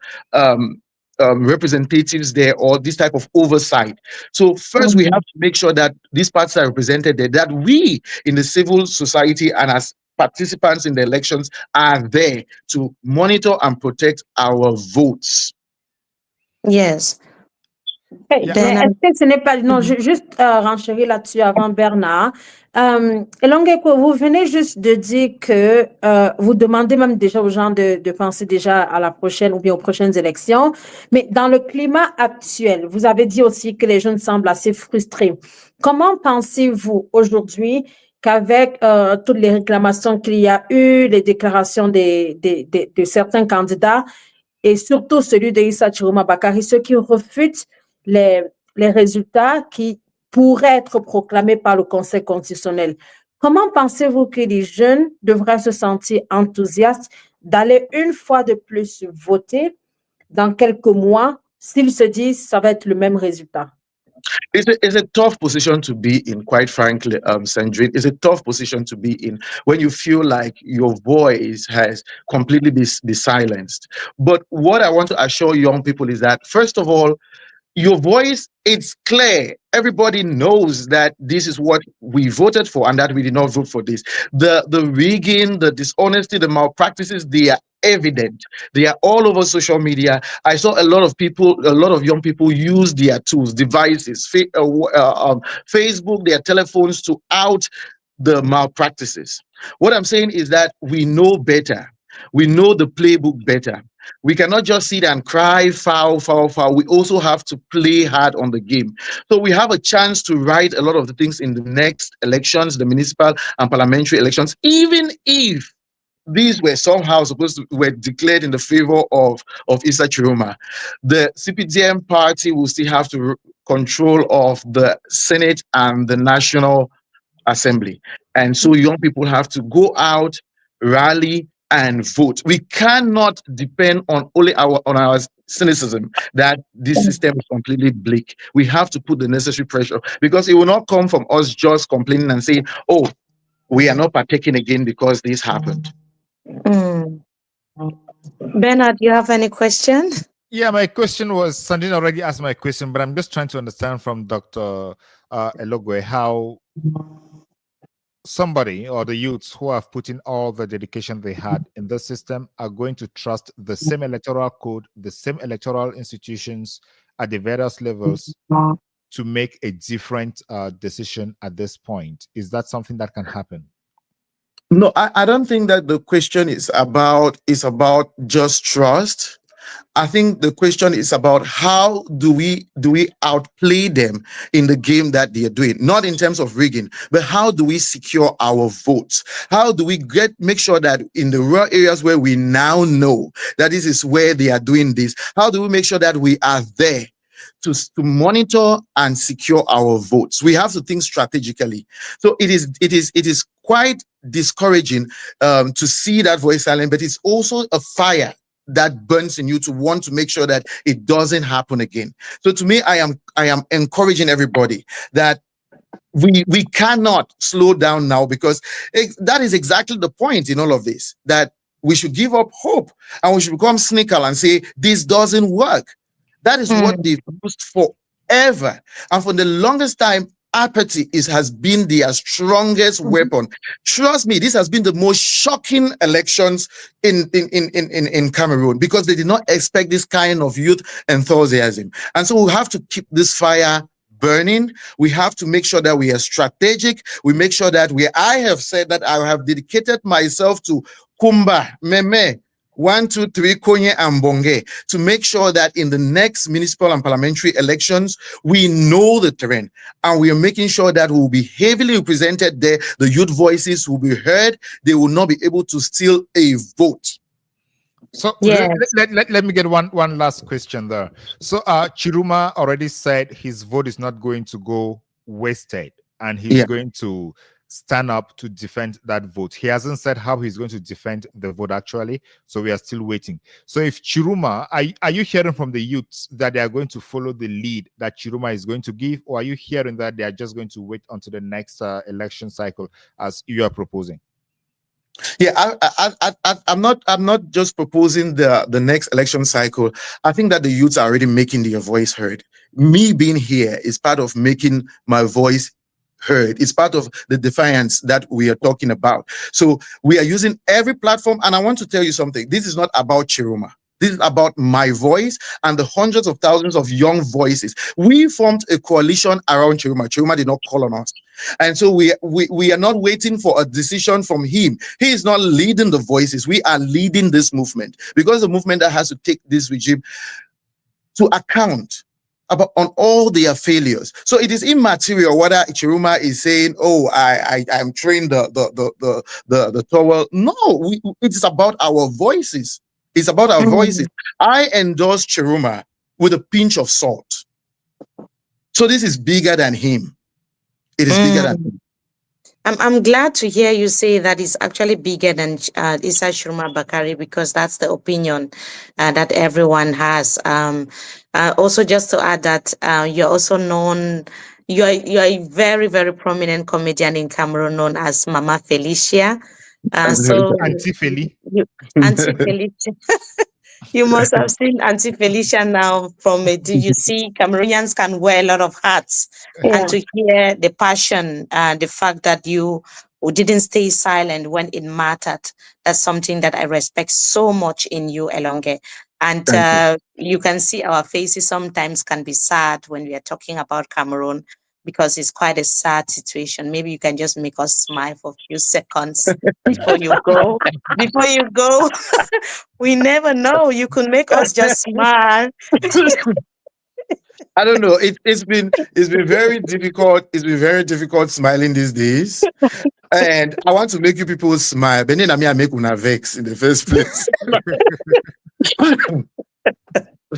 representatives there or this type of oversight. So first we have to make sure that these parties are represented there, that we in the civil society and as participants in the elections are there to monitor and protect our votes. Yes. Mais est-ce que ce n'est pas... Non, juste renchérir là-dessus avant Bernard. Elongeko, vous venez juste de dire que vous demandez même déjà aux gens de penser déjà à la prochaine ou bien aux prochaines élections. Mais dans le climat actuel, vous avez dit aussi que les jeunes semblent assez frustrés. Comment pensez-vous aujourd'hui qu'avec toutes les réclamations qu'il y a eu, les déclarations de certains candidats, et surtout celui de Issa Tchiroma Bakary, ceux qui refutent les résultats qui pourraient être proclamés par le Conseil constitutionnel. Comment pensez-vous que les jeunes devraient se sentir enthousiastes d'aller une fois de plus voter dans quelques mois s'ils se disent que ça va être le même résultat? It's a tough position to be in, quite frankly, Sandrine. It's a tough position to be in when you feel like your voice has completely been silenced. But what I want to assure young people is that, first of all, your voice, it's clear. Everybody knows that this is what we voted for and that we did not vote for this. The rigging, the dishonesty, the malpractices, they are evident. They are all over social media. I saw a lot of young people use their tools, devices, Facebook, their telephones to out the malpractices. What I'm saying is that we know better. We know the playbook better. We cannot just sit and cry foul, foul, foul. We also have to play hard on the game. So we have a chance to right a lot of the things in the next elections, the municipal and parliamentary elections, even if these were somehow were declared in the favor of Issa Tchiroma. The CPDM party will still have to control of the Senate and the National Assembly. And so young people have to go out, rally, and vote. We cannot depend on only our cynicism that this system is completely bleak. We have to put the necessary pressure, because it will not come from us just complaining and saying, oh, we are not partaking again because this happened. Bernard, you have any question? Yeah, my question was, Sandrine already asked my question, but I'm just trying to understand from Dr. Elogwe how somebody or the youths who have put in all the dedication they had in the system are going to trust the same electoral code, the same electoral institutions at the various levels to make a different decision at this point. Is that something that can happen? No, I don't think that the question is about just trust. I think the question is about how do we outplay them in the game that they are doing, not in terms of rigging, but how do we secure our votes? How do we make sure that in the rural areas where we now know that this is where they are doing this, how do we make sure that we are there to monitor and secure our votes? We have to think strategically. So it is quite discouraging to see that voice silent, but it's also a fire that burns in you to want to make sure that it doesn't happen again. So to me, I am encouraging everybody that we cannot slow down now, because that is exactly the point in all of this, that we should give up hope and we should become cynical and say this doesn't work. That is what they've used forever, and for the longest time apathy has been their strongest weapon. Trust me, this has been the most shocking elections in Cameroon, because they did not expect this kind of youth enthusiasm. And so we have to keep this fire burning. We have to make sure that we are strategic. We make sure that I have said that I have dedicated myself to Kumba, Meme, 1, 2, 3, Konye and Bonge, to make sure that in the next municipal and parliamentary elections, we know the terrain and we are making sure that we will be heavily represented there. The youth voices will be heard. They will not be able to steal a vote. So let me get one last question there. So Tchiroma already said his vote is not going to go wasted, and he's going to stand up to defend that vote. He hasn't said how he's going to defend the vote actually, so we are still waiting. So if Tchiroma, are you hearing from the youths that they are going to follow the lead that Tchiroma is going to give, or are you hearing that they are just going to wait until the next election cycle as you are proposing? Yeah, I'm not just proposing the next election cycle. I think that the youths are already making their voice heard. Me being here is part of making my voice heard. It's part of the defiance that we are talking about. So we are using every platform, and I want to tell you something. This is not about Tchiroma. This is about my voice and the hundreds of thousands of young voices. We formed a coalition around Tchiroma. Tchiroma did not call on us. And so we are not waiting for a decision from him. He is not leading the voices. We are leading this movement, because the movement that has to take this regime to account on all their failures. So it is immaterial whether Tchiroma is saying, "Oh, I'm trained the towel." No, it is about our voices. It's about our voices. I endorse Tchiroma with a pinch of salt. So this is bigger than him. It is bigger than him. I'm glad to hear you say that it's actually bigger than Issa Tchiroma Bakary, because that's the opinion that everyone has. Also, just to add that you're also known, you're a very, very prominent comedian in Cameroon known as Mama Felicia. So Auntie Feli. Auntie Felicia. You must have seen Auntie Felicia now from a DUC. Cameroonians can wear a lot of hats. And to hear the passion, the fact that you didn't stay silent when it mattered, that's something that I respect so much in you, Elonge. And you can see our faces sometimes can be sad when we are talking about Cameroon, because it's quite a sad situation. Maybe you can just make us smile for a few seconds before you go. Before you go, we never know. You could make us just smile. I don't know. It's been very difficult. It's been very difficult smiling these days. And I want to make you people smile. But then I make una vex in the first place.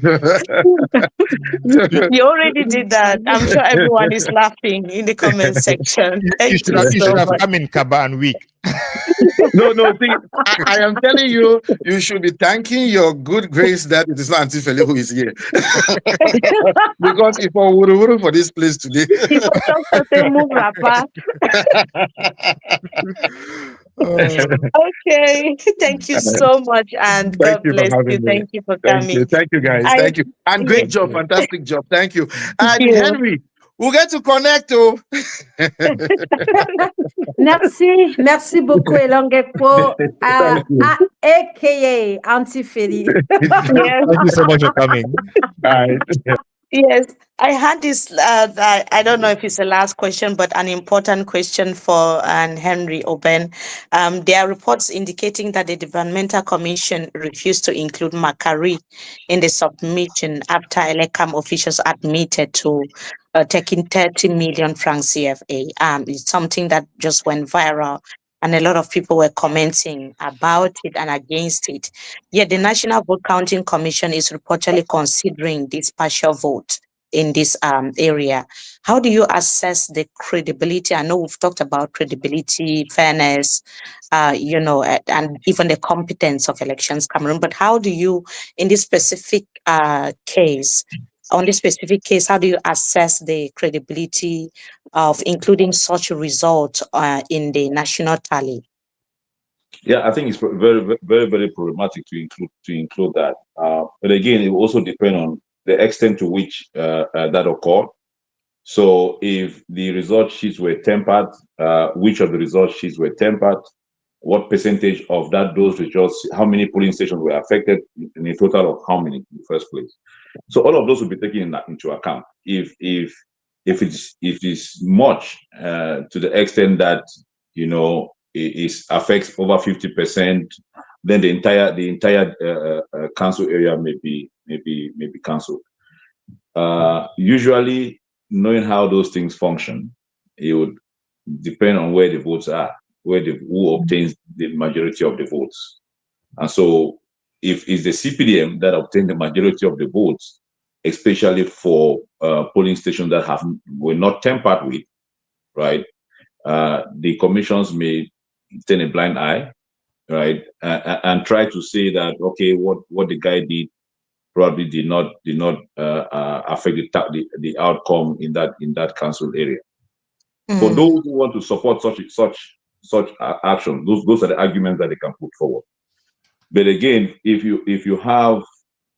You already did that. I'm sure everyone is laughing in the comment section. Thank you you so should have much. come in Kaba and week. No, see, I am telling you, you should be thanking your good grace that it is not Auntie Fele who is here. Because if I would for this place today. If I talk to say move rapper. Okay. Thank you so much, and Thank God you for bless you. having me. Thank you for coming. Thank you, guys. I, Thank you. And great job, yeah, fantastic job. Thank you. thank And you. Henry, we'll get to connect to. Merci beaucoup, Elongepo, aka Auntie Feli. Yes. Thank you so much for coming. Bye. Yes, I had this. I don't know if it's the last question, but an important question for Henry Oben. There are reports indicating that the Developmental Commission refused to include Bakary in the submission after Elecam officials admitted to taking 30 million francs CFA. It's something that just went viral, and a lot of people were commenting about it and against it. Yet the National Vote Counting Commission is reportedly considering this partial vote in this area. How do you assess the credibility? I know we've talked about credibility, fairness, and even the competence of Elections Cameroon, but how do you, in this specific case, how do you assess the credibility of including such a result in the national tally? Yeah, I think it's very, very, very problematic to include that. But again, it will also depend on the extent to which that occurred. So, if the result sheets were tempered, which of the result sheets were tempered, what percentage of those results, how many polling stations were affected, in a total of how many in the first place. So, all of those will be taken into account. If it's much to the extent that it affects over 50%, then the entire council area may be cancelled. Usually, knowing how those things function, it would depend on where the votes are, who obtains the majority of the votes. And so, if it's the CPDM that obtained the majority of the votes, especially for polling stations that were not tampered with, right? The commissions may turn a blind eye, right, and try to say that, okay, what the guy did probably did not affect the outcome in that council area. For those who want to support such action, those are the arguments that they can put forward. But again, if you have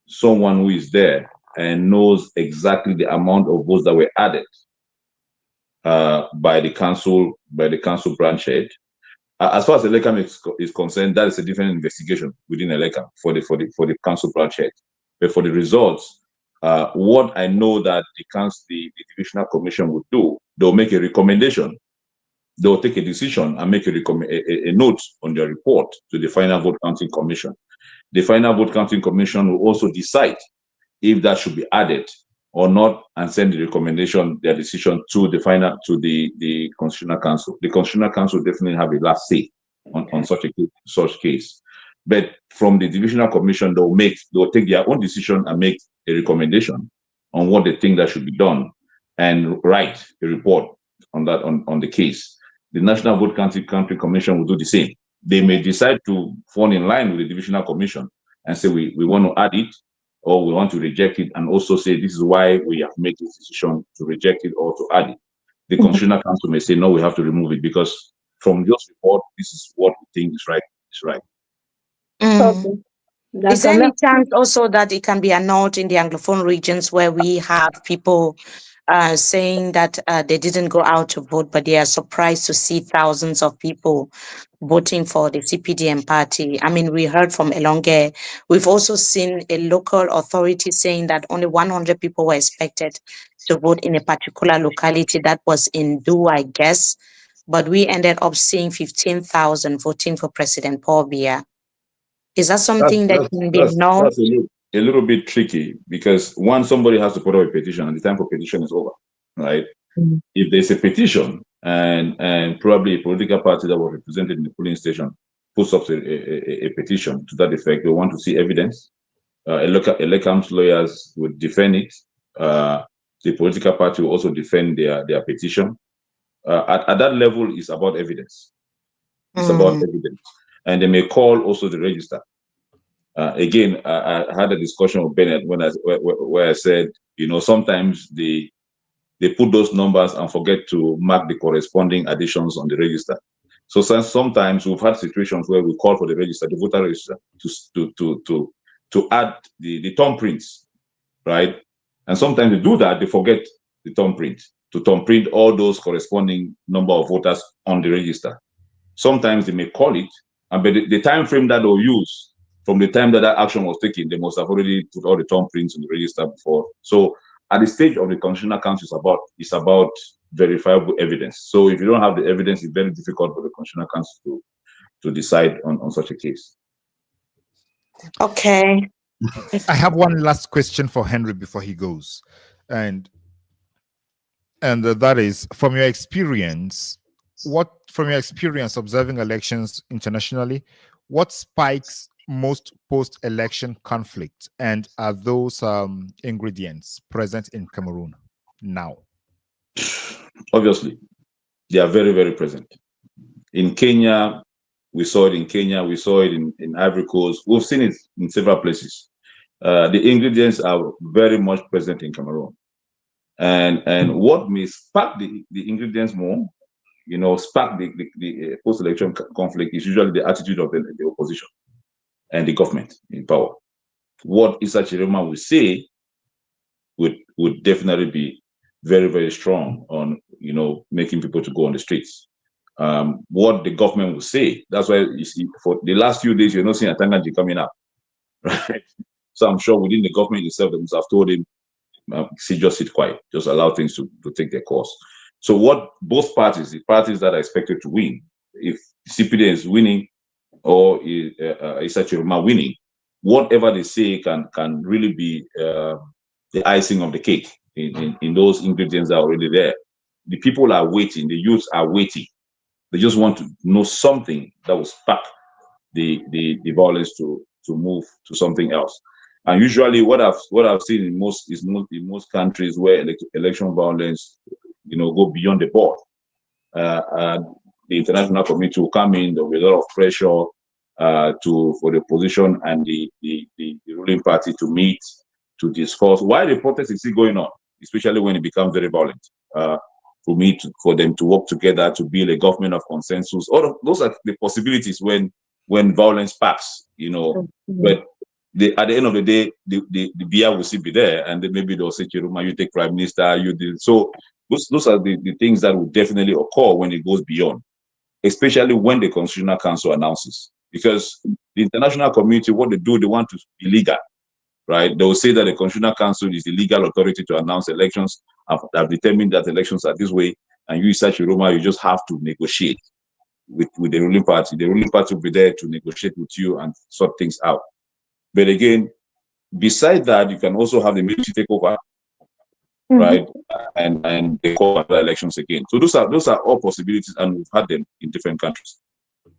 someone who is there and knows exactly the amount of votes that were added by the council branch head, as far as Elecam is concerned, that is a different investigation within Elecam for the council branch head. But for the results, what I know that the divisional commission would do, they'll make a recommendation. They'll take a decision and make a note on their report to the final vote counting commission. The final vote counting commission will also decide if that should be added or not, and send the recommendation, their decision to the Constitutional Council. The Constitutional Council definitely have a last say on such case. But from the Divisional Commission, they'll take their own decision and make a recommendation on what they think that should be done, and write a report on that on the case. The National Vote Counting Commission will do the same. They may decide to fall in line with the Divisional Commission and say we want to add it, or we want to reject it, and also say this is why we have made this decision to reject it or to add it. The Constitutional Council may say no, we have to remove it because from this report, this is what we think is right. It's right. Okay. Is there any chance also that it can be annulled in the Anglophone regions where we have people saying that they didn't go out to vote, but they are surprised to see thousands of people voting for the CPDM party? I mean, we heard from Elonge. We've also seen a local authority saying that only 100 people were expected to vote in a particular locality. That was in Do, I guess. But we ended up seeing 15,000 voting for President Paul Biya. Is that something that can be known? That's a little bit tricky, because somebody has to put up a petition and the time for petition is over, right? If there's a petition and probably a political party that was represented in the polling station puts up a petition to that effect, they want to see evidence Elecam's lawyers would defend it. The political party will also defend their petition. At that level, it's about evidence. It's about evidence. And they may call also the register. Again, I had a discussion with Bennett where I said, sometimes they put those numbers and forget to mark the corresponding additions on the register. So sometimes we've had situations where we call for the register, the voter register, to add the thumbprints, right? And sometimes they do that, they forget the thumbprint, to thumbprint all those corresponding number of voters on the register. Sometimes they may call it, but the time frame that they'll use from the time that action was taken, they must have already put all the thumbprints on the register before. So at the stage of the Constitutional Council, it's about verifiable evidence. So if you don't have the evidence, it's very difficult for the Constitutional Council to decide on such a case. Okay. I have one last question for Henry before he goes, and that is, from your experience observing elections internationally, what spikes most post-election conflict, and are those ingredients present in Cameroon now? Obviously, they are very, very present. In Kenya, we saw it in Kenya, we saw it in Ivory Coast, we've seen it in several places. The ingredients are very much present in Cameroon. And what may spark the ingredients more, spark the post-election conflict is usually the attitude of the opposition and the government in power. What Issa Tchiroma will say would definitely be very, very strong on, making people to go on the streets. What the government will say, that's why you see for the last few days, you're not seeing Atangaji coming up, right? So I'm sure within the government itself, they must have told him, just sit quiet, just allow things to take their course. So what both parties, the parties that are expected to win, if CPD is winning or Issa Tchiroma winning, whatever they say can really be the icing of the cake in those ingredients that are already there. The people are waiting, the youth are waiting. They just want to know something that will spark the violence to move to something else. And usually, what I've seen in most countries where election violence, go beyond the board, the international community will come in. There will be a lot of pressure for the opposition and the ruling party to meet to discuss why the protest is still going on, especially when it becomes very violent. For them to work together to build a government of consensus. All of those are the possibilities when violence sparks, But at the end of the day, the BIA will still be there, and then maybe they'll say, Tchiroma, you take prime minister, you do. So those are the things that will definitely occur when it goes beyond, especially when the Constitutional Council announces. Because the international community, what they do, they want to be legal, right? They will say that the Constitutional Council is the legal authority to announce elections, have determined that elections are this way, and you, Issa Tchiroma, you just have to negotiate with the ruling party. The ruling party will be there to negotiate with you and sort things out. But again, besides that, you can also have the military take over, right? And they call other elections again. So those are all possibilities, and we've had them in different countries.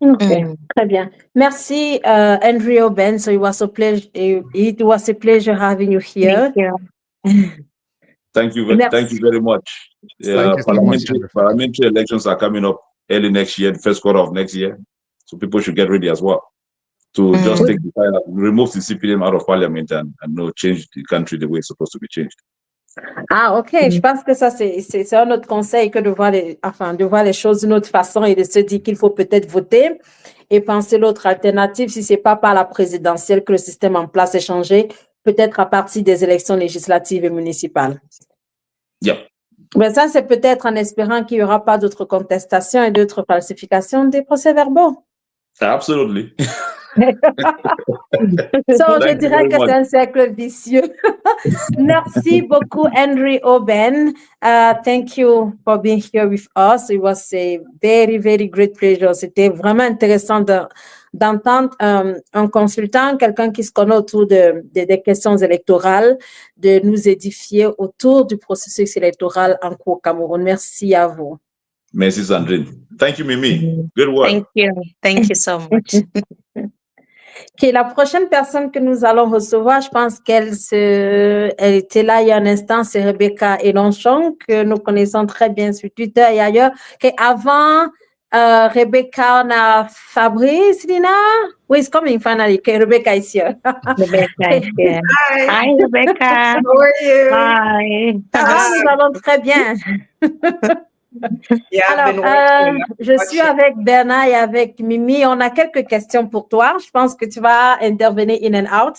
Okay, très bien. Merci, Andrew Oben. So it was a pleasure having you here. Thank you very much. Parliamentary elections are coming up early next year, the first quarter of next year. So people should get ready as well to just take the file, remove the CPDM out of parliament and change the country the way it's supposed to be changed. Ah, ok. Je pense que ça, c'est un autre conseil que de voir les choses d'une autre façon et de se dire qu'il faut peut-être voter et penser l'autre alternative, si c'est pas par la présidentielle que le système en place est changé, peut-être à partir des élections législatives et municipales. Yeah. Mais ça, c'est peut-être en espérant qu'il n'y aura pas d'autres contestations et d'autres falsifications des procès-verbaux. Absolutely. Je dirais que c'est un cercle vicieux. Merci beaucoup, Henry Oben. Thank you for being here with us. It was a very, very great pleasure. C'était vraiment intéressant d'entendre un consultant, quelqu'un qui se connaît autour des questions électorales, de nous édifier autour du processus électoral en cours au Cameroun. Merci à vous. Merci, Sandrine. Thank you, Mimi. Good work. Thank you. Thank you so much. Ok, la prochaine personne que nous allons recevoir, je pense elle était là il y a un instant, c'est Rebecca Elonchon, que nous connaissons très bien sur Twitter et ailleurs. Okay, avant Rebecca, on a Fabrice, Lina. Who is coming finally? Okay, Rebecca is here. Rebecca is here. Hi, Rebecca. How are you? Hi. Nous allons très bien. Yeah, I've been Alors, watching. je suis avec Bernard et avec Mimi. On a quelques questions pour toi. Je pense que tu vas intervenir in and out.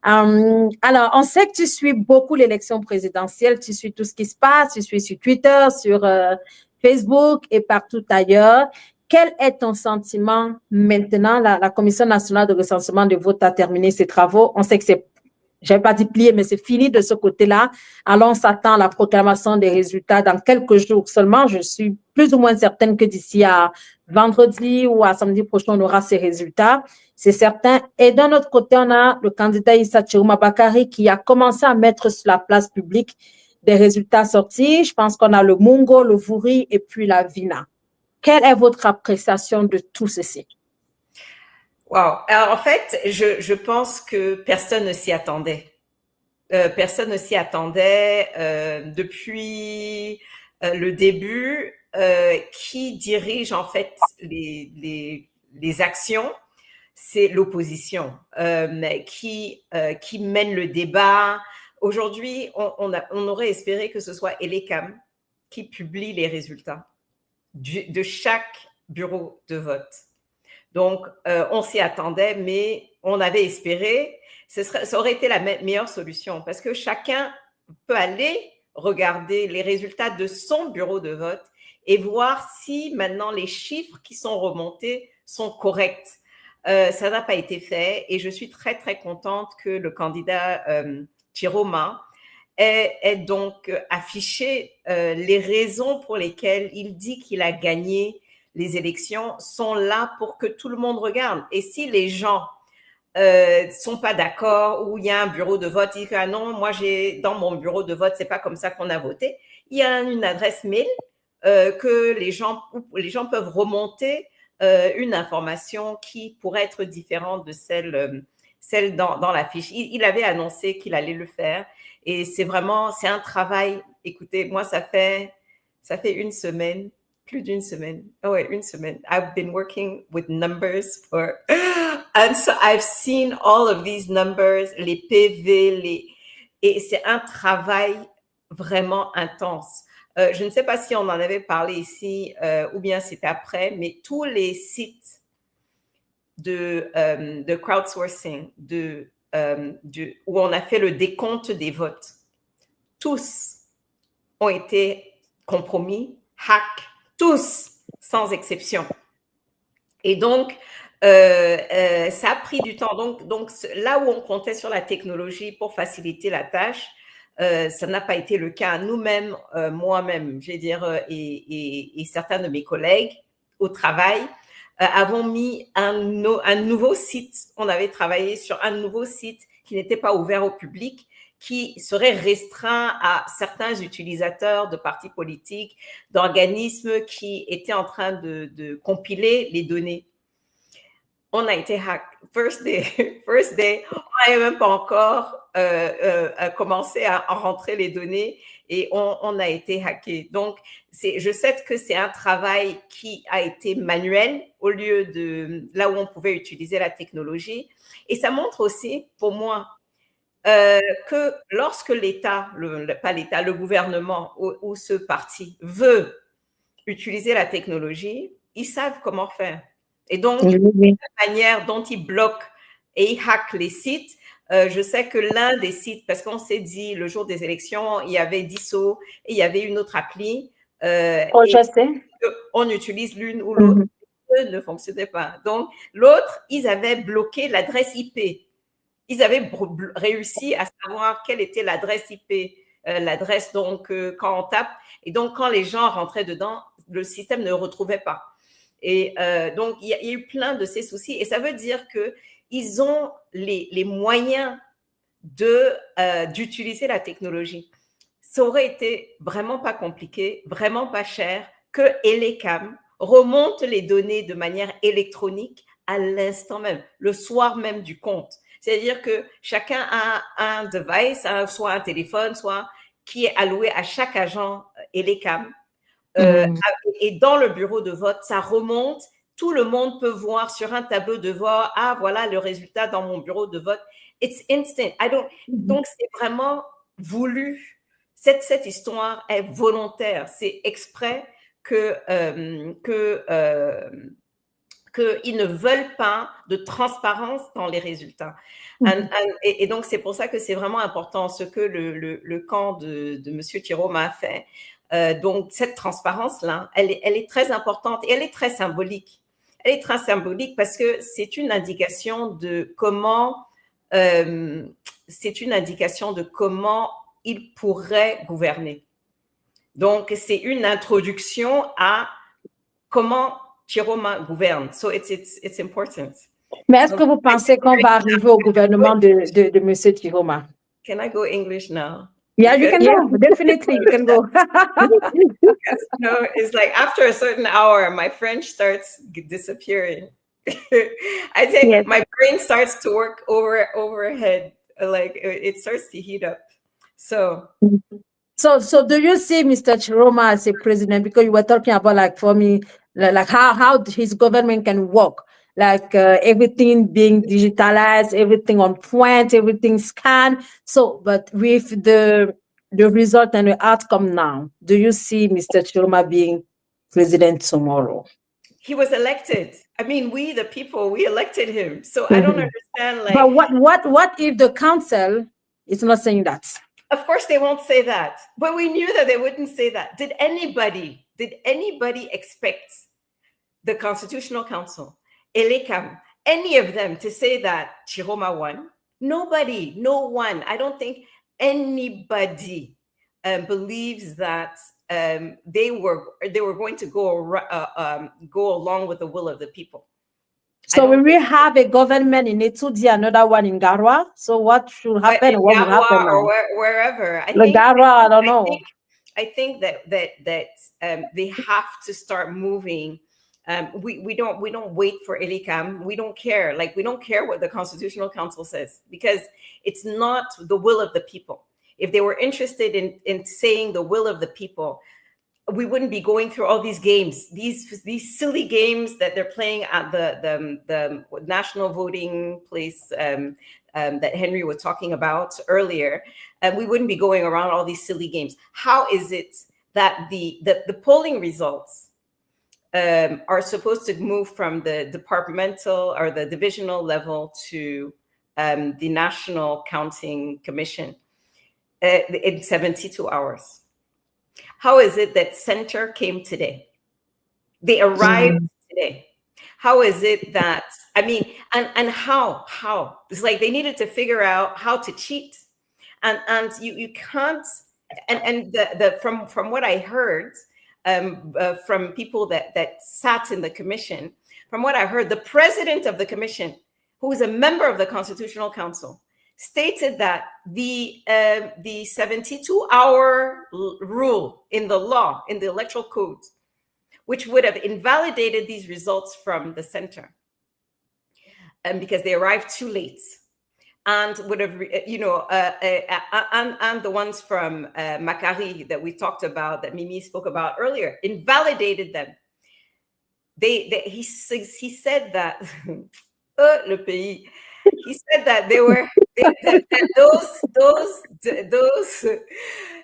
Alors, on sait que tu suis beaucoup l'élection présidentielle. Tu suis tout ce qui se passe. Tu suis sur Twitter, sur Facebook et partout ailleurs. Quel est ton sentiment maintenant? La Commission nationale de recensement des votes a terminé ses travaux. On sait que c'est, je n'avais pas dit plié, mais c'est fini de ce côté-là. Alors, on s'attend à la proclamation des résultats dans quelques jours seulement. Je suis plus ou moins certaine que d'ici à vendredi ou à samedi prochain, on aura ces résultats. C'est certain. Et d'un autre côté, on a le candidat Issa Tchiroma Bakary qui a commencé à mettre sur la place publique des résultats sortis. Je pense qu'on a le Mungo, le Vouri et puis la Vina. Quelle est votre appréciation de tout ceci? Wow. Alors, en fait, je pense que personne ne s'y attendait. Personne ne s'y attendait depuis le début. Qui dirige en fait les actions, c'est l'opposition qui mène le débat. Aujourd'hui, on aurait espéré que ce soit Elecam qui publie les résultats de chaque bureau de vote. Donc, on s'y attendait, mais on avait espéré, ça aurait été la meilleure solution parce que chacun peut aller regarder les résultats de son bureau de vote et voir si maintenant les chiffres qui sont remontés sont corrects. Ça n'a pas été fait et je suis très, très contente que le candidat Tchiroma ait donc affiché les raisons pour lesquelles il dit qu'il a gagné les élections sont là pour que tout le monde regarde. Et si les gens sont pas d'accord ou il y a un bureau de vote, il dit que ah non, moi dans mon bureau de vote, c'est pas comme ça qu'on a voté. Il y a une adresse mail que les gens peuvent remonter une information qui pourrait être différente de celle dans la fiche. Il avait annoncé qu'il allait le faire et c'est un travail. Écoutez, moi ça fait une semaine. Plus d'une semaine. Oh ouais, une semaine. I've been working with numbers and so I've seen all of these numbers, les PV, et c'est un travail vraiment intense. Je ne sais pas si on en avait parlé ici ou bien c'était après, mais tous les sites de crowdsourcing, où on a fait le décompte des votes, tous ont été compromis, hack, tous, sans exception. Et donc, ça a pris du temps. Donc, là où on comptait sur la technologie pour faciliter la tâche, ça n'a pas été le cas. Nous-mêmes, moi-même, je vais dire, et certains de mes collègues au travail, avons mis un nouveau site. On avait travaillé sur un nouveau site qui n'était pas ouvert au public, qui serait restreint à certains utilisateurs de partis politiques, d'organismes qui étaient en train de compiler les données. On a été hack. First day, on n'avait même pas encore commencé à rentrer les données et on a été hacké. Donc, je sais que c'est un travail qui a été manuel au lieu de là où on pouvait utiliser la technologie. Et ça montre aussi, pour moi, que lorsque l'État, le gouvernement ou ce parti veut utiliser la technologie, ils savent comment faire. Et donc, la manière dont ils bloquent et ils hackent les sites, je sais que l'un des sites, parce qu'on s'est dit le jour des élections, il y avait DISO et il y avait une autre appli. On utilise l'une ou l'autre, les deux ne fonctionnaient pas. Donc, l'autre, ils avaient bloqué l'adresse IP. Ils avaient réussi à savoir quelle était l'adresse IP, l'adresse donc quand on tape. Et donc, quand les gens rentraient dedans, le système ne retrouvait pas. Et donc, il y a eu plein de ces soucis. Et ça veut dire qu'ils ont les moyens d'utiliser la technologie. Ça aurait été vraiment pas compliqué, vraiment pas cher, que Elecam remonte les données de manière électronique à l'instant même, le soir même du compte. C'est-à-dire que chacun a un device, soit un téléphone, soit qui est alloué à chaque agent ELECAM. Et dans le bureau de vote, ça remonte. Tout le monde peut voir sur un tableau de vote, ah, voilà le résultat dans mon bureau de vote. It's instant. Donc, c'est vraiment voulu. Cette histoire est volontaire. C'est exprès qu'ils ne veulent pas de transparence dans les résultats. Et donc, c'est pour ça que c'est vraiment important ce que le camp de M. Tchiroma a fait. Donc, cette transparence-là, elle est très importante et elle est très symbolique. Elle est très symbolique parce que c'est une indication de comment il pourrait gouverner. Donc, c'est une introduction à comment Tchiroma gouverne. So, it's important. Mais est-ce que vous pensez qu'on va arriver au gouvernement de M. Tchiroma? Can I go English now? Yeah, you can go. Definitely, you can go. Because, it's like after a certain hour, my French starts disappearing. I think my brain starts to work overhead. Like it starts to heat up. So do you see Mr. Tchiroma as a president? Because you were talking about, like, for me, like how his government can work, like everything being digitalized, everything on point, everything scanned. So, but with the result and the outcome now, do you see Mr. Tchiroma being president tomorrow? He was elected. I mean, we, the people, we elected him. So I don't understand. Like, but what if the council is not saying that? Of course, they won't say that. But we knew that they wouldn't say that. Did anybody expect the Constitutional Council, ELECAM, any of them to say that Tchiroma won? Nobody, no one. I don't think anybody believes that they were going to go along with the will of the people. So we will have a government in Etoudi, another one in Garoua. So what should happen? In what will happen now? Or wherever. I don't know. I think that they have to start moving. We don't wait for ELECAM. We don't care. Like, we don't care what the Constitutional Council says, because it's not the will of the people. If they were interested in saying the will of the people, we wouldn't be going through all these games, these silly games that they're playing at the national voting place that Henry was talking about earlier. We wouldn't be going around all these silly games. How is it that the polling results are supposed to move from the departmental or the divisional level to the National Counting Commission in 72 hours? How is it that center came today? They arrived today. How is it that, I mean, and how? It's like they needed to figure out how to cheat. And you can't, and from what I heard from people that sat in the commission, from what I heard, the president of the commission, who is a member of the Constitutional Council, stated that the 72-hour rule in the law, in the electoral code, which would have invalidated these results from the center, because they arrived too late, and would have, and the ones from Bakary that we talked about, that Mimi spoke about earlier, invalidated them. He said that le pays. He said that they were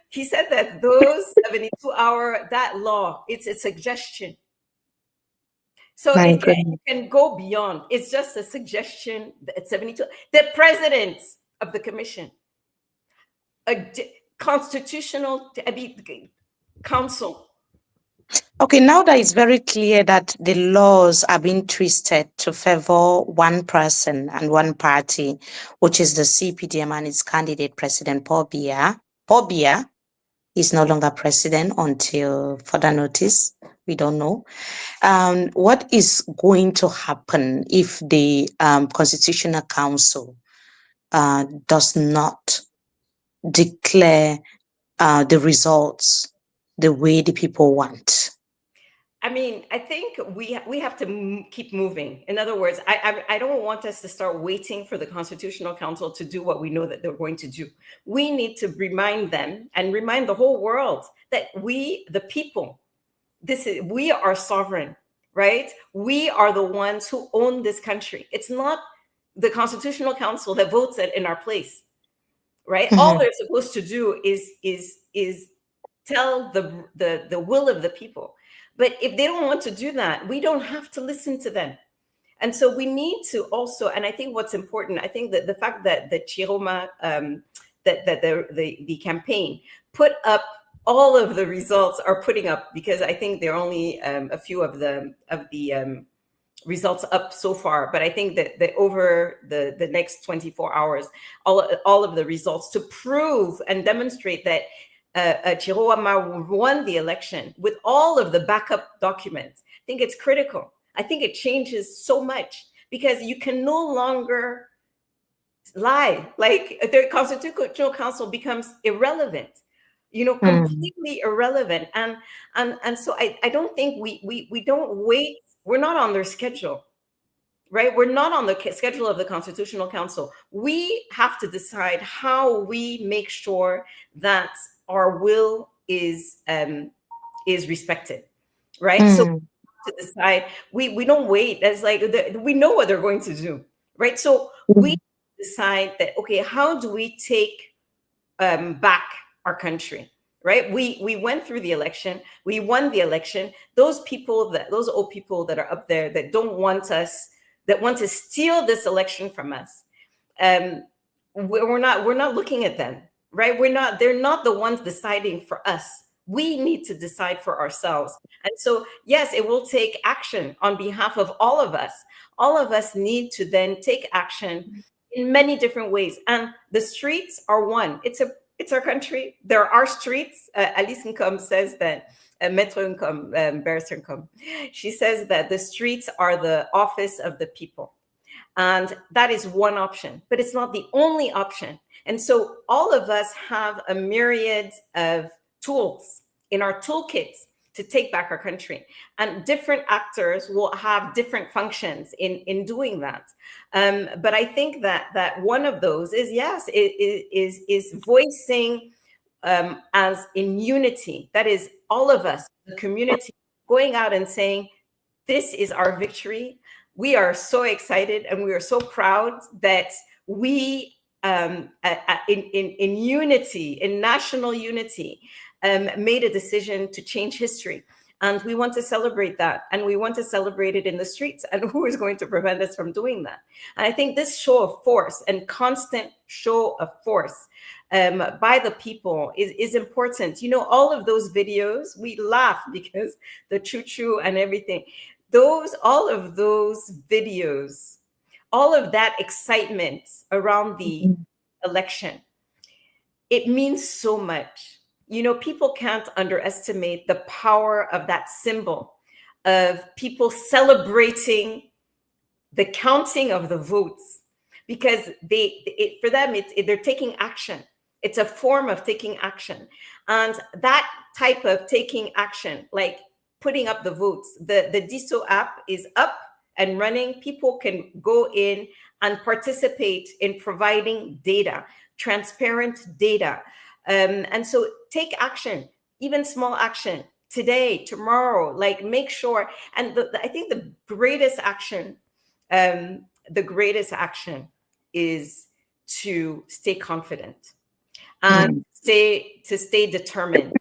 he said that those 72-hour, that law, it's a suggestion. So you can go beyond. It's just a suggestion. At 72, the president of the commission, a constitutional council. Okay, now that it's very clear that the laws are being twisted to favor one person and one party, which is the CPDM and its candidate, President Paul Biya. Paul Biya is no longer president until further notice. We don't know. What is going to happen if the Constitutional Council does not declare the results the way the people want? I mean, I think we have to keep moving. In other words, I don't want us to start waiting for the Constitutional Council to do what we know that they're going to do. We need to remind them and remind the whole world that we, the people, we are sovereign, right? We are the ones who own this country. It's not the Constitutional Council that votes it in our place, right? All they're supposed to do is tell the will of the people. But if they don't want to do that, we don't have to listen to them. And so we need to also, and I think what's important, I think that the fact that the Tchiroma, that the campaign put up all of the results are putting up, because I think there are only a few of the results up so far. But I think that over the next 24 hours, all of the results to prove and demonstrate that Tchiroma won the election with all of the backup documents. I think it's critical. I think it changes so much, because you can no longer lie. Like, the Constitutional Council becomes irrelevant, completely irrelevant. And so I don't think we don't wait. We're not on their schedule, right? We're not on the schedule of the Constitutional Council. We have to decide how we make sure that our will is respected, right? So to decide, we don't wait. It's like we know what they're going to do, right? So we decide that, okay, how do we take back our country, right? We went through the election, we won the election. Those old people that are up there that don't want us, that want to steal this election from us, we're not looking at them. Right? They're not the ones deciding for us. We need to decide for ourselves. And so, yes, it will take action on behalf of all of us. All of us need to then take action in many different ways. And the streets are one. It's our country. There are streets. Alice Nkom says that, Maître Nkom, Barrister Nkom, she says that the streets are the office of the people. And that is one option, but it's not the only option. And so all of us have a myriad of tools in our toolkits to take back our country. And different actors will have different functions in doing that. But I think that one of those is, yes, is voicing as in unity. That is all of us, the community, going out and saying, this is our victory. We are so excited and we are so proud that we, in unity, in national unity, made a decision to change history. And we want to celebrate that. And we want to celebrate it in the streets. And who is going to prevent us from doing that? And I think this show of force and constant show of force by the people is important. All of those videos, we laugh because the choo-choo and everything. All of those videos, all of that excitement around the election, it means so much. People can't underestimate the power of that symbol, of people celebrating the counting of the votes, because for them, they're taking action. It's a form of taking action. And that type of taking action, like putting up the votes, the DISO app is up and running. People can go in and participate in providing data, transparent data. And so take action, even small action, today, tomorrow, like make sure. And I think the greatest action is to stay confident and stay determined.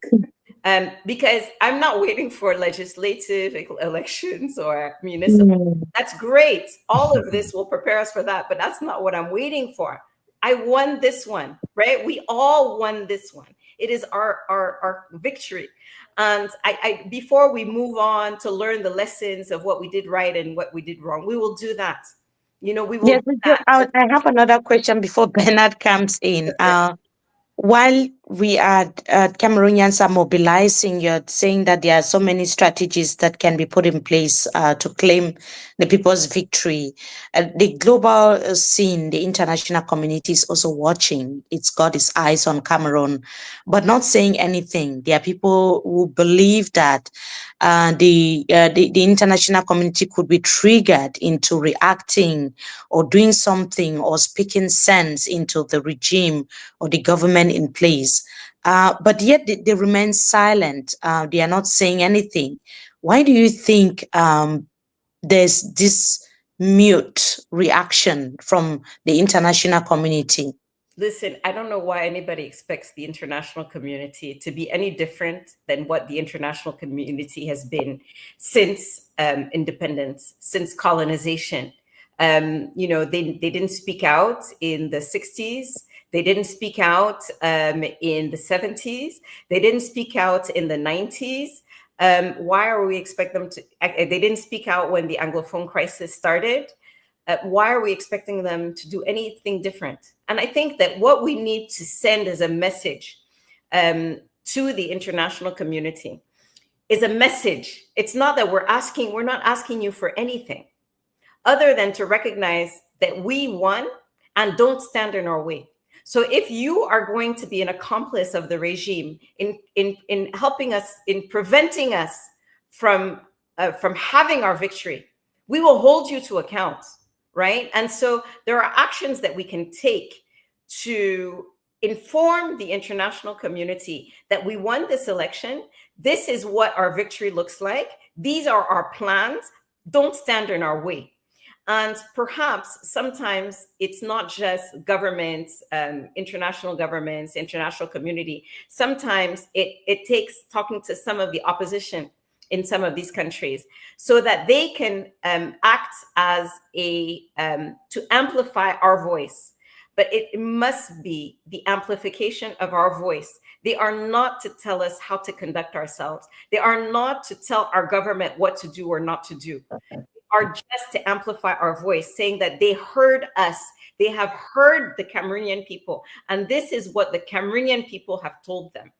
Because I'm not waiting for legislative elections or municipal. That's great. All of this will prepare us for that, but that's not what I'm waiting for. I won this one, right? We all won this one. It is our victory. And I before we move on to learn the lessons of what we did right and what we did wrong, we will do that. We will do that. I have another question before Bernard comes in. While we are Cameroonians are mobilizing. You're saying that there are so many strategies that can be put in place to claim the people's victory. The global scene, the international community is also watching. It's got its eyes on Cameroon, but not saying anything. There are people who believe that the international community could be triggered into reacting or doing something or speaking sense into the regime or the government in place. But yet they remain silent. They are not saying anything. Why do you think there's this mute reaction from the international community? Listen, I don't know why anybody expects the international community to be any different than what the international community has been since independence, since colonization. They didn't speak out in the 60s. They didn't speak out in the 70s. They didn't speak out in the 90s. Why are we expecting them to? They didn't speak out when the Anglophone crisis started. Why are we expecting them to do anything different? And I think that what we need to send as a message to the international community is a message. It's not that we're not asking you for anything other than to recognize that we won and don't stand in our way. So if you are going to be an accomplice of the regime in helping us, in preventing us from having our victory, we will hold you to account. Right? And so there are actions that we can take to inform the international community that we won this election. This is what our victory looks like. These are our plans. Don't stand in our way. And perhaps sometimes it's not just governments, international governments, international community. Sometimes it takes talking to some of the opposition in some of these countries so that they can act as to amplify our voice. But it must be the amplification of our voice. They are not to tell us how to conduct ourselves. They are not to tell our government what to do or not to do. They are just to amplify our voice, saying that they heard us. They have heard the Cameroonian people. And this is what the Cameroonian people have told them.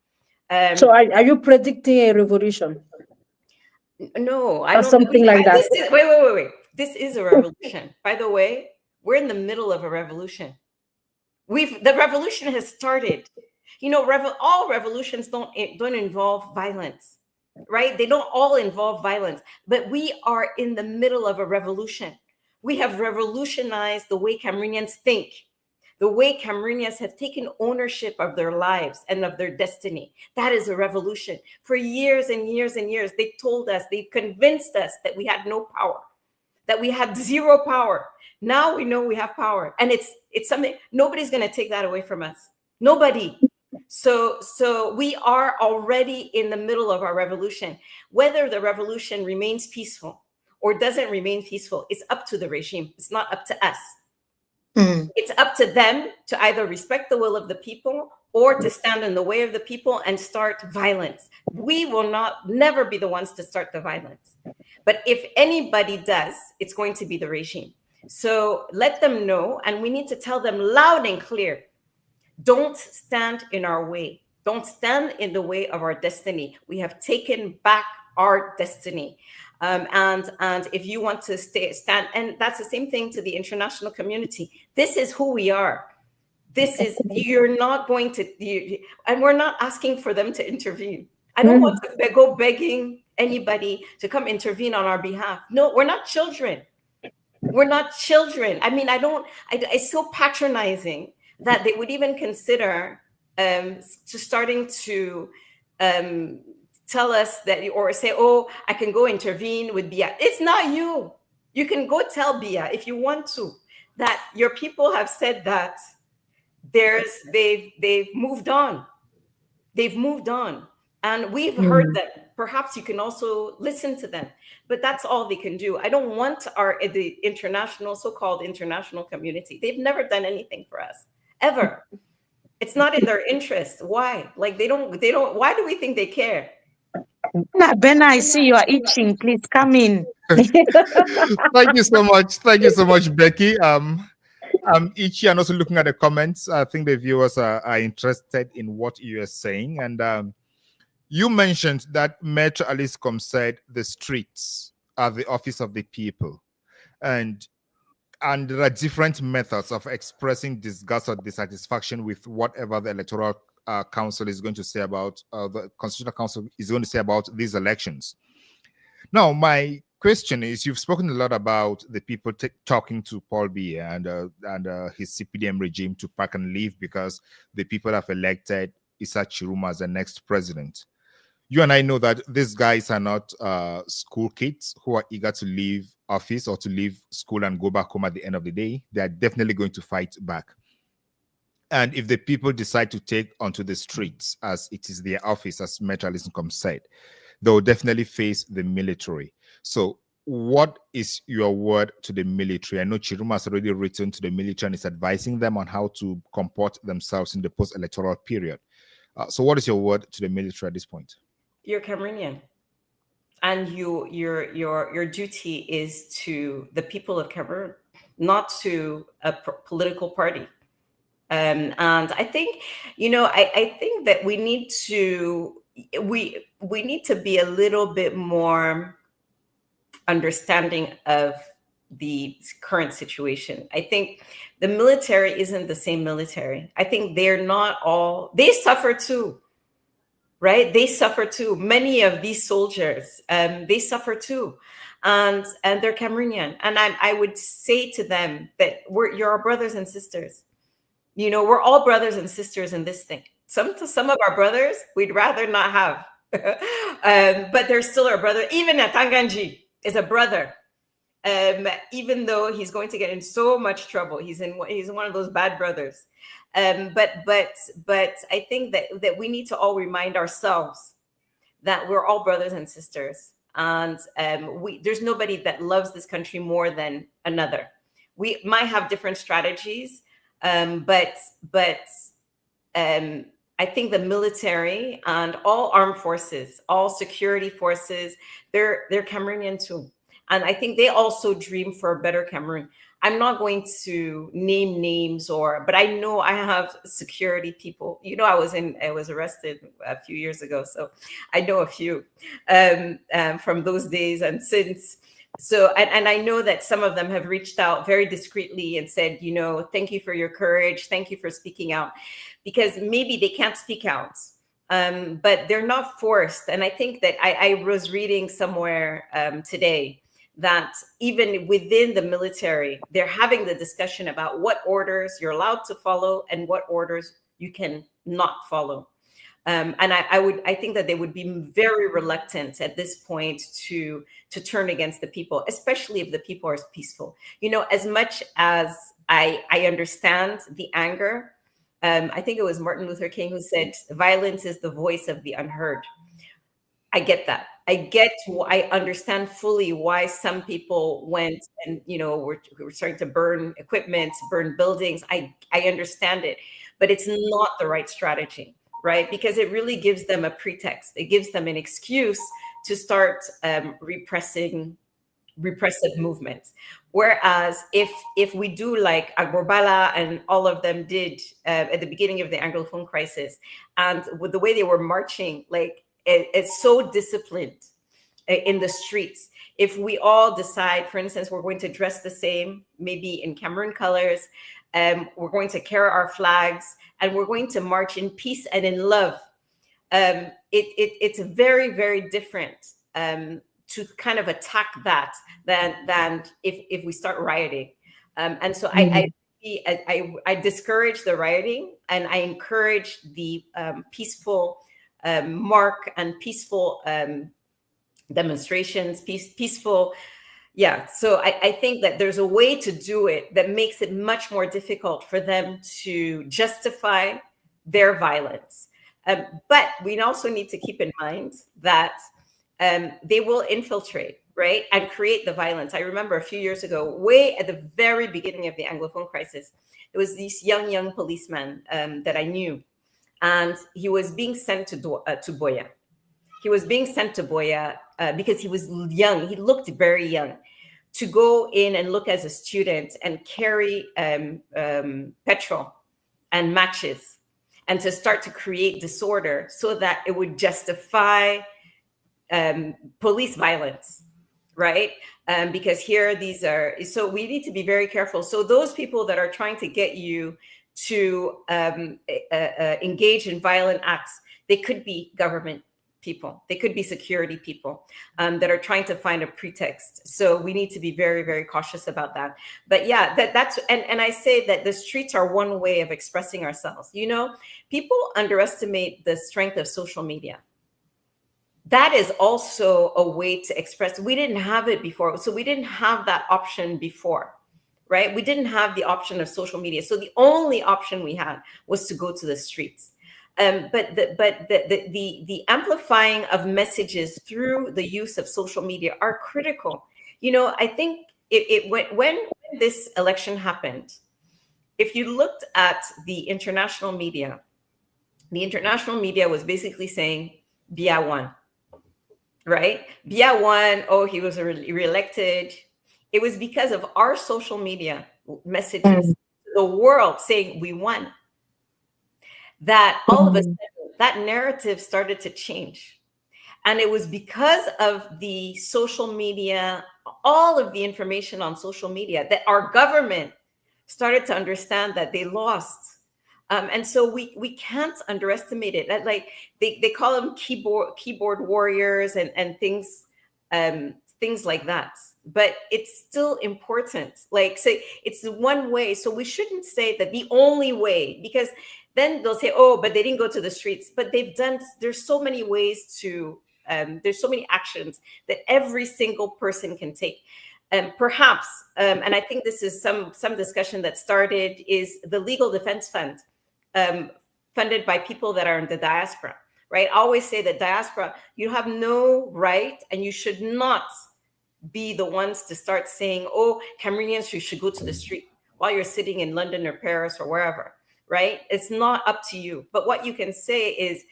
So are you predicting a revolution? No, I or don't. Something like that. Wait. This is a revolution. By the way, we're in the middle of a revolution. The revolution has started. All revolutions don't involve violence, right? They don't all involve violence, but we are in the middle of a revolution. We have revolutionized the way Cameroonians think, the way Cameroonians have taken ownership of their lives and of their destiny. That is a revolution. For years and years and years, they told us, they convinced us that we had no power, that we had zero power. Now we know we have power. And it's something, nobody's going to take that away from us. Nobody. So we are already in the middle of our revolution. Whether the revolution remains peaceful or doesn't remain peaceful, it's up to the regime. It's not up to us. It's up to them to either respect the will of the people or to stand in the way of the people and start violence. We will never be the ones to start the violence. But if anybody does, it's going to be the regime. So let them know, and we need to tell them loud and clear, don't stand in our way. Don't stand in the way of our destiny. We have taken back our destiny. And if you want to stand, and that's the same thing to the international community. This is who we are. You're not going to, and we're not asking for them to intervene. I don't want to go begging anybody to come intervene on our behalf. No, we're not children. We're not children. I mean, it's so patronizing that they would even consider starting to tell us that, or say, oh, I can go intervene with Bia. It's not you. You can go tell Bia if you want to, that your people have said that they've moved on. They've moved on. And we've heard them. Perhaps you can also listen to them. But that's all they can do. I don't want the so-called international community. They've never done anything for us, ever. It's not in their interest. Why? Like they don't, why do we think they care? Benna, I see you are itching. Please come in. Thank you so much. Thank you so much, Becky. Ichi, and also looking at the comments, I think the viewers are interested in what you are saying. And you mentioned that Metro Aliscom said the streets are the office of the people. And there are different methods of expressing disgust or dissatisfaction with whatever the Electoral Council is going to say about, the Constitutional Council is going to say about these elections. Now, my question is, you've spoken a lot about the people talking to Paul Biya and his CPDM regime to pack and leave because the people have elected Issa Tchiroma as the next president. You and I know that these guys are not school kids who are eager to leave office or to leave school and go back home at the end of the day. They are definitely going to fight back. And if the people decide to take onto the streets, as it is their office, as Metro Aliscom said, they will definitely face the military. So what is your word to the military? I know Tchiroma has already written to the military and is advising them on how to comport themselves in the post-electoral period. So what is your word to the military at this point? You're Cameroonian, and your duty is to the people of Cameroon, not to a political party. And I think, I think that we need to be a little bit more understanding of the current situation. I think the military isn't the same military. I think they suffer too, right? They suffer too. Many of these soldiers, they suffer too. And they're Cameroonian. And I would say to them that you're our brothers and sisters. We're all brothers and sisters in this thing. Some of our brothers we'd rather not have, but they're still our brother. Even Atanganji is a brother, even though he's going to get in so much trouble. He's one of those bad brothers. But I think that we need to all remind ourselves that we're all brothers and sisters, and there's nobody that loves this country more than another. We might have different strategies. But I think the military and all armed forces, all security forces, they're Cameroonian too. And I think they also dream for a better Cameroon. I'm not going to name names but I know I have security people. I was arrested a few years ago, so I know a few from those days and since. So, and I know that some of them have reached out very discreetly and said, thank you for your courage. Thank you for speaking out, because maybe they can't speak out, but they're not forced. And I think that I was reading somewhere today that even within the military, they're having the discussion about what orders you're allowed to follow and what orders you can not follow. And I think that they would be very reluctant at this point to turn against the people, especially if the people are peaceful. As much as I understand the anger, I think it was Martin Luther King who said, violence is the voice of the unheard. I get that. I understand fully why some people went and, were starting to burn equipment, burn buildings. I understand it, but it's not the right strategy. Right? Because it really gives them a pretext. It gives them an excuse to start repressive movements. Whereas if we do like Agboorbala and all of them did at the beginning of the Anglophone crisis, and with the way they were marching, like it's so disciplined in the streets. If we all decide, for instance, we're going to dress the same, maybe in Cameroon colors, we're going to carry our flags, and we're going to march in peace and in love. It's very, very different to kind of attack that than if we start rioting. And so I discourage the rioting, and I encourage the peaceful mark and peaceful demonstrations, peaceful. Yeah, so I think that there's a way to do it that makes it much more difficult for them to justify their violence. But we also need to keep in mind that they will infiltrate, right, and create the violence. I remember a few years ago, way at the very beginning of the Anglophone crisis, there was this young policeman that I knew, and he was being sent to Boya. He was being sent to Boya because he was young. He looked very young, to go in and look as a student and carry petrol and matches, and to start to create disorder so that it would justify police violence, right? Because here these are, so we need to be very careful. So those people that are trying to get you to engage in violent acts, they could be government people, they could be security people that are trying to find a pretext. So we need to be very, very cautious about that. But yeah, that's and I say that the streets are one way of expressing ourselves. You know, people underestimate the strength of social media. That is also a way to express. We didn't have it before, so we didn't have that option before, right? We didn't have the option of social media, so the only option we had was to go to the streets. But the amplifying of messages through the use of social media are critical. You know, I think when this election happened, if you looked at the international media was basically saying Biya won, right? Biya won. Oh, he was re-elected. It was because of our social media messages, the world saying we won, that all of a sudden that narrative started to change. And it was because of the social media, all of the information on social media, that our government started to understand that they lost. And so we can't underestimate it. Like they call them keyboard warriors and things like that. But it's still important. Like, say, it's the one way. So we shouldn't say that the only way, because then they'll say, oh, but they didn't go to the streets. But there's so many ways to, there's so many actions that every single person can take. Perhaps, and I think this is some discussion that started, is the Legal Defense Fund, funded by people that are in the diaspora, right? I always say that diaspora, you have no right, and you should not be the ones to start saying, oh, Cameroonians, you should go to the street while you're sitting in London or Paris or wherever, right? It's not up to you. But what you can say is,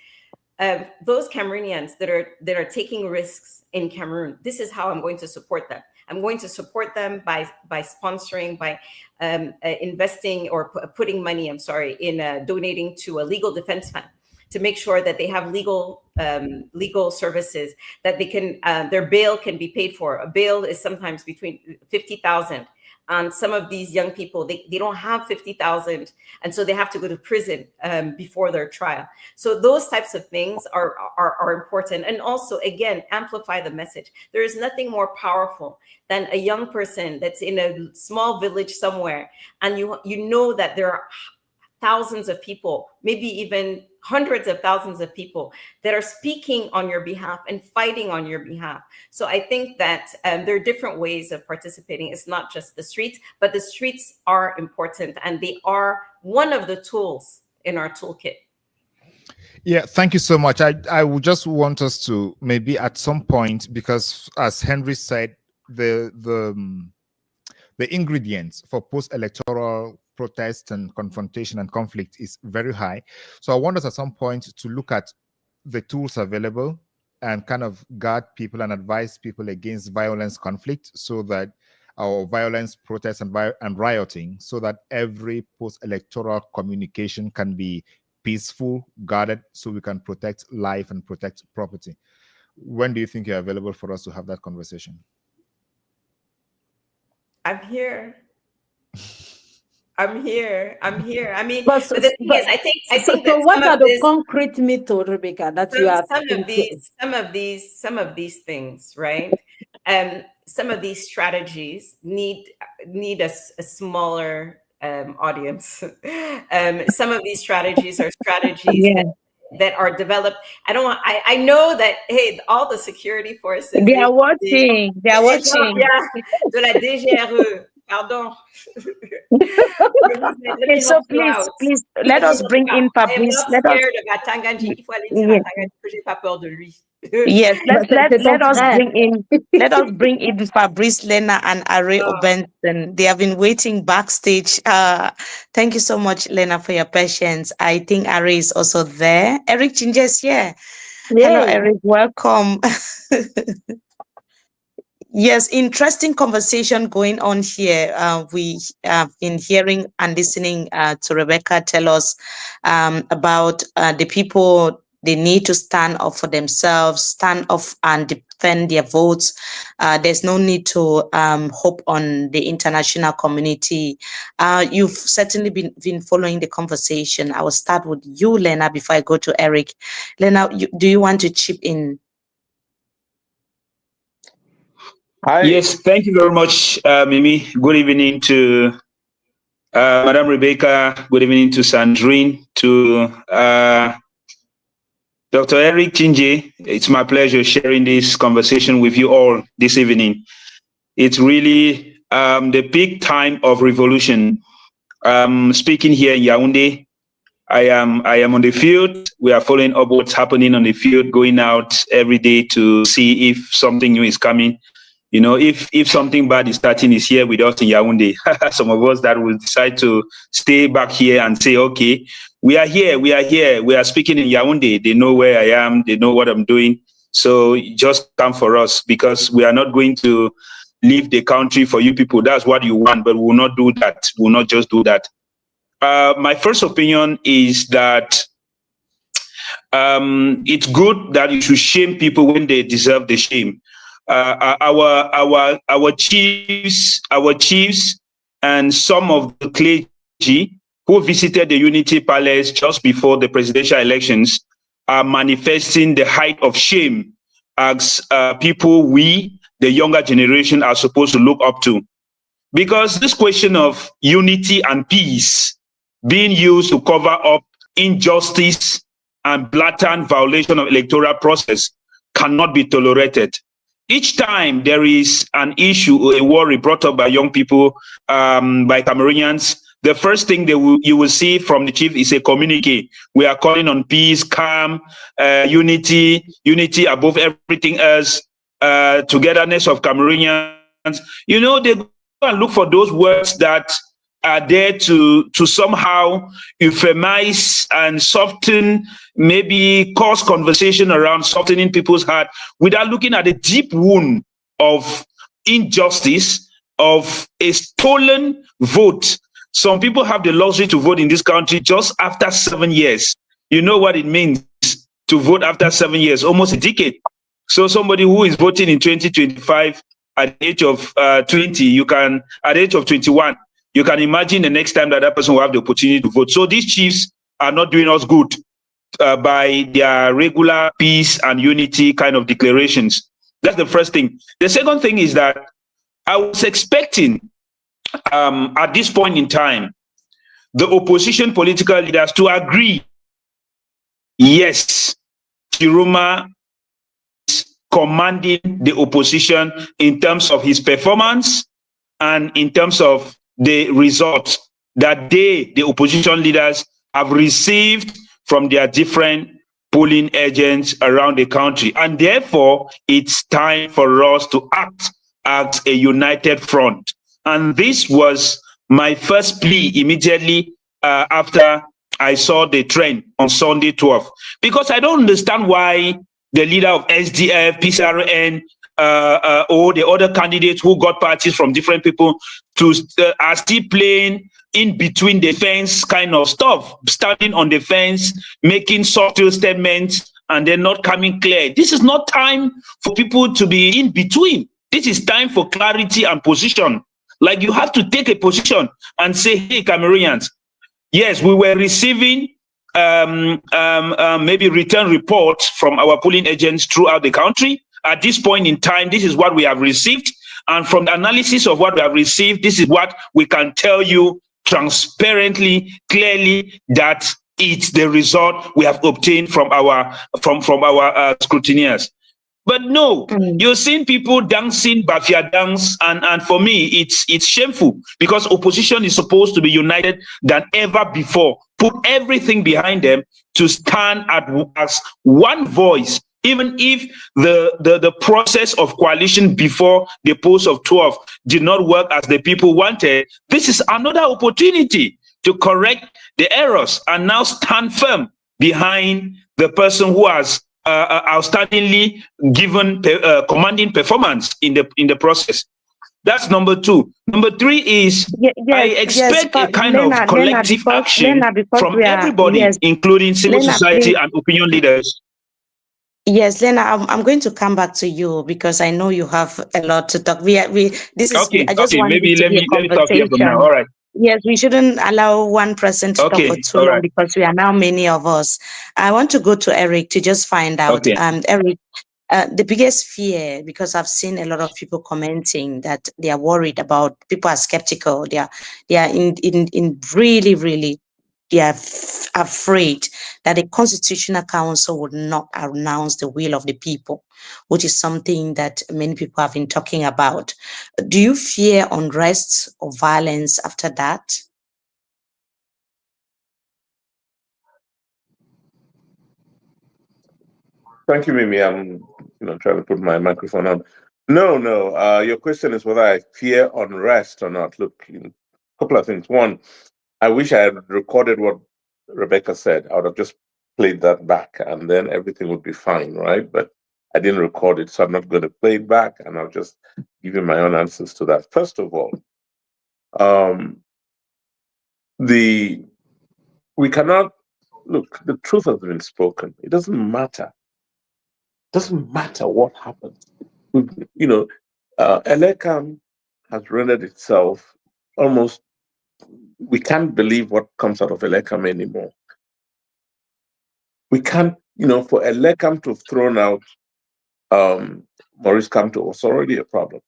those Cameroonians that are taking risks in Cameroon, this is how I'm going to support them. I'm going to support them by sponsoring, by investing or putting money, in donating to a legal defense fund to make sure that they have legal services, that they can, their bail can be paid for. A bail is sometimes between 50,000. And some of these young people, they don't have 50,000, and so they have to go to prison before their trial. So those types of things are important. And also, again, amplify the message. There is nothing more powerful than a young person that's in a small village somewhere, and you know that there are thousands of people, maybe even hundreds of thousands of people that are speaking on your behalf and fighting on your behalf. So I think that there are different ways of participating. It's not just the streets, but the streets are important, and they are one of the tools in our toolkit. Yeah, thank you so much. I would just want us to maybe at some point, because as Henry said, the ingredients for post-electoral protest and confrontation and conflict is very high. So I want us at some point to look at the tools available and kind of guard people and advise people against violence, conflict, so that our violence, protest, and rioting, so that every post-electoral communication can be peaceful, guarded, so we can protect life and protect property. When do you think you're available for us to have that conversation? I'm here. I mean, but the thing is, I think so what are the concrete methods, Rebecca, that you are some of these things, right? Some of these strategies need a smaller audience. Some of these strategies are strategies that are developed. I know that, hey, all the security forces, they are watching. They are watching. Yeah, de la DGRE. Pardon. So please, let us bring in Fabrice. Let us scared about Tanganji. Il faut aller dire à Tanganji que j'ai pas peur de lui. Yes, let us bring in Fabrice, Lena, and Are Obenson. They have been waiting backstage. Thank you so much, Lena, for your patience. I think Are is also there. Eric Chinja is here. Hello, Eric. Welcome. Yes, interesting conversation going on here. We have been hearing and listening to Rebecca tell us about the people. They need to stand up for themselves, stand up and defend their votes. There's no need to hope on the international community. You've certainly been following the conversation. I will start with you, Lena, before I go to Eric. Lena, do you want to chip in? Yes, thank you very much, Mimi. Good evening to Madam Rebecca. Good evening to Sandrine, to Dr. Eric Chinje. It's my pleasure sharing this conversation with you all this evening. It's really the peak time of revolution. Speaking here in Yaoundé, I am on the field. We are following up what's happening on the field, going out every day to see if something new is coming. You know, if something bad is starting is here with us in Yaoundé, some of us that will decide to stay back here and say, okay, we are here, we are speaking in Yaoundé. They know where I am, they know what I'm doing. So just come for us, because we are not going to leave the country for you people. That's what you want, but we will not do that. We will not just do that. My first opinion is that it's good that you should shame people when they deserve the shame. Our chiefs, and some of the clergy who visited the Unity Palace just before the presidential elections are manifesting the height of shame as people we, the younger generation, are supposed to look up to. Because this question of unity and peace being used to cover up injustice and blatant violation of electoral process cannot be tolerated. Each time there is an issue or a worry brought up by young people, by Cameroonians, the first thing you will see from the chief is a communique. We are calling on peace, calm, unity above everything else, togetherness of Cameroonians. You know, they go and look for those words that are there to somehow euphemize and soften, maybe cause conversation around softening people's heart, without looking at the deep wound of injustice, of a stolen vote. Some people have the luxury to vote in this country just after 7 years. You know what it means to vote after 7 years, almost a decade. So somebody who is voting in 2025 at the age of 20, at the age of 21, you can imagine the next time that person will have the opportunity to vote. So these chiefs are not doing us good by their regular peace and unity kind of declarations. That's the first thing. The second thing is that I was expecting at this point in time, the opposition political leaders to agree, yes, Tchiroma is commanding the opposition in terms of his performance and in terms of the results that the opposition leaders, have received from their different polling agents around the country. And therefore, it's time for us to act as a united front. And this was my first plea immediately after I saw the trend on Sunday 12th. Because I don't understand why the leader of SDF, PCRN, or the other candidates who got parties from different people are still playing in between the fence kind of stuff, standing on the fence, making subtle statements, and then not coming clear. This is not time for people to be in between. This is time for clarity and position. Like, you have to take a position and say, hey, Cameroonians, yes, we were receiving maybe return reports from our polling agents throughout the country. At this point in time, this is what we have received. And from the analysis of what we have received, this is what we can tell you transparently, clearly, that it's the result we have obtained from our scrutineers. But no, you're seeing people dancing Bafia dance, and for me, it's shameful, because opposition is supposed to be united than ever before. Put everything behind them to stand as one voice, even if the process of coalition before the post of 12 did not work as the people wanted. This is another opportunity to correct the errors and now stand firm behind the person who has outstandingly given commanding performance in the process. That's number two. Number three is I expect a kind of collective action from everybody, including civil society and opinion leaders. Yes, Lena, I'm going to come back to you because I know you have a lot to talk. This is, okay. I just want Maybe it to let be me talk here from conversation. now. All right. Yes, we shouldn't allow one person to talk for too long because we are now many of us. I want to go to Eric to just find out. Eric, the biggest fear, because I've seen a lot of people commenting that they are worried about, people are skeptical. They are in really, they are afraid that the Constitutional Council would not announce the will of the people, which is something that many people have been talking about. Do you fear unrest or violence after that? Thank you, Mimi. I'm trying to put my microphone on. No. Your question is whether I fear unrest or not. Look, a couple of things. One, I wish I had recorded what Rebecca said. I would have just played that back and then everything would be fine, right? But I didn't record it, so I'm not going to play it back, and I'll just give you my own answers to that. First of all, we cannot look. The truth has been spoken. It doesn't matter. Doesn't matter what happens. Elecam has rendered itself almost. We can't believe what comes out of Elecam anymore. We can't, for Elecam to have thrown out Maurice Kamto was already a problem.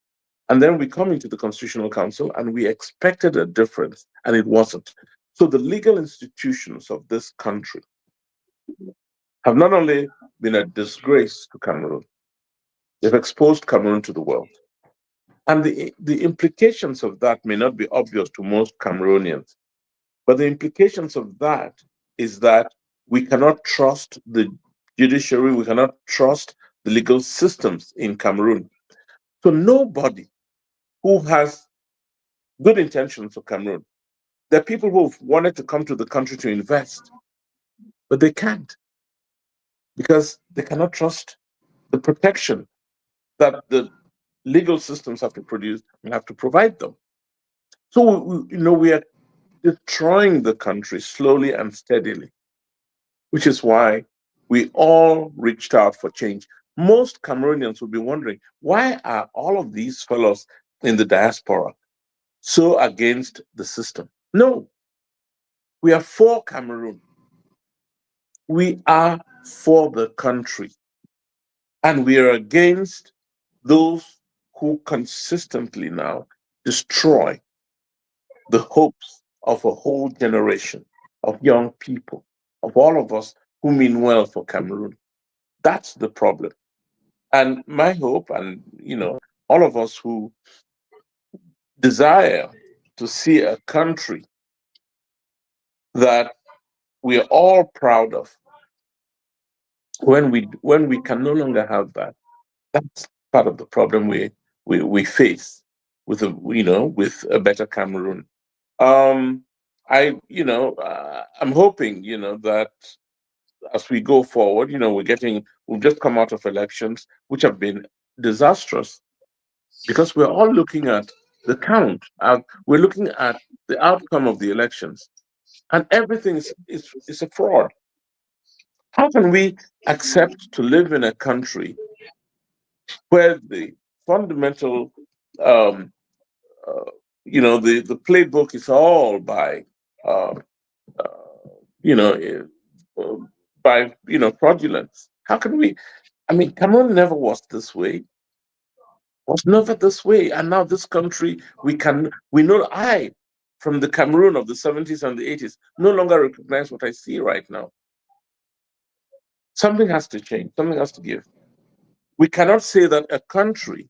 And then we come into the Constitutional Council and we expected a difference, and it wasn't. So the legal institutions of this country have not only been a disgrace to Cameroon, they've exposed Cameroon to the world. And the implications of that may not be obvious to most Cameroonians, but the implications of that is that we cannot trust the judiciary, we cannot trust the legal systems in Cameroon. So nobody who has good intentions for Cameroon, there are people who've wanted to come to the country to invest, but they can't because they cannot trust the protection that the legal systems have to produce and have to provide them. So, we are destroying the country slowly and steadily, which is why we all reached out for change. Most Cameroonians will be wondering, why are all of these fellows in the diaspora so against the system? No, we are for Cameroon. We are for the country. And we are against those who consistently now destroy the hopes of a whole generation of young people, of all of us who mean well for Cameroon. That's the problem. And my hope, and all of us who desire to see a country that we are all proud of, when we can no longer have that, that's part of the problem we face with a better Cameroon. I'm hoping that as we go forward, we've just come out of elections which have been disastrous, because we're all looking at the count. We're looking at the outcome of the elections, and everything is a fraud. How can we accept to live in a country where the fundamental, the playbook is all by, fraudulence? How can we? I mean, Cameroon never was this way. Was never this way, and now this country, we know. From the Cameroon of the 70s and the 80s, no longer recognize what I see right now. Something has to change. Something has to give. We cannot say that a country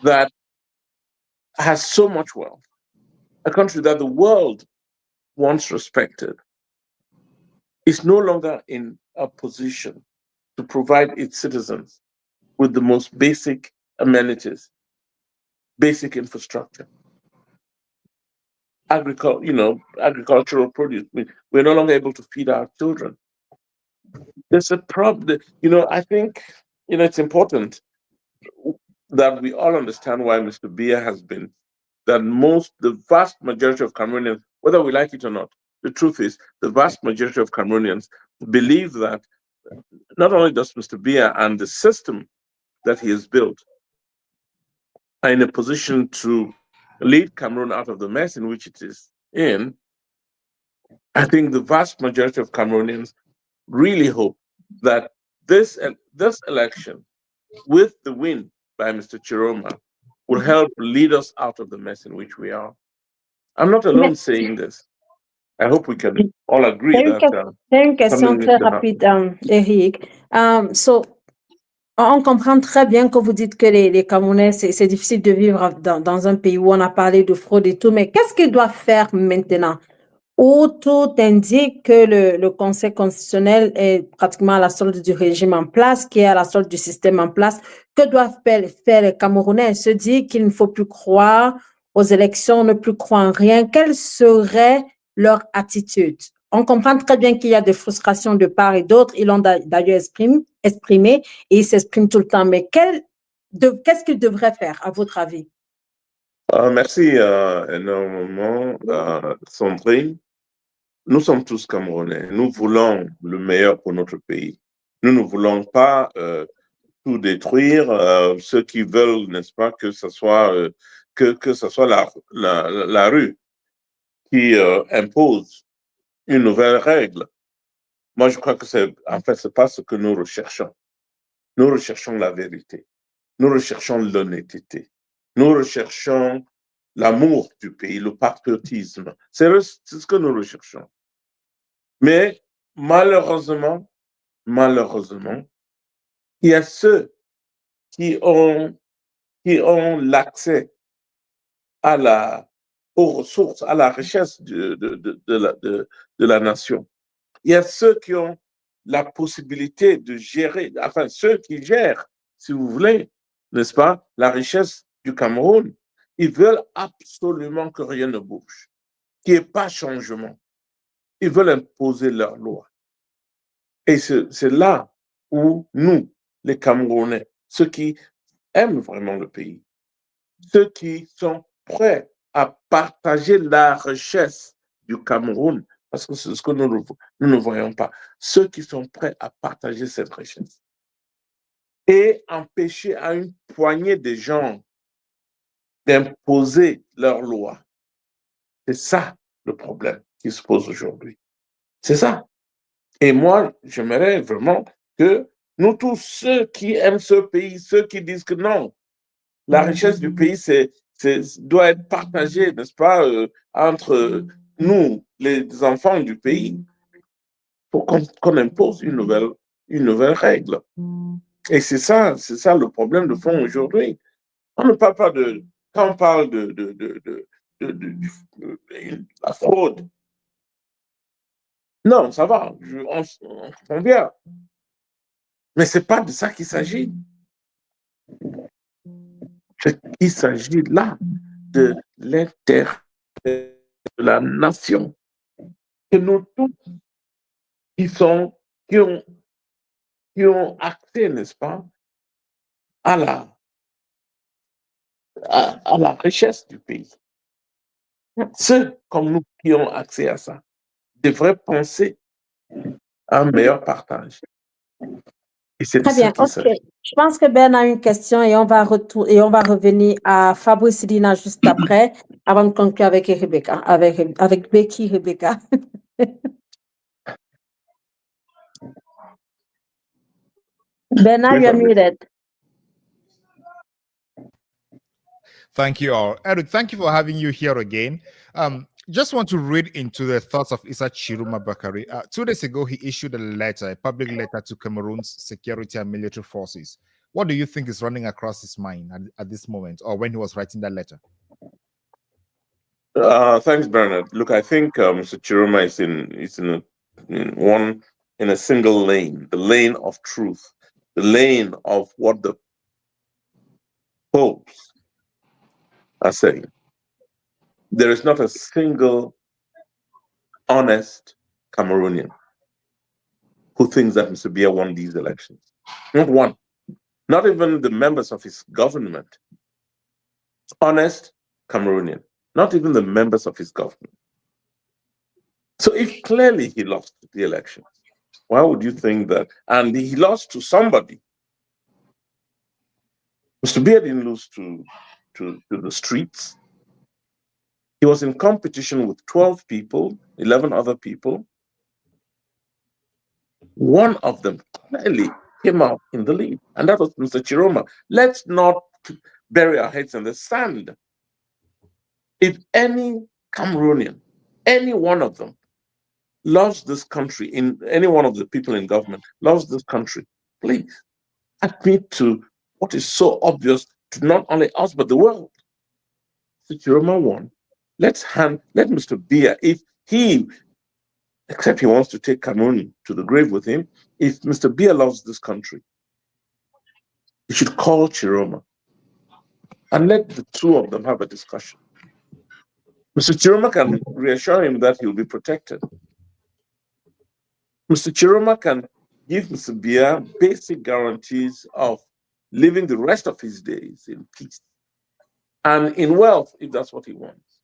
that has so much wealth, a country that the world once respected, is no longer in a position to provide its citizens with the most basic amenities, basic infrastructure. Agricultural produce. We're no longer able to feed our children. There's a problem. I think it's important that we all understand why Mr. Biya has been. That the vast majority of Cameroonians, whether we like it or not, the truth is the vast majority of Cameroonians believe that not only does Mr. Biya and the system that he has built are in a position to lead Cameroon out of the mess in which it is in, I think the vast majority of Cameroonians really hope that this election, with the win by Mr. Tchiroma, will help lead us out of the mess in which we are. I'm not alone saying this. I hope we can all agree that C'est une question très rapide, Eric. On comprend très bien que vous dites que les Camerounais, c'est difficile de vivre dans un pays où on a parlé de fraude et tout, mais qu'est-ce qu'ils doivent faire maintenant? Où tout indique que le Conseil constitutionnel est pratiquement à la solde du régime en place, qui est à la solde du système en place. Que doivent faire les Camerounais? Se dire qu'il ne faut plus croire aux élections, ne plus croire en rien. Quelle serait leur attitude? On comprend très bien qu'il y a des frustrations de part et d'autre. Ils l'ont d'ailleurs exprimé et ils s'expriment tout le temps. Mais qu'est-ce qu'ils devraient faire, à votre avis? Merci énormément, Sandrine. Nous sommes tous Camerounais. Nous voulons le meilleur pour notre pays. Nous ne voulons pas tout détruire. Ceux qui veulent, n'est-ce pas, que ce soit la rue qui impose une nouvelle règle. Moi, je crois que c'est pas ce que nous recherchons. Nous recherchons la vérité. Nous recherchons l'honnêteté. Nous recherchons l'amour du pays, le patriotisme. C'est ce que nous recherchons. Mais malheureusement, il y a ceux qui ont l'accès aux ressources, à la richesse de la nation. Il y a ceux qui ont la possibilité de gérer, enfin ceux qui gèrent, si vous voulez, n'est-ce pas, la richesse du Cameroun. Ils veulent absolument que rien ne bouge, qu'il n'y ait pas changement. Ils veulent imposer leurs lois. Et c'est là où nous, les Camerounais, ceux qui aiment vraiment le pays, ceux qui sont prêts à partager la richesse du Cameroun, parce que c'est ce que nous ne voyons pas, ceux qui sont prêts à partager cette richesse et empêcher à une poignée de gens d'imposer leurs lois. C'est ça le problème qui se pose aujourd'hui. C'est ça. Et moi, j'aimerais vraiment que nous tous, ceux qui aiment ce pays, ceux qui disent que non, la richesse du pays doit être partagée, n'est-ce pas, entre nous, les enfants du pays, pour qu'on impose une nouvelle règle. Et c'est ça le problème de fond aujourd'hui. On ne parle pas quand on parle de la fraude. Non, ça va, on comprend bien. Mais ce n'est pas de ça qu'il s'agit. Il s'agit là de l'intérêt de la nation. Que nous tous qui ont accès, n'est-ce pas, à la richesse du pays. Ceux comme nous qui ont accès à ça devraient penser à un meilleur partage. Et c'est Très bien, ok. Je pense que Ben a une question et on va revenir à Fabrice Dina juste après, avant de conclure avec Rebecca, avec Becky Rebecca. Ben, you're muted. Thank you all. Eric, thank you for having you here again. Just want to read into the thoughts of Issa Tchiroma Bakary. 2 days ago, he issued a public letter to Cameroon's security and military forces. What do you think is running across his mind at this moment, or when he was writing that letter? Thanks, Bernard. Look, I think Mr. Tchiroma is in a single lane, the lane of truth, the lane of what the popes are saying. There is not a single honest Cameroonian who thinks that Mr. Biya won these elections. Not one. Not even the members of his government. Honest Cameroonian. Not even the members of his government. So if clearly he lost the elections, why would you think that? And he lost to somebody. Mr. Biya didn't lose to the streets. He was in competition with 12 people, 11 other people. One of them clearly came out in the lead, and that was Mr. Tchiroma. Let's not bury our heads in the sand. If any Cameroonian, any one of them, loves this country, in any one of the people in government loves this country, please admit to what is so obvious to not only us but the world. Mr. Tchiroma won. Let Mr. Biya, if he, except he wants to take Cameroon to the grave with him, if Mr. Biya loves this country, he should call Tchiroma and let the two of them have a discussion. Mr. Tchiroma can reassure him that he will be protected. Mr. Tchiroma can give Mr. Biya basic guarantees of living the rest of his days in peace and in wealth, if that's what he wants.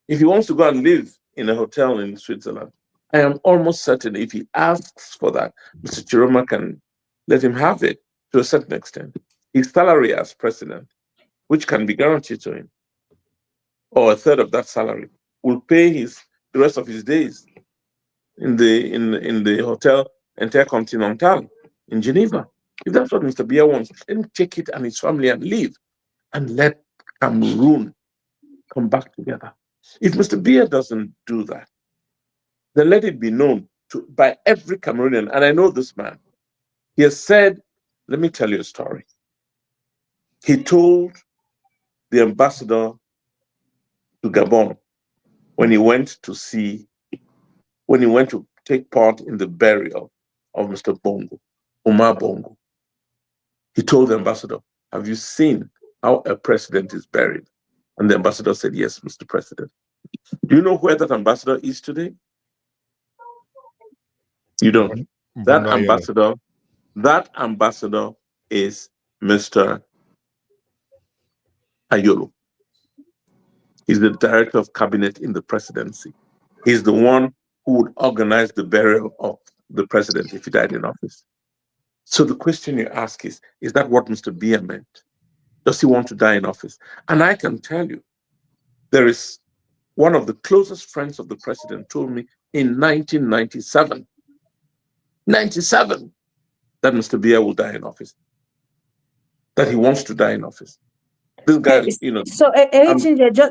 If he wants to go and live in a hotel in Switzerland, I am almost certain if he asks for that, Mr. Tchiroma can let him have it to a certain extent. His salary as president, which can be guaranteed to him, or a third of that salary, will pay the rest of his days in the hotel Intercontinental in Geneva. If that's what Mr. Biya wants, let him take it and his family and leave, and let Cameroon come back together. If Mr. Biya doesn't do that, then let it be known by every Cameroonian, and I know this man. He has said, let me tell you a story. He told the ambassador to Gabon when he went to take part in the burial of Mr. Bongo, Omar Bongo. He told the ambassador, have you seen how a president is buried? And the ambassador said, yes, Mr. President. Do you know where that ambassador is today? You don't. That ambassador is Mr. Ayolo. He's the director of cabinet in the presidency. He's the one who would organize the burial of the president if he died in office. So the question you ask is that what Mr. Biya meant? Does he want to die in office? And I can tell you, there is one of the closest friends of the president told me in 1997, that Mr. Biya will die in office, that he wants to die in office. This guy, So,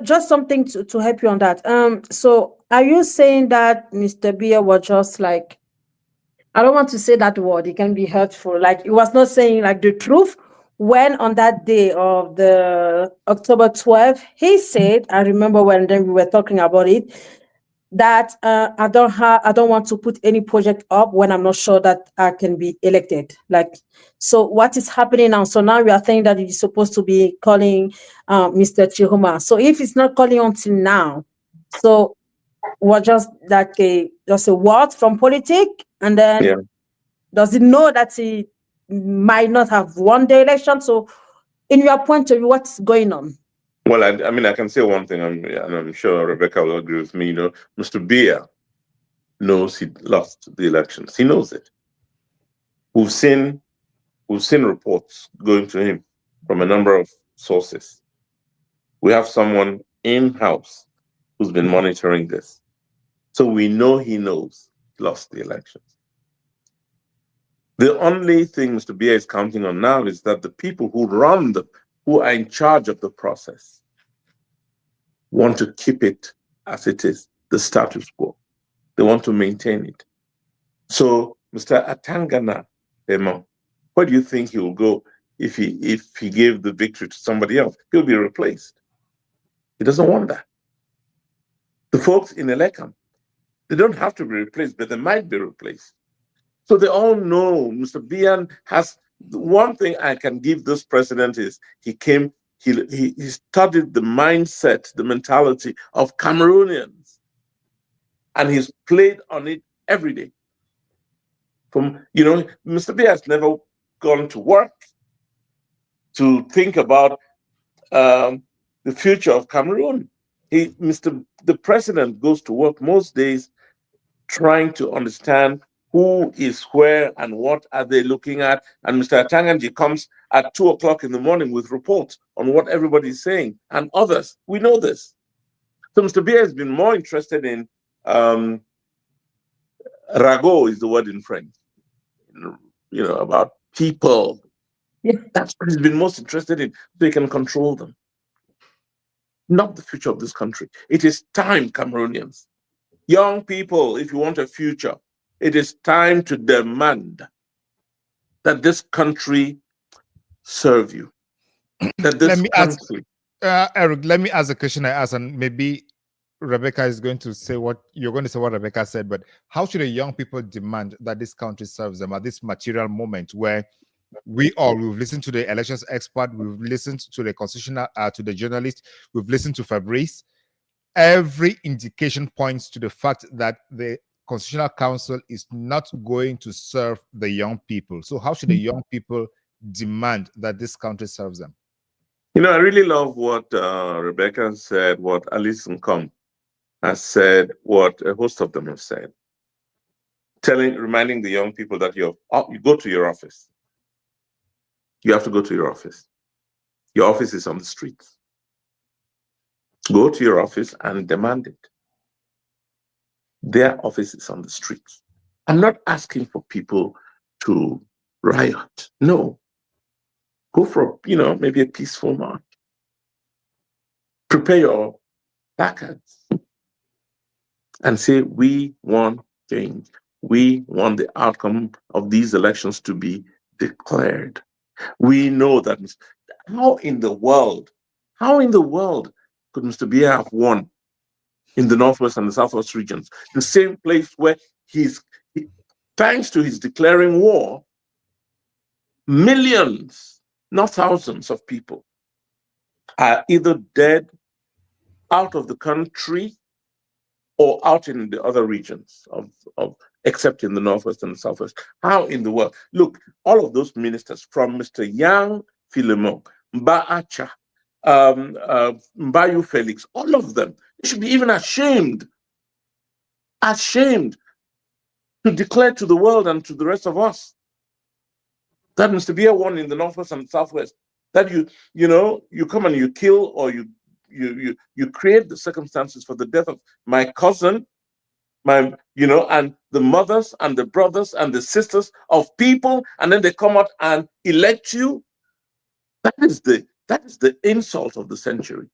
just something to help you on that. So, are you saying that Mr. Biya was just like, I don't want to say that word, it can be hurtful. Like, he was not saying like the truth when on that day of the October 12th, he said, I remember when then we were talking about it, that I don't want to put any project up when I'm not sure that I can be elected. Like, so what is happening now? So now we are saying that he's supposed to be calling Mr. Tchiroma. So if it's not calling until now, so what just like a word from politics, and then does it know that he might not have won the election? So in your point of view, what's going on? Well, I mean, I can say one thing, and I'm sure Rebecca will agree with me. Mr. Biya knows he lost the elections. He knows it. We've seen reports going to him from a number of sources. We have someone in-house who's been monitoring this. So we know he knows he lost the elections. The only thing Mr. Biya is counting on now is that the people who are in charge of the process want to keep it as it is, the status quo. They want to maintain it. So, Mr. Atangana, where do you think he will go if he gave the victory to somebody else? He'll be replaced. He doesn't want that. The folks in Elekam, they don't have to be replaced, but they might be replaced. So they all know Mr. Biya has one thing I can give this president is he studied the mindset, the mentality of Cameroonians, and he's played on it every day. Mr. B has never gone to work to think about the future of Cameroon. The president goes to work most days trying to understand who is where and what are they looking at. And Mr. Atanganji comes at 2 o'clock in the morning with reports on what everybody is saying, and others. We know this. So Mr. Bia has been more interested in ragot is the word in French, about people. Yeah. That's what he's been most interested in. They can control them, not the future of this country. It is time, Cameroonians. Young people, if you want a future, it is time to demand that this country serve you. That this country. Eric, let me ask a question I asked, and maybe Rebecca is going to say what you're going to say what Rebecca said, but how should the young people demand that this country serves them at this material moment where we've listened to the elections expert, we've listened to the constitutional, to the journalist, we've listened to Fabrice. Every indication points to the fact that the Constitutional Council is not going to serve the young people. So how should the young people demand that this country serves them? I really love what Rebecca said, what Alice Nkom has said, what a host of them have said. Reminding the young people that you go to your office. You have to go to your office. Your office is on the streets. Go to your office and demand it. Their office is on the streets. I'm not asking for people to riot. No. Go for, maybe a peaceful march. Prepare your placards and say, we want change. We want the outcome of these elections to be declared. We know that. How in the world could Mr. Biya have won in the Northwest and the Southwest regions? The same place where thanks to his declaring war, millions, not thousands of people are either dead, out of the country, or out in the other regions except in the Northwest and the Southwest. How in the world? Look, all of those ministers, from Mr. Yang Philemon, Mba Acha, Mbayu Felix, all of them, they should be even ashamed to declare to the world and to the rest of us that Mr. Biya won in the Northwest and Southwest. That you come and you kill, or you create the circumstances for the death of my cousin, and the mothers and the brothers and the sisters of people, and then they come out and elect you. That is the insult of the century.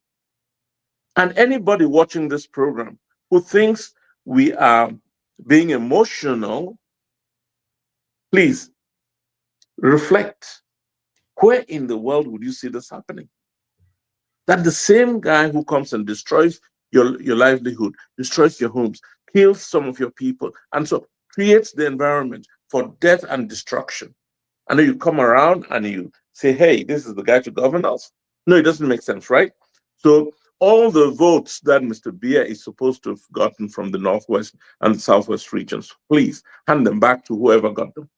And anybody watching this program who thinks we are being emotional, please reflect. Where in the world would you see this happening? That the same guy who comes and destroys your livelihood, destroys your homes, kills some of your people, and so creates the environment for death and destruction. And then you come around and you say, hey, this is the guy to govern us. No, it doesn't make sense, right? So all the votes that Mr. Biya is supposed to have gotten from the Northwest and the Southwest regions, please hand them back to whoever got them.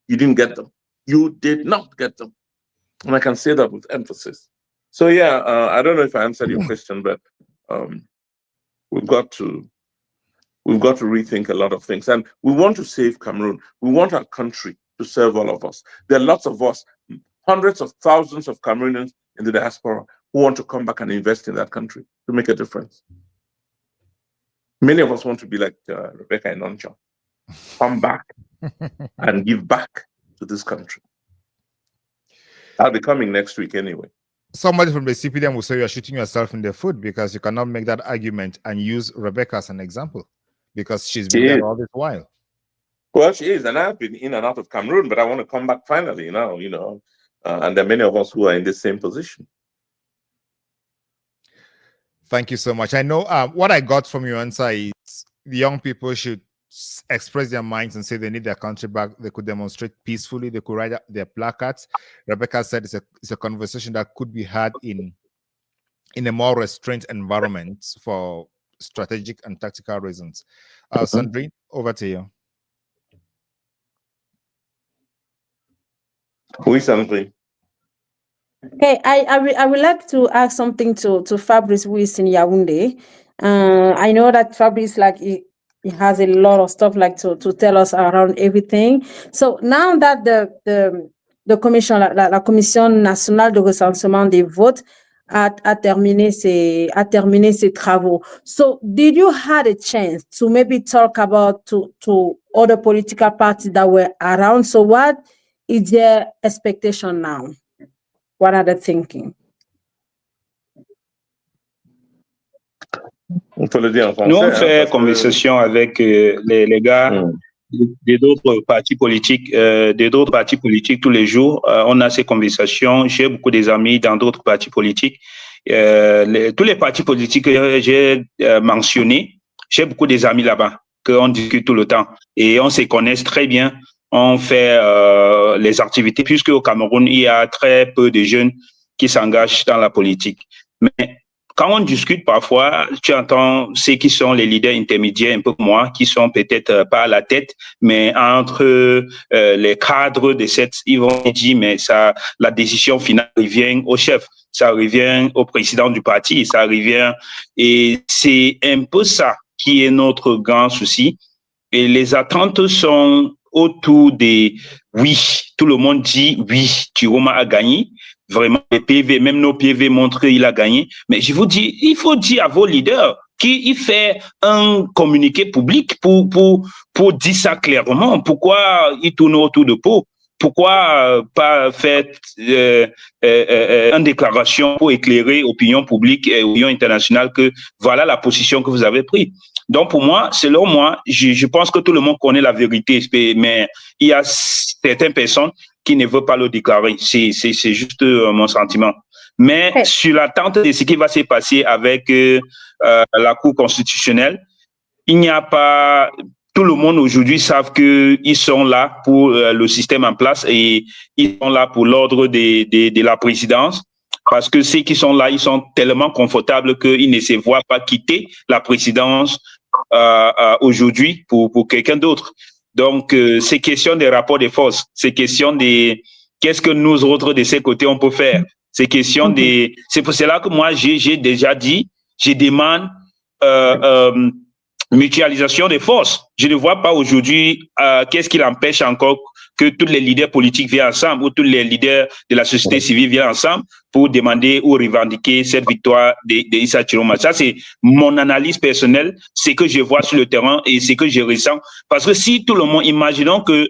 You didn't get them. You did not get them. And I can say that with emphasis. So yeah, I don't know if I answered your question, but we've got to rethink a lot of things. And we want to save Cameroon. We want our country to serve all of us. There are lots of us, hundreds of thousands of Cameroonians in the diaspora who want to come back and invest in that country to make a difference. Many of us want to be like Rebecca and Oncha, come back and give back to this country. I'll be coming next week anyway. Somebody from the CPDM will say you're shooting yourself in the foot because you cannot make that argument and use Rebecca as an example because she's been there all this while. Well, she is, and I've been in and out of Cameroon, but I want to come back finally now, and there are many of us who are in the same position. Thank you so much. I know what I got from your answer is the young people should express their minds and say they need their country back. They could demonstrate peacefully. They could write their placards. Rebecca said it's a conversation that could be had in a more restrained environment for strategic and tactical reasons. Sandrine, over to you. Oui, Sandrine. Okay, I would like to ask something to Fabrice, who is in Yaoundé. I know that Fabrice, like, he has a lot of stuff like to tell us around everything. So now that the commission, la Commission nationale de recensement des votes a terminé ses travaux. So did you had a chance to maybe talk about to other political parties that were around? So what is their expectation now? What are they thinking? On peut le dire en français. Nous, on fait conversation avec les gars d'autres partis politiques, tous les jours. On a ces conversations. J'ai beaucoup d'amis dans d'autres partis politiques. Tous les partis politiques que j'ai mentionnés, j'ai beaucoup d'amis là-bas, qu'on discute tout le temps. Et on se connaît très bien. On fait les activités, puisque au Cameroun, il y a très peu de jeunes qui s'engagent dans la politique. Mais quand on discute parfois, tu entends ceux qui sont les leaders intermédiaires, un peu comme moi, qui sont peut-être pas à la tête, mais entre les cadres de cette, ils vont dire, mais ça, la décision finale revient au chef, ça revient au président du parti, ça revient, et c'est un peu ça qui est notre grand souci. Et les attentes sont autour des oui. Tout le monde dit oui, Tchiroma a gagné. Vraiment, les PV, même nos PV montrent qu'il a gagné. Mais je vous dis, il faut dire à vos leaders qu'il fait un communiqué public pour dire ça clairement. Pourquoi il tourne autour de peau? Pourquoi pas faire une déclaration pour éclairer l'opinion publique et l'opinion internationale que voilà la position que vous avez prise? Donc, pour moi, selon moi, je pense que tout le monde connaît la vérité, mais il y a certaines personnes qui ne veulent pas le déclarer. C'est juste mon sentiment. Mais sur l'attente de ce qui va se passer avec la Cour constitutionnelle, il n'y a pas... Tout le monde aujourd'hui savent qu'ils sont là pour le système en place et ils sont là pour l'ordre de la présidence. Parce que ceux qui sont là, ils sont tellement confortables qu'ils ne se voient pas quitter la présidence aujourd'hui pour quelqu'un d'autre. Donc, c'est question des rapports de force. C'est question des... Qu'est-ce que nous autres, de ces côtés, on peut faire? C'est question des... C'est pour cela que moi, j'ai déjà dit, je demande mutualisation des forces. Je ne vois pas aujourd'hui qu'est-ce qui l'empêche encore que tous les leaders politiques viennent ensemble ou tous les leaders de la société civile viennent ensemble pour demander ou revendiquer cette victoire de Issa Tchiroma. Ça, c'est mon analyse personnelle, c'est que je vois sur le terrain et c'est que je ressens. Parce que si tout le monde, imaginons que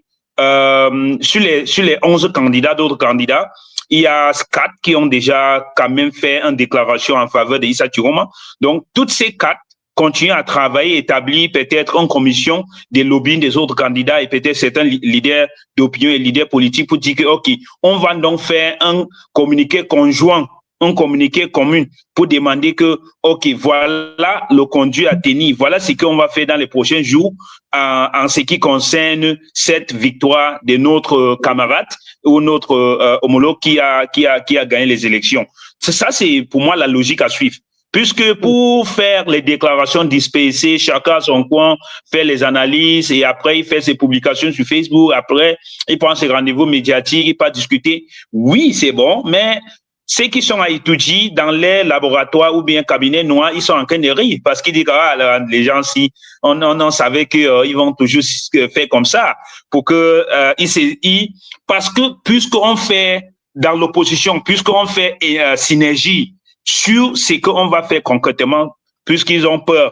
sur les 11 candidats, d'autres candidats, il y a 4 qui ont déjà quand même fait une déclaration en faveur de Issa Tchiroma. Donc, toutes ces 4 continuer à travailler, établir peut-être une commission des lobbying des autres candidats et peut-être certains leaders d'opinion et leaders politiques pour dire que, OK, on va donc faire un communiqué conjoint, un communiqué commun pour demander que, OK, voilà le conduit à tenir, voilà ce qu'on va faire dans les prochains jours en ce qui concerne cette victoire de notre camarade ou notre homologue qui a gagné les élections. Ça, c'est pour moi la logique à suivre. Puisque pour faire les déclarations dispersées, chacun à son coin, faire les analyses et après il fait ses publications sur Facebook, après il prend ses rendez-vous médiatiques, il part discuter. Oui, c'est bon, mais ceux qui sont à Etoudi, dans les laboratoires ou bien cabinets noirs, ils sont en train de rire parce qu'ils disent que les gens, si on savait qu'ils vont toujours faire comme ça pour que parce que puisqu'on fait dans l'opposition, puisqu'on fait synergie sur ce qu'on va faire concrètement, puisqu'ils ont peur.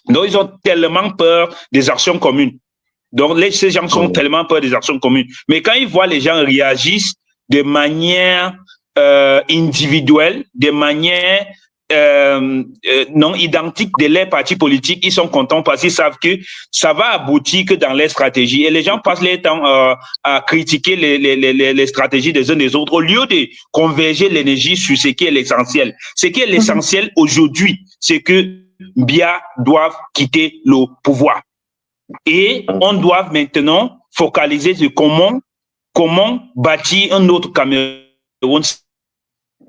Donc, ils ont tellement peur des actions communes. Donc, ces gens sont tellement peur des actions communes. Mais quand ils voient les gens réagissent de manière individuelle, de manière non identique de leurs partis politiques, ils sont contents parce qu'ils savent que ça va aboutir que dans les stratégies. Et les gens passent leur temps à critiquer les stratégies des uns des autres au lieu de converger l'énergie sur ce qui est l'essentiel. Ce qui est l'essentiel aujourd'hui, c'est que Bia doivent quitter le pouvoir. Et on doit maintenant focaliser sur comment bâtir un autre Cameroun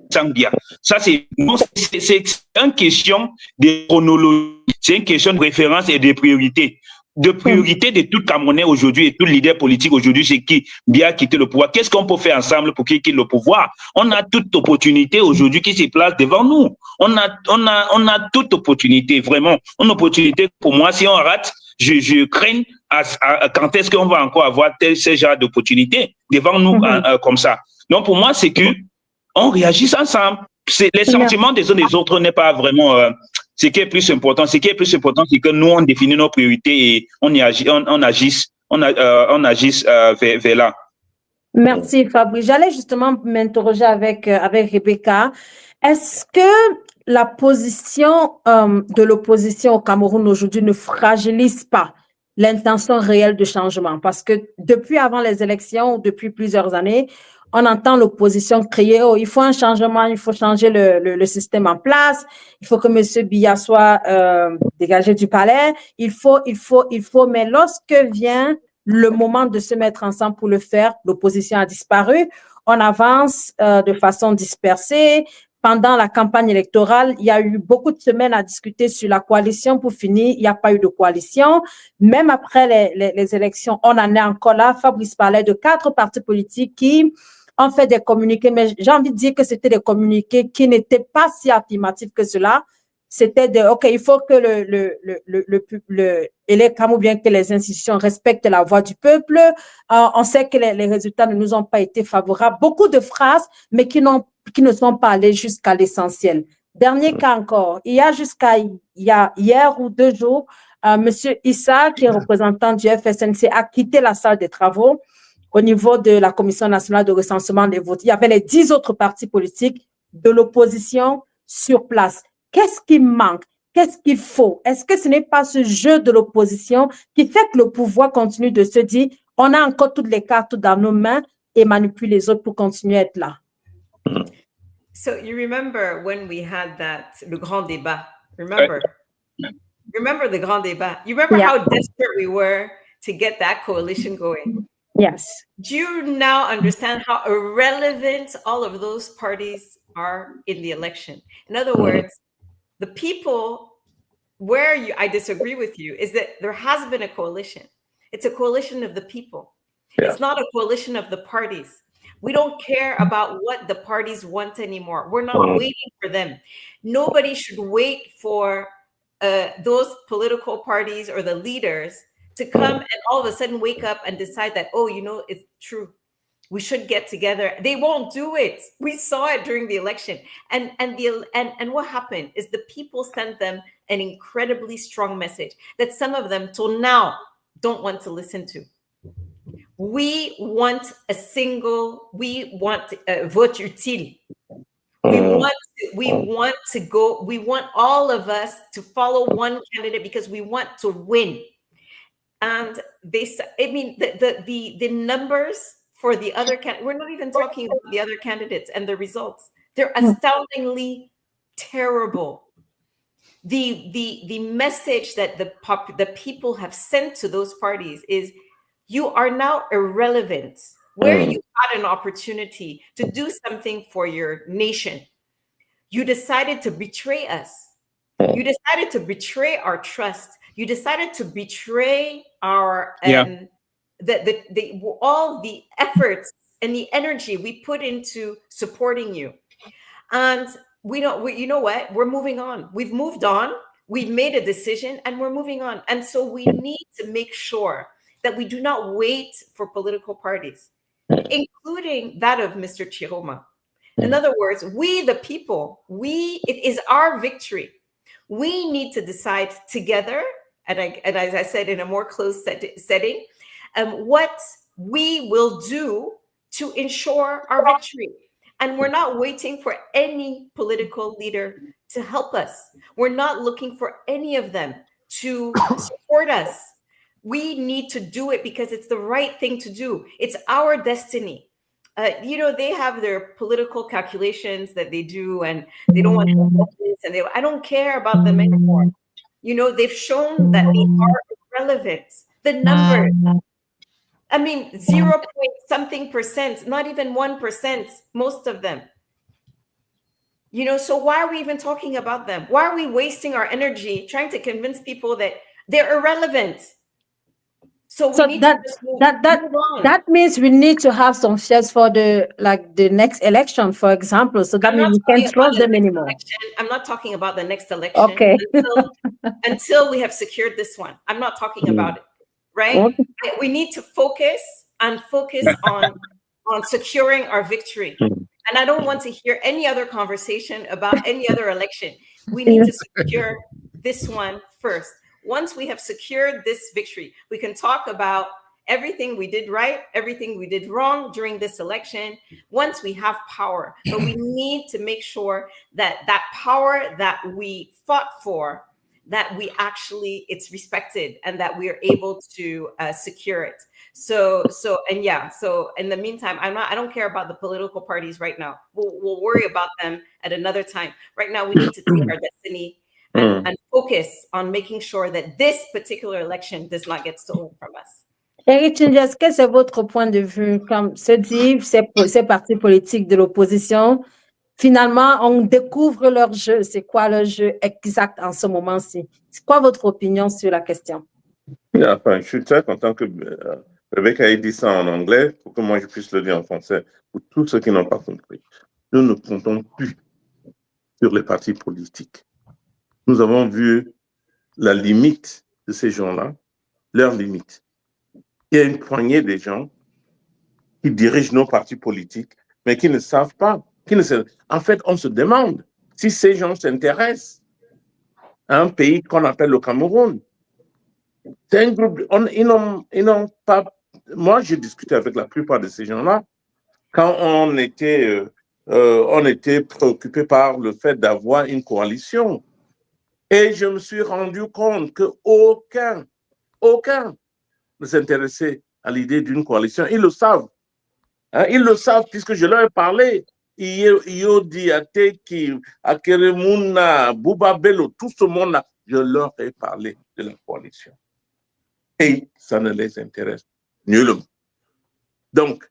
sans Bia. Ça, c'est une question de chronologie, c'est une question de référence et de priorité. de priorité de tout Camerounais aujourd'hui et tout leader politique aujourd'hui, c'est qui bien quitter le pouvoir. Qu'est-ce qu'on peut faire ensemble pour qu'il quitte le pouvoir? On a toute opportunité aujourd'hui qui se place devant nous. On a toute opportunité, vraiment. Une opportunité pour moi, si on rate, je crains quand est-ce qu'on va encore avoir ce genre d'opportunité devant nous comme ça. Donc pour moi, c'est que on réagisse ensemble. Les sentiments des uns des autres n'est pas vraiment ce qui est plus important. Ce qui est plus important, c'est que nous, on définit nos priorités et on agisse vers là. Merci Fabrice. J'allais justement m'interroger avec Rebecca. Est-ce que la position de l'opposition au Cameroun aujourd'hui ne fragilise pas l'intention réelle de changement? Parce que depuis avant les élections, depuis plusieurs années, on entend l'opposition crier, oh, il faut un changement, il faut changer le système en place, il faut que M. Biya soit dégagé du palais, il faut, mais lorsque vient le moment de se mettre ensemble pour le faire, l'opposition a disparu, on avance de façon dispersée. Pendant la campagne électorale, il y a eu beaucoup de semaines à discuter sur la coalition. Pour finir, il n'y a pas eu de coalition. Même après les élections, on en est encore là. Fabrice parlait de 4 partis politiques qui ont fait des communiqués, mais j'ai envie de dire que c'était des communiqués qui n'étaient pas si affirmatifs que cela. C'était de, OK, il faut que ou bien que les institutions respectent la voix du peuple. On sait que les résultats ne nous ont pas été favorables. Beaucoup de phrases, mais qui ne sont pas allées jusqu'à l'essentiel. Dernier cas encore, il y a hier ou 2 jours, Monsieur Issa, qui est représentant du FSNC, a quitté la salle des travaux au niveau de la Commission nationale de recensement des votes. Il y avait les 10 autres partis politiques de l'opposition sur place. Qu'est-ce qui manque? Qu'est-ce qu'il faut? Est-ce que ce n'est pas ce jeu de l'opposition qui fait que le pouvoir continue de se dire on a encore toutes les cartes dans nos mains et manipule les autres pour continuer à être là? So you remember when we had le grand débat? Remember the grand débat? You remember how desperate we were to get that coalition going? Yes. Do you now understand how irrelevant all of those parties are in the election? In other words, the people I disagree with you is that there has been a coalition. It's a coalition of the people. Yeah. It's not a coalition of the parties. We don't care about what the parties want anymore. We're not waiting for them. Nobody should wait for those political parties or the leaders to come and all of a sudden wake up and decide that, oh, it's true. We should get together. They won't do it. We saw it during the election. And what happened is the people sent them an incredibly strong message that some of them till now don't want to listen to. We want a vote utile. We want all of us to follow one candidate because we want to win. And the numbers for the other we're not even talking about the other candidates and the results. They're astoundingly terrible. The message that the people have sent to those parties is, you are now irrelevant. Where you had an opportunity to do something for your nation, you decided to betray us. You decided to betray our trust. You decided to betray our all the efforts and the energy we put into supporting you. And you know what? We're moving on. We've moved on. We've made a decision and we're moving on. And so we need to make sure that we do not wait for political parties, including that of Mr. Tchiroma. In other words, we, the people, it is our victory. We need to decide together, and as I said, in a more closed setting, what we will do to ensure our victory. And we're not waiting for any political leader to help us. We're not looking for any of them to support us. We need to do it because it's the right thing to do. It's our destiny. They have their political calculations that they do, and they don't want to this, and I don't care about them anymore. They've shown that they are irrelevant. The numbers, 0.something%, not even 1%, most of them. So why are we even talking about them? Why are we wasting our energy trying to convince people that they're irrelevant? So we So need that to just move on. that means we need to have some shares for the next election, for example. So that means we can't trust them anymore. I'm not talking about the next election. Okay. until we have secured this one. I'm not talking about it, right? Okay. We need to focus on securing our victory. And I don't want to hear any other conversation about any other election. We need to secure this one first. Once we have secured this victory, we can talk about everything we did right, everything we did wrong during this election, once we have power. But we need to make sure that that power that we fought for, that we actually, it's respected and that we are able to secure it. So in the meantime, I don't care about the political parties right now. We'll worry about them at another time. Right now, we need to take our destiny and focus on making sure that this particular election does not get stolen from us. Eric Chinjas, quel est votre point de vue? Comme se dit, ces partis politiques de l'opposition, finalement, on découvre leur jeu. C'est quoi leur jeu exact en ce moment-ci? C'est quoi votre opinion sur la question? Enfin, je suis très content que Rebecca ait dit ça en anglais pour que moi je puisse le dire en français. Pour tous ceux qui n'ont pas compris, nous ne comptons plus sur les partis politiques. Nous avons vu la limite de ces gens-là, leur limite. Il y a une poignée de gens qui dirigent nos partis politiques, mais qui ne savent pas. En fait, on se demande si ces gens s'intéressent à un pays qu'on appelle le Cameroun. C'est un groupe, ils n'ont pas... Moi, j'ai discuté avec la plupart de ces gens-là quand on était préoccupé par le fait d'avoir une coalition. Et je me suis rendu compte qu'aucun ne s'intéressait à l'idée d'une coalition. Ils le savent. Hein, ils le savent puisque je leur ai parlé. Etoudi, Ateki, Akeremuna, Bouba Bello, tout ce monde-là, je leur ai parlé de la coalition. Et ça ne les intéresse nullement. Donc,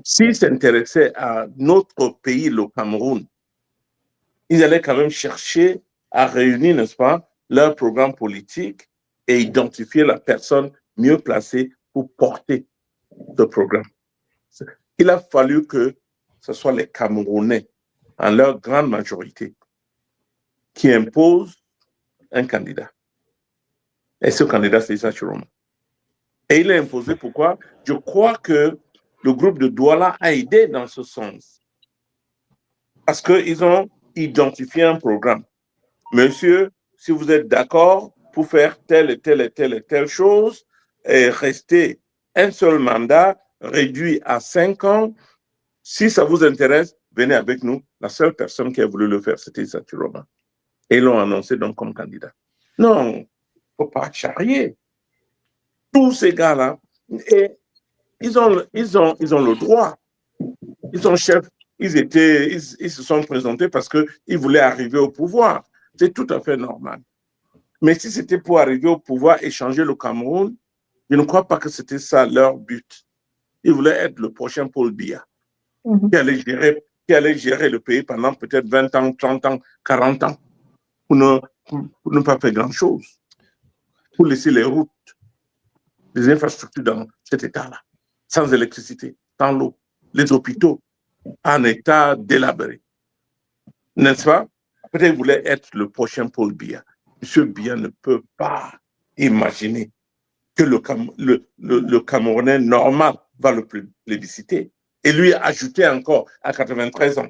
s'ils s'intéressaient à notre pays, le Cameroun, ils allaient quand même chercher à réunir, n'est-ce pas, leur programme politique et identifier la personne mieux placée pour porter ce programme. Il a fallu que ce soit les Camerounais, en leur grande majorité, qui imposent un candidat. Et ce candidat, c'est Issa Tchiroma. Et il a imposé pourquoi? Je crois que le groupe de Douala a aidé dans ce sens. Parce qu'ils ont identifié un programme. Monsieur, si vous êtes d'accord pour faire telle et telle chose, et rester un seul mandat réduit à 5 ans, si ça vous intéresse, venez avec nous. La seule personne qui a voulu le faire, c'était Issa Tchiroma. Et ils l'ont annoncé donc comme candidat. Non, il ne faut pas charrier. Tous ces gars-là, ils ont le droit. Ils sont chefs. Ils se sont présentés parce qu'ils voulaient arriver au pouvoir. C'est tout à fait normal. Mais si c'était pour arriver au pouvoir et changer le Cameroun, je ne crois pas que c'était ça leur but. Ils voulaient être le prochain Paul Biya, qui allait gérer le pays pendant peut-être 20 ans, 30 ans, 40 ans, pour ne pas faire grand-chose, pour laisser les routes, les infrastructures dans cet état-là, sans électricité, sans l'eau, les hôpitaux en état délabré. N'est-ce pas? Peut-être qu'il voulait être le prochain Paul Biya. Monsieur Biya ne peut pas imaginer que le Camerounais normal va le plébisciter. Et lui ajouter encore à 93 ans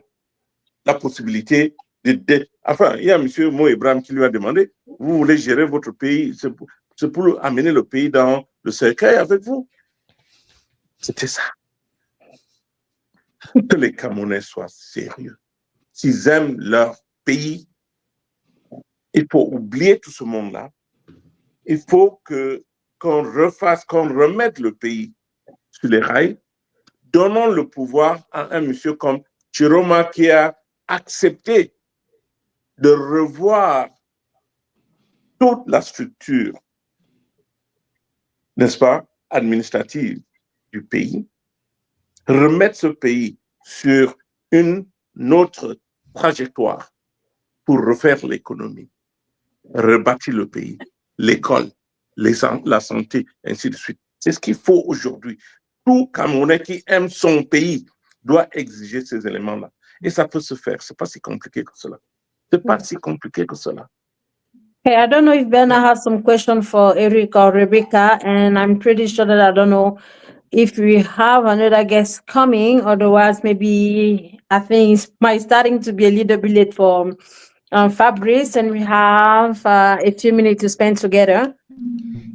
la possibilité Enfin, il y a M. Mo Ibrahim qui lui a demandé, vous voulez gérer votre pays, c'est pour amener le pays dans le cercueil avec vous. C'était ça. Que les Camerounais soient sérieux. S'ils aiment leur pays, il faut oublier tout ce monde-là. Il faut qu'on remette le pays sur les rails. Donnons le pouvoir à un monsieur comme Tchiroma qui a accepté de revoir toute la structure, n'est-ce pas, administrative du pays, remettre ce pays sur une autre trajectoire pour refaire l'économie, rebâtir le pays, l'école, la santé, ainsi de suite. C'est ce qu'il faut aujourd'hui. Tout Camerounais qui aime son pays doit exiger ces éléments-là. Et ça peut se faire. C'est pas si compliqué que cela. C'est pas si compliqué que cela. Okay, I don't know if Bernard has some question for Eric or Rebecca, and I'm pretty sure that I don't know if we have another guest coming. Otherwise, maybe I think it's my starting to be a little bit late for Fabrice, and we have a few minutes to spend together.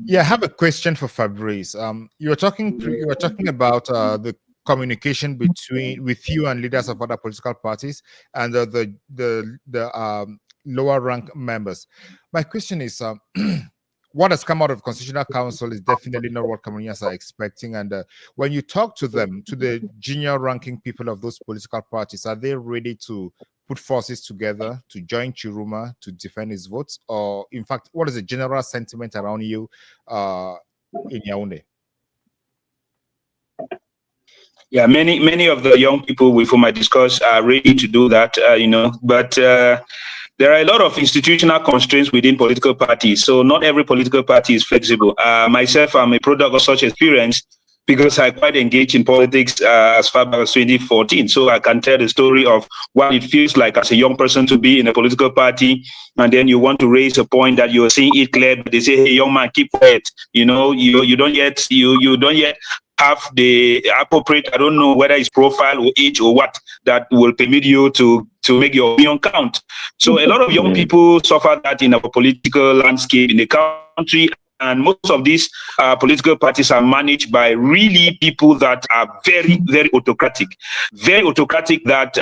Yeah, I have a question for Fabrice. You were talking about the communication with you and leaders of other political parties and the lower rank members. My question is, what has come out of Constitutional Council is definitely not what Cameroonians are expecting. And when you talk to them, to the junior ranking people of those political parties, are they ready to put forces together to join Tchiroma to defend his votes? Or in fact, what is the general sentiment around you in Yaoundé? Yeah, many of the young people with whom I discuss are ready to do that, but there are a lot of institutional constraints within political parties. So not every political party is flexible. Myself, I'm a product of such experience because I quite engaged in politics as far back as 2014. So I can tell the story of what it feels like as a young person to be in a political party, and then you want to raise a point that you're seeing it clear, but they say, "Hey, young man, keep quiet. You don't yet have the appropriate, I don't know whether it's profile or age or what, that will permit you to make your opinion count." So a lot of young people suffer that in our political landscape in the country. And most of these political parties are managed by really people that are very, very autocratic. Very autocratic that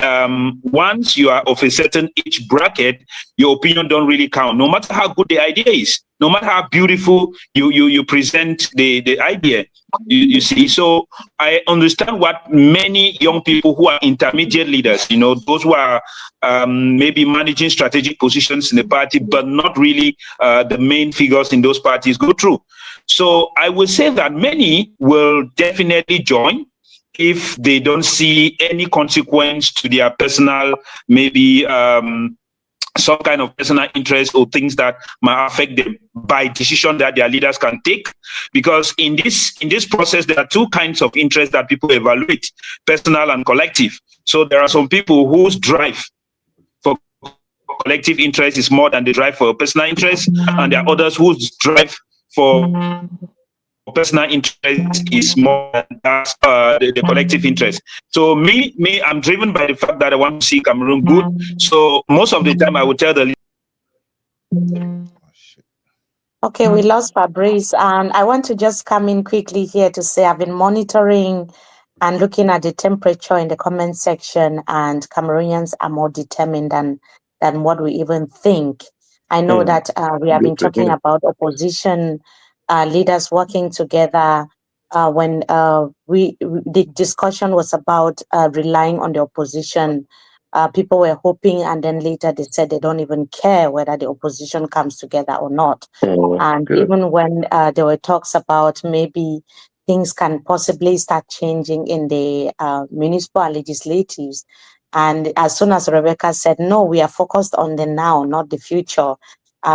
once you are of a certain age bracket, your opinion don't really count, no matter how good the idea is, no matter how beautiful you present the idea. You see, so I understand what many young people who are intermediate leaders, those who are maybe managing strategic positions in the party, but not really the main figures in those parties go through. So I would say that many will definitely join if they don't see any consequence to their personal, maybe some kind of personal interest or things that might affect them by decision that their leaders can take. Because in this process, there are two kinds of interests that people evaluate, personal and collective. So there are some people whose drive for collective interest is more than the drive for personal interest, and there are others whose drive for personal interest is more than the collective interest. So me, I'm driven by the fact that I want to see Cameroon good. So most of the time I would tell the Okay, we lost Fabrice, and I want to just come in quickly here to say I've been monitoring and looking at the temperature in the comment section, and Cameroonians are more determined than what we even think. I know that we have been talking about opposition leaders working together. When the discussion was about relying on the opposition, people were hoping, and then later they said they don't even care whether the opposition comes together or not. And even when there were talks about maybe things can possibly start changing in the municipal legislatives, and as soon as Rebecca said, no, we are focused on the now, not the future,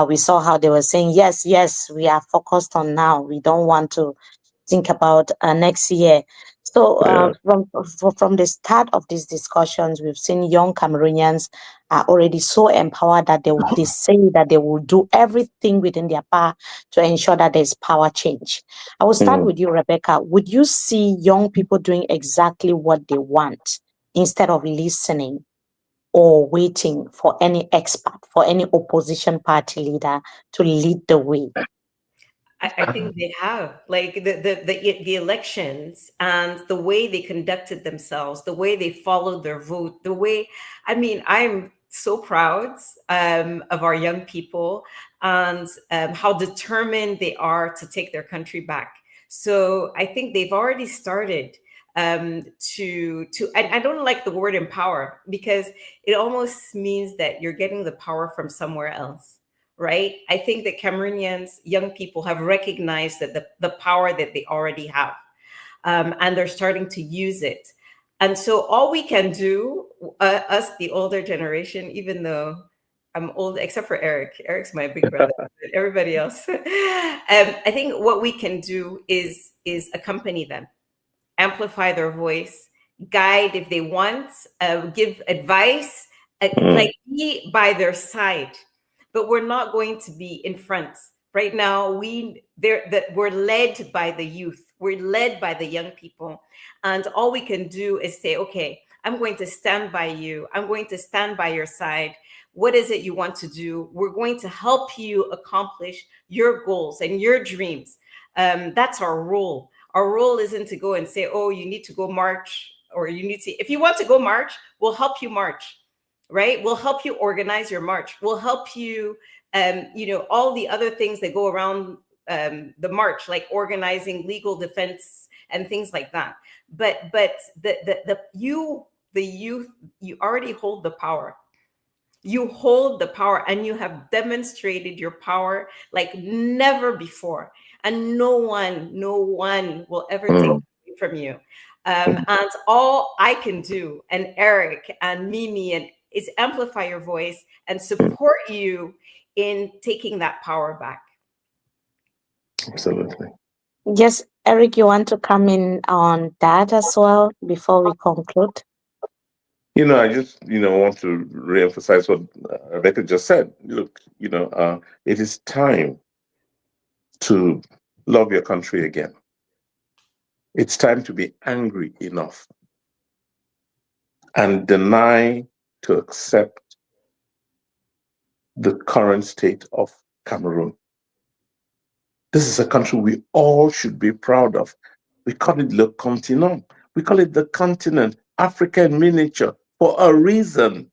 we saw how they were saying, yes, we are focused on now. We don't want to think about next year. So from the start of these discussions, we've seen young Cameroonians are already so empowered that they say that they will do everything within their power to ensure that there's power change. I will start with you, Rebecca. Would you see young people doing exactly what they want instead of listening or waiting for any expert, for any opposition party leader to lead the way? I think they have, like the elections and the way they conducted themselves, the way they followed their vote, I'm so proud of our young people and how determined they are to take their country back. So I think they've already started to I don't like the word empower, because it almost means that you're getting the power from somewhere else. Right? I think that Cameroonians, young people, have recognized that the power that they already have, and they're starting to use it. And so all we can do, us, the older generation, even though I'm old, except for Eric. Eric's my big brother. Everybody else. I think what we can do is accompany them, amplify their voice, guide if they want, give advice, like be by their side. But we're not going to be in front. Right now, we're led by the youth. We're led by the young people. And all we can do is say, okay, I'm going to stand by you. I'm going to stand by your side. What is it you want to do? We're going to help you accomplish your goals and your dreams. That's our role. Our role isn't to go and say, oh, you need to go march, or you need to, if you want to go march, we'll help you march, right? We'll help you organize your march. We'll help you, all the other things that go around the march, like organizing legal defense and things like that. But the youth, you already hold the power. You hold the power, and you have demonstrated your power like never before. And no one will ever take it away from you. And all I can do, and Eric and Mimi, is amplify your voice and support you in taking that power back. Absolutely. Yes, Eric, you want to come in on that as well before we conclude? I just, want to reemphasize what Rebecca just said. Look, it is time to love your country again. It's time to be angry enough and deny to accept the current state of Cameroon. This is a country we all should be proud of. We call it Le Continent. We call it the continent, Africa in miniature, for a reason.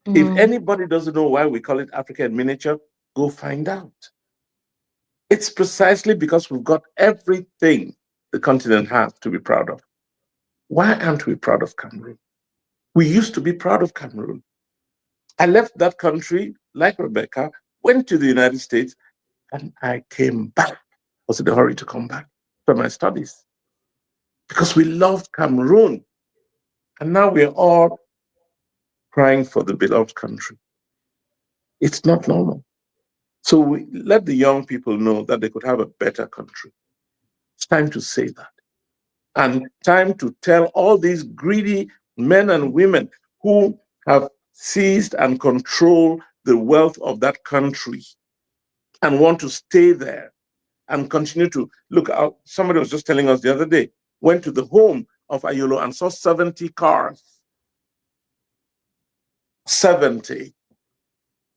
If anybody doesn't know why we call it Africa in miniature, go find out. It's precisely because we've got everything the continent has to be proud of. Why aren't we proud of Cameroon? We used to be proud of Cameroon. I left that country, like Rebecca, went to the United States, and I came back. I was in a hurry to come back for my studies because we loved Cameroon. And now we're all crying for the beloved country. It's not normal. So we let the young people know that they could have a better country. It's time to say that. And time to tell all these greedy men and women who have seized and controlled the wealth of that country and want to stay there and continue to look out. Somebody was just telling us the other day, went to the home of Ayolo and saw 70 cars. 70.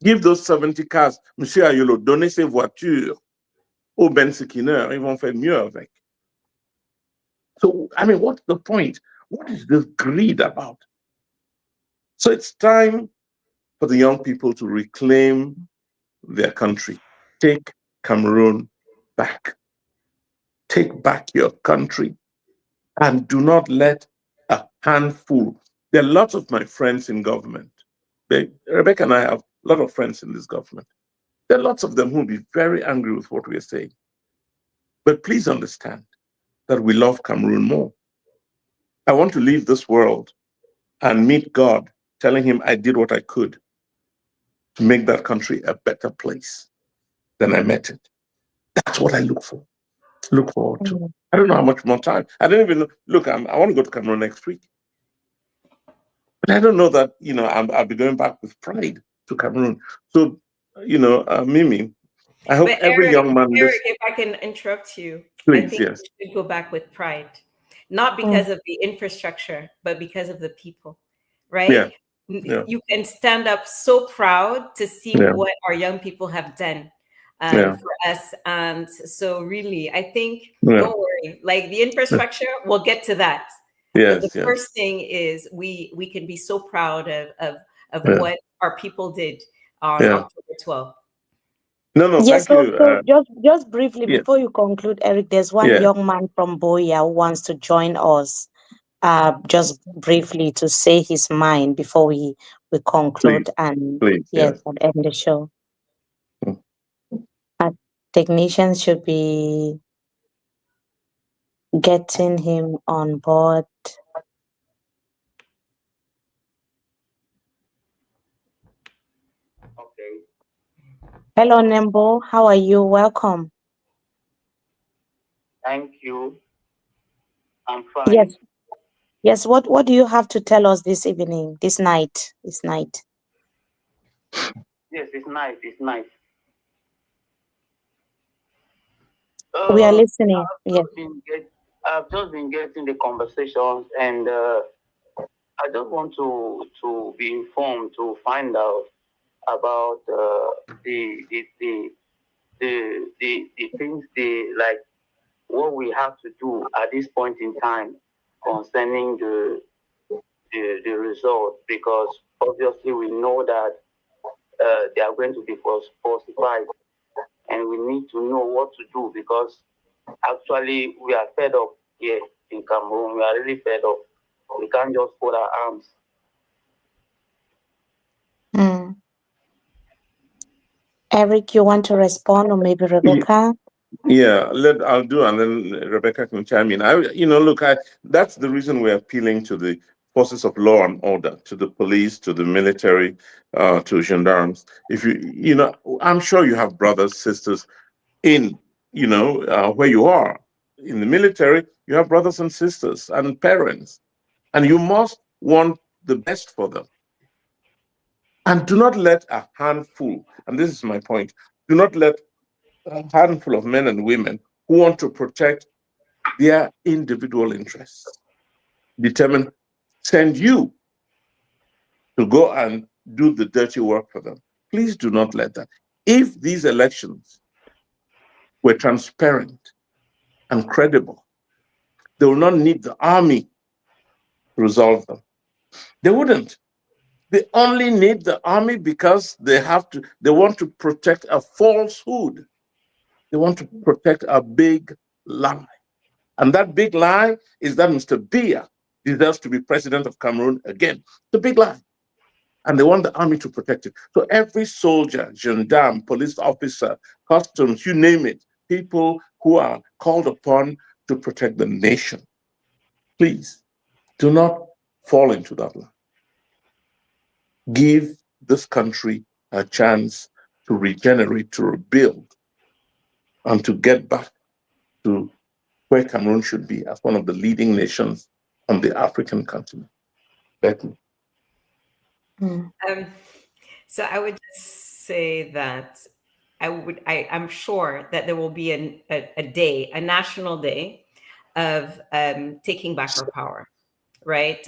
Give those 70 cars, Monsieur Ayolo, donnez ces voitures aux bensineurs, ils vont faire mieux avec. So, what's the point? What is this greed about? So it's time for the young people to reclaim their country. Take Cameroon back. Take back your country. And do not let a handful. There are lots of my friends in government. Rebecca and I have a lot of friends in this government. There are lots of them who will be very angry with what we are saying. But please understand that we love Cameroon more. I want to leave this world and meet God, telling him I did what I could to make that country a better place than I met it. That's what I look forward to. I don't know how much more time. I don't even look. I want to go to Cameroon next week, but I don't know that I'll be going back with pride to Cameroon. So Mimi, I hope every young man. Eric, if I can interrupt you, please, I think yes. you should go back with pride, not because of the infrastructure, but because of the people, right? Yeah. You can stand up so proud to see what our young people have done for us. And so really, I think, don't worry, like the infrastructure, we'll get to that. Yes, but the first thing is we can be so proud of what our people did on October 12th. No, yes, thank you. Just briefly before you conclude, Eric, there's one young man from Boya who wants to join us. Just briefly to say his mind before we conclude and and end the show. Technicians should be getting him on board. Hello, Nembo. How are you? Welcome. Thank you. I'm fine. Yes. Yes. What do you have to tell us this evening, this night? Yes, it's nice. It's nice. We are listening. Yes. I've just been getting the conversations, and I just want to be informed to find out about the things like what we have to do at this point in time concerning the results, because obviously we know that they are going to be falsified, and we need to know what to do, because actually we are fed up here in Cameroon. We are really fed up. We can't just fold our arms. Eric, you want to respond, or maybe Rebecca? Yeah, I'll do, and then Rebecca can chime in. That's the reason we're appealing to the forces of law and order, to the police, to the military, to gendarmes. I'm sure you have brothers, sisters in, where you are. In the military, you have brothers and sisters and parents, and you must want the best for them. And do not let a handful, and this is my point, do not let a handful of men and women who want to protect their individual interests send you to go and do the dirty work for them. Please do not let that. If these elections were transparent and credible, they will not need the army to resolve them. They wouldn't. They only need the army because they want to protect a falsehood. They want to protect a big lie. And that big lie is that Mr. Biya deserves to be president of Cameroon again. It's a big lie. And they want the army to protect it. So every soldier, gendarme, police officer, customs, you name it, people who are called upon to protect the nation, please do not fall into that lie. Give this country a chance to regenerate, to rebuild, and to get back to where Cameroon should be as one of the leading nations on the African continent. Becky. So I would just say that I'm sure that there will be a national day of taking back our power, right?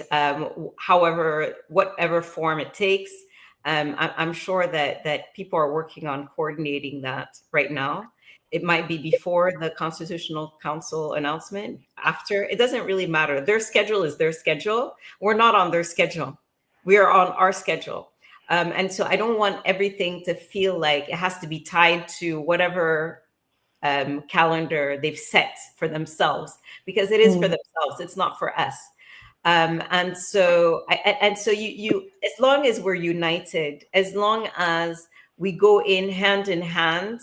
However, whatever form it takes, I'm sure that people are working on coordinating that right now. It might be before the Constitutional Council announcement, after. It doesn't really matter. Their schedule is their schedule. We're not on their schedule. We are on our schedule. And so I don't want everything to feel like it has to be tied to whatever calendar they've set for themselves, because it is for themselves. It's not for us. And so you, as long as we're united, as long as we go in hand,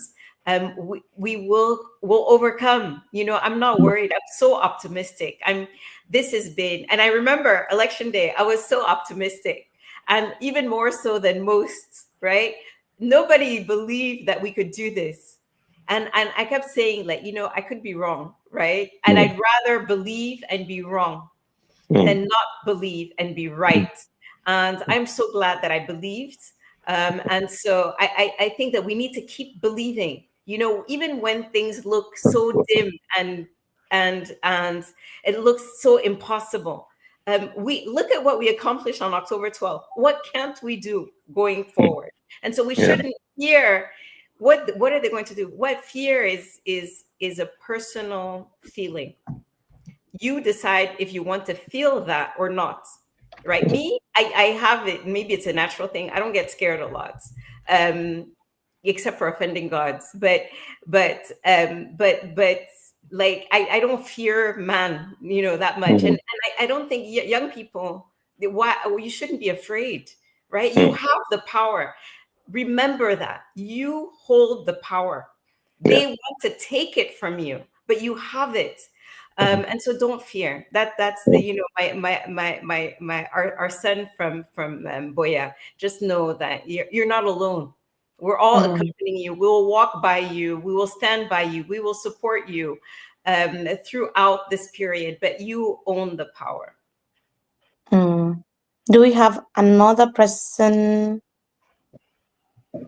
we'll overcome. I'm not worried. I'm so optimistic. This has been, and I remember election day, I was so optimistic, and even more so than most, right? Nobody believed that we could do this. And I kept saying, I could be wrong, right? And I'd rather believe and be wrong than not believe and be right. And I'm so glad that I believed. And so I think that we need to keep believing, even when things look so dim and it looks so impossible. We look at what we accomplished on October 12th. What can't we do going forward? And so we shouldn't fear. What are they going to do? What fear is a personal feeling. You decide if you want to feel that or not, right? Me, I have it. Maybe it's a natural thing. I don't get scared a lot, except for offending gods. But like I don't fear man, that much. And I don't think young people, you shouldn't be afraid, right? You have the power. Remember that you hold the power. They want to take it from you, but you have it. And so don't fear. That's the, our son from Boya. Just know that you're not alone. We're all accompanying you. We will walk by you. We will stand by you. We will support you throughout this period, but you own the power. Do we have another person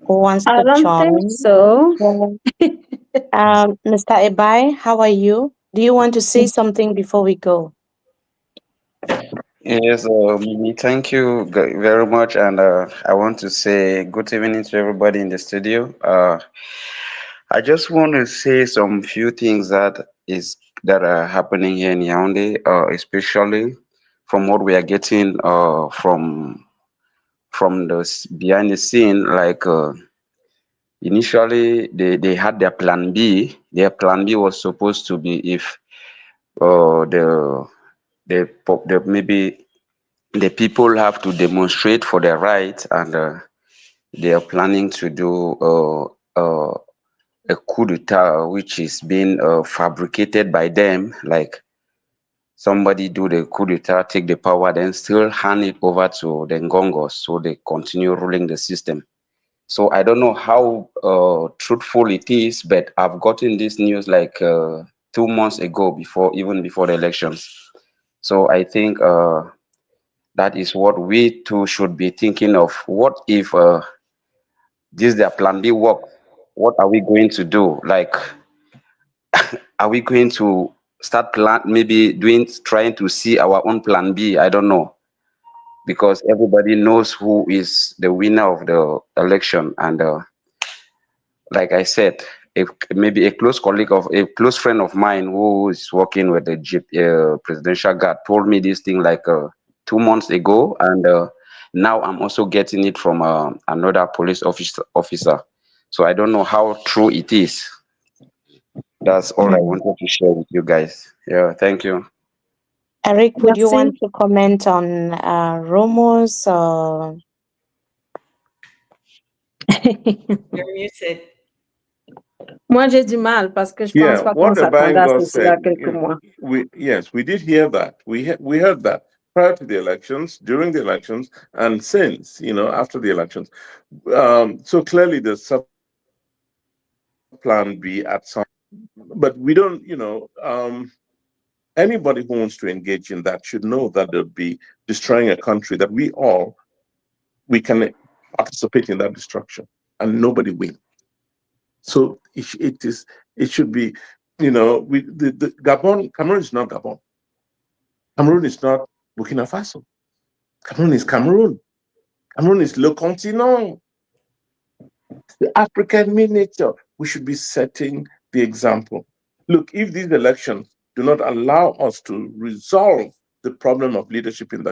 who wants to I don't join? think so. Mr. Ebai, how are you? Do you want to say something before we go? Yes, Mimi, thank you very much. And I want to say good evening to everybody in the studio. I just want to say some few things that are happening here in Yaoundé, especially from what we are getting from behind the scene. Like initially, they had their plan B. Their plan B was supposed to be if maybe the people have to demonstrate for their rights, and they are planning to do a coup d'etat, which is being fabricated by them, like somebody do the coup d'etat, take the power, then still hand it over to the Ngongos, so they continue ruling the system. So I don't know how truthful it is, but I've gotten this news like 2 months ago, even before the elections. So I think that is what we too should be thinking of. What if this their plan B work? What are we going to do? Like, are we going to start trying to see our own plan B? I don't know, because everybody knows who is the winner of the election, and like I said, if maybe a close friend of mine who is working with the presidential guard told me this thing like 2 months ago, and now I'm also getting it from another police officer. So I don't know how true it is. That's all I wanted to share with you guys. Yeah, thank you. Eric, would you Merci. want to comment on rumors? You're muted. Moi, j'ai du mal parce que je pense pas qu'on what the s'attendait à Bangor ceci il y a said, quelques mois. we did hear that. We heard that prior to the elections, during the elections, and since, after the elections. So clearly there's some plan B at some, but we don't, anybody who wants to engage in that should know that they'll be destroying a country that we can participate in that destruction, and nobody will. So it should be, the Gabon, Cameroon is not Gabon. Cameroon is not Burkina Faso. Cameroon is Cameroon. Cameroon is Le Continent. It's the African miniature. We should be setting the example. Look, if these elections do not allow us to resolve the problem of leadership in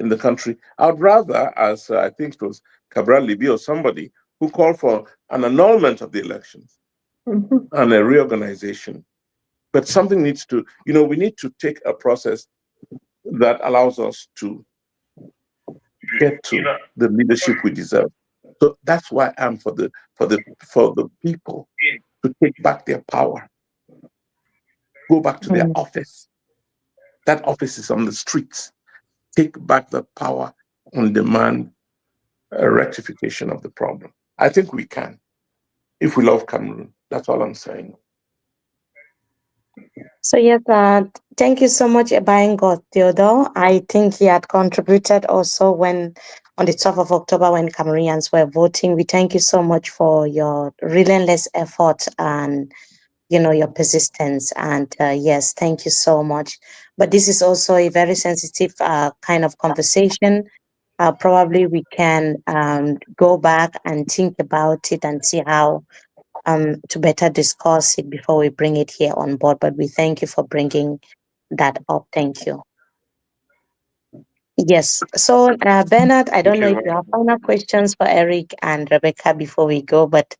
the country, I'd rather, as I think it was Cabral Libi or somebody who called for an annulment of the elections and a reorganization. But something needs to, we need to take a process that allows us to get to the leadership we deserve. So that's why I'm for the people to take back their power, go back to their office. That office is on the streets. Take back the power and demand a rectification of the problem. I think we can, if we love Cameroon. That's all I'm saying. So yes, thank you so much, Ebaingo Theodore. I think he had contributed also when on the 12th of October when Cameroonians were voting. We thank you so much for your relentless effort and your persistence. And yes, thank you so much. But this is also a very sensitive kind of conversation. Probably we can go back and think about it and see how to better discuss it before we bring it here on board. But we thank you for bringing that up. Thank you. Yes. So Bernard, I don't know if you have final questions for Eric and Rebecca before we go, but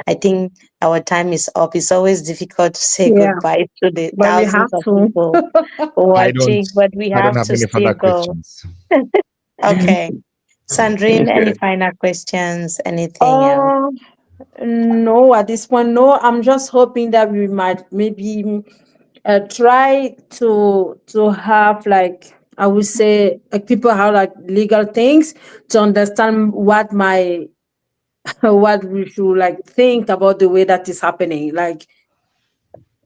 I think our time is up. It's always difficult to say goodbye to the thousands of people watching, but we have to still go. Okay. Sandrine, any final questions? Anything else? No, at this point, no. I'm just hoping that we might maybe try to have, like, I would say, like, people have like legal things to understand what my what we should like think about the way that is happening. Like,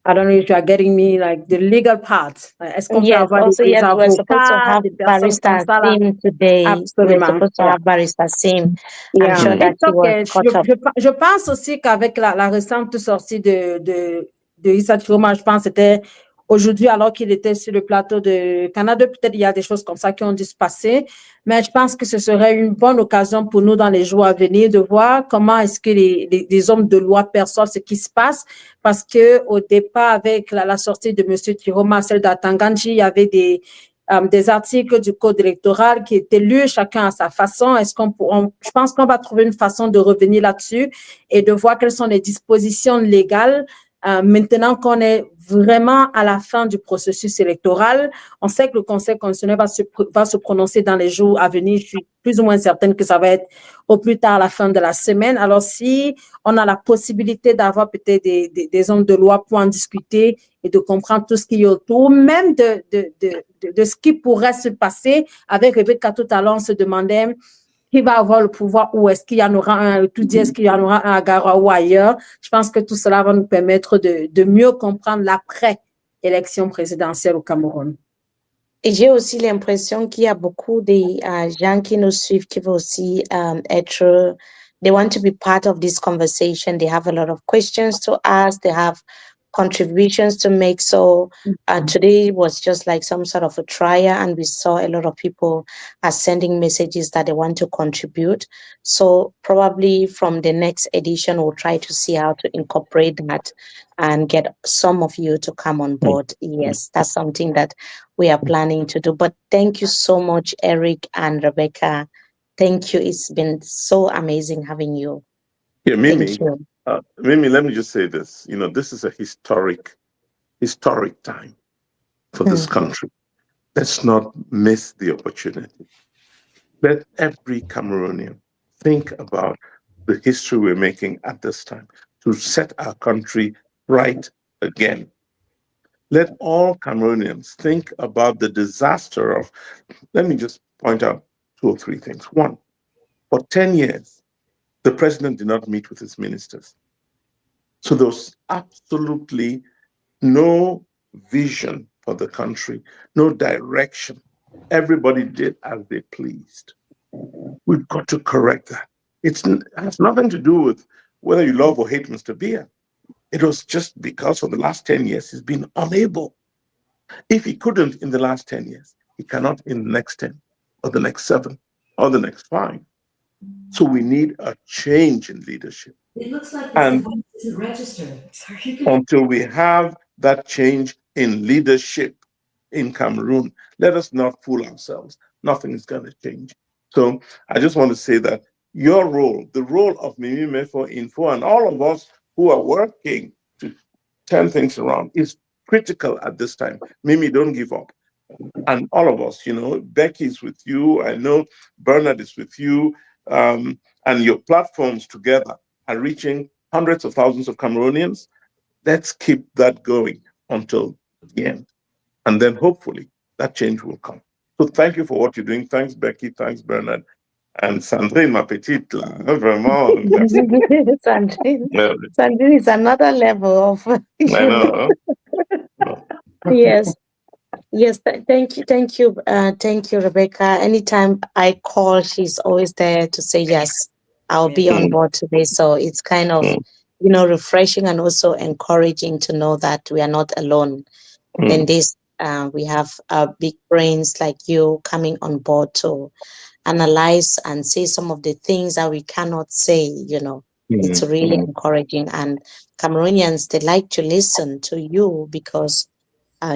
I don't know if you are getting me, like the legal part. Est-ce qu'on peut Yes, avoir also, des yes, we're supposed to avocats, have des personnes comme Barrister ça là? Sim today. We're Absolument. supposed to Yeah. have Barrister Sim. I'm Yeah. sure that It's he was okay. caught up. Je pense aussi qu'avec la récente sortie de Issa Tchiroma, je pense que c'était aujourd'hui alors qu'il était sur le plateau de Canada, peut-être il y a des choses comme ça qui ont dû se passer, mais je pense que ce serait une bonne occasion pour nous dans les jours à venir de voir comment est-ce que les hommes de loi perçoivent ce qui se passe, parce que au départ, avec la sortie de M. Tchiroma, celle d'Atanganji, il y avait des articles du code électoral qui étaient lus chacun à sa façon. Je pense qu'on va trouver une façon de revenir là-dessus et de voir quelles sont les dispositions légales maintenant qu'on est vraiment à la fin du processus électoral. On sait que le Conseil constitutionnel va se prononcer dans les jours à venir. Je suis plus ou moins certaine que ça va être au plus tard à la fin de la semaine. Alors, si on a la possibilité d'avoir peut-être des hommes de loi pour en discuter et de comprendre tout ce qui est autour, même de ce qui pourrait se passer. Avec Rebecca, tout à l'heure, on se demandait qui va avoir le pouvoir ou est-ce qu'il y en aura un Etoudi, est-ce qu'il y en aura un à Gara ou ailleurs. Je pense que tout cela va nous permettre de mieux comprendre l'après-élection présidentielle au Cameroun. Et j'ai aussi l'impression qu'il y a beaucoup de gens qui nous suivent qui vont aussi être, they want to be part of this conversation. They have a lot of questions to ask. They have contributions to make. So today was just like some sort of a trial, and we saw a lot of people are sending messages that they want to contribute. So probably from the next edition, we'll try to see how to incorporate that and get some of you to come on board. Yes, that's something that we are planning to do. But thank you so much, Eric and Rebecca. Thank you. It's been so amazing having you. Yeah, Mimi, Thank you. Mimi, let me just say this. You know, this is a historic time for this country. Let's not miss the opportunity. Let every Cameroonian think about the history we're making at this time to set our country right again. Let all Cameroonians think about the disaster of, let me just point out 2 or 3 things. One, for 10 years, the president did not meet with his ministers. So there was absolutely no vision for the country, no direction. Everybody did as they pleased. We've got to correct that. It has nothing to do with whether you love or hate Mr. Biya. It was just because for the last 10 years, he's been unable. If he couldn't in the last 10 years, he cannot in the next 10 or the next 7 or the next 5. So we need a change in leadership. It looks like And this isn't registered. until we have that change in leadership in Cameroon, let us not fool ourselves. Nothing is going to change. So I just want to say that your role, the role of Mimi Mefo Info, and all of us who are working to turn things around is critical at this time. Mimi, don't give up. And all of us, you know, Becky is with you. I know Bernard is with you. And your platforms together are reaching hundreds of thousands of Cameroonians. Let's keep that going until the end. And then hopefully that change will come. So thank you for what you're doing. Thanks, Becky. Thanks, Bernard. And Sandrine, ma petite, là, vraiment. Sandrine is another level of, I know. Huh? Yes. Yes, thank you, Rebecca. Anytime I call, she's always there to say yes, I'll be on board today. So it's kind of, refreshing and also encouraging to know that we are not alone in this. We have big brains like you coming on board to analyze and say some of the things that we cannot say. It's really encouraging, and Cameroonians, they like to listen to you because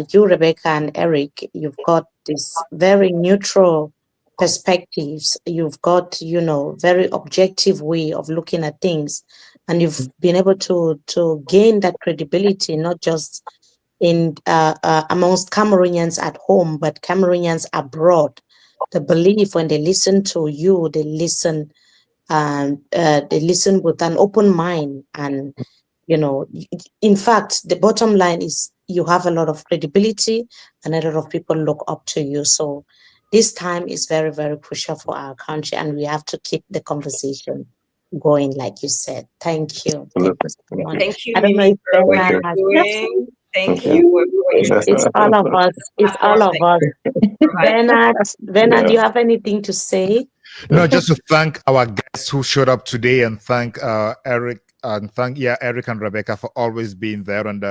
you, Rebecca, and Eric, you've got this very neutral perspectives. You've got, very objective way of looking at things, and you've been able to gain that credibility, not just in amongst Cameroonians at home, but Cameroonians abroad. The belief when they listen to you, they listen with an open mind, and in fact, the bottom line is you have a lot of credibility and a lot of people look up to you. So this time is very, very crucial for our country, and we have to keep the conversation. going, like you said. Thank you. Thank you so much. Thank you, I don't know Mimi, if for what Bernard you're has. doing. Thank Yeah, you for what you're it's doing. all of us. It's all of us. Bernard, do you have anything to say? No, just to thank our guests who showed up today, and thank Eric and Eric and Rebecca for always being there, and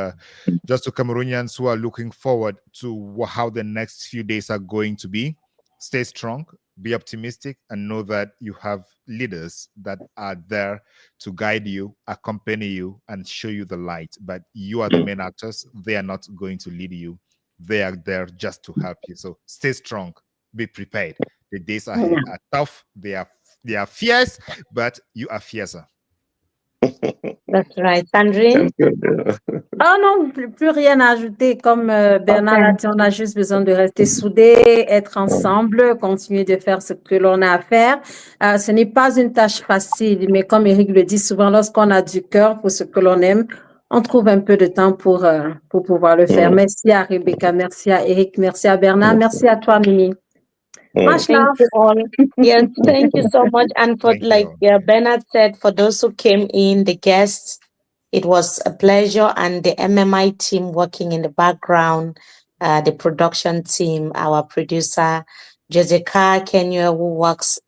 just to Cameroonians who are looking forward to how the next few days are going to be. Stay strong, be optimistic, and know that you have leaders that are there to guide you, accompany you, and show you the light. But you are the main actors. They are not going to lead you. They are there just to help you. So stay strong, be prepared. The days ahead are tough. They are fierce, but you are fiercer. That's right. Sandrine? Ah non, plus rien à ajouter. Comme Bernard l'a dit, on a juste besoin de rester soudés, être ensemble, continuer de faire ce que l'on a à faire. Ce n'est pas une tâche facile, mais comme Eric le dit souvent, lorsqu'on a du cœur pour ce que l'on aime, on trouve un peu de temps pour pouvoir le faire. Merci à Rebecca, merci à Eric, merci à Bernard, merci à toi, Mimi. Much Thank love. you all. Yes, thank you so much. And for Bernard said, for those who came in, the guests, it was a pleasure. And the MMI team working in the background, the production team, our producer, Jessica Kenya, who works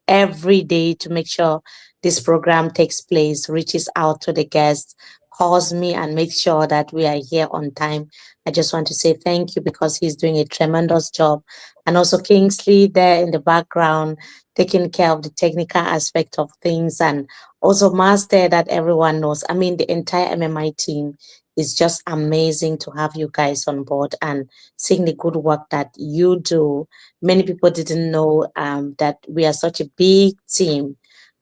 every day to make sure this program takes place, reaches out to the guests, calls me and makes sure that we are here on time. I just want to say thank you because he's doing a tremendous job. And also Kingsley there in the background, taking care of the technical aspect of things, and also Master that everyone knows. I mean, the entire MMI team is just amazing to have you guys on board and seeing the good work that you do. Many people didn't know that we are such a big team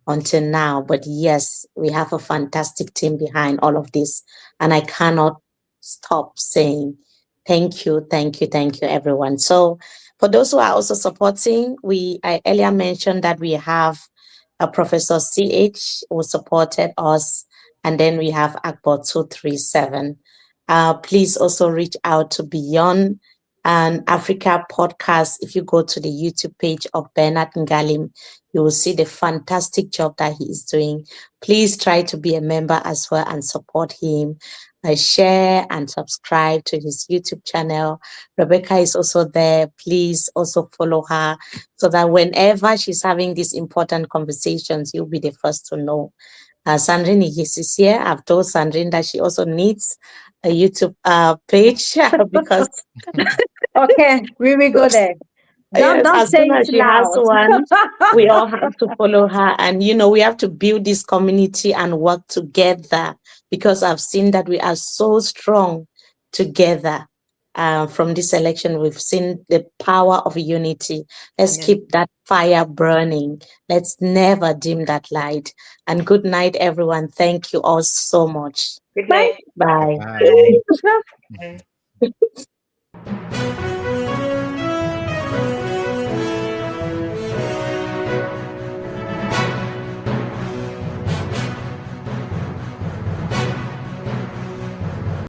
until now, but yes, we have a fantastic team behind all of this, and I cannot stop saying thank you, thank you, thank you, everyone. So for those who are also supporting, I earlier mentioned that we have a Professor CH who supported us, and then we have Akbar 237. Please also reach out to Beyond and Africa podcast. If you go to the YouTube page of Bernard Ngalim, you will see the fantastic job that he is doing. Please try to be a member as well and support him. Share and subscribe to his YouTube channel. Rebecca is also there. Please also follow her so that whenever she's having these important conversations, you'll be the first to know. Sandrine is here. I've told Sandrine that she also needs a YouTube page because Okay, we will go there. Don't as say soon as it she has loud. one, we all have to follow her. And, we have to build this community and work together because I've seen that we are so strong together. From this election, we've seen the power of unity. Let's keep that fire burning. Let's never dim that light. And good night, everyone. Thank you all so much. Good night. Bye. Bye. Bye.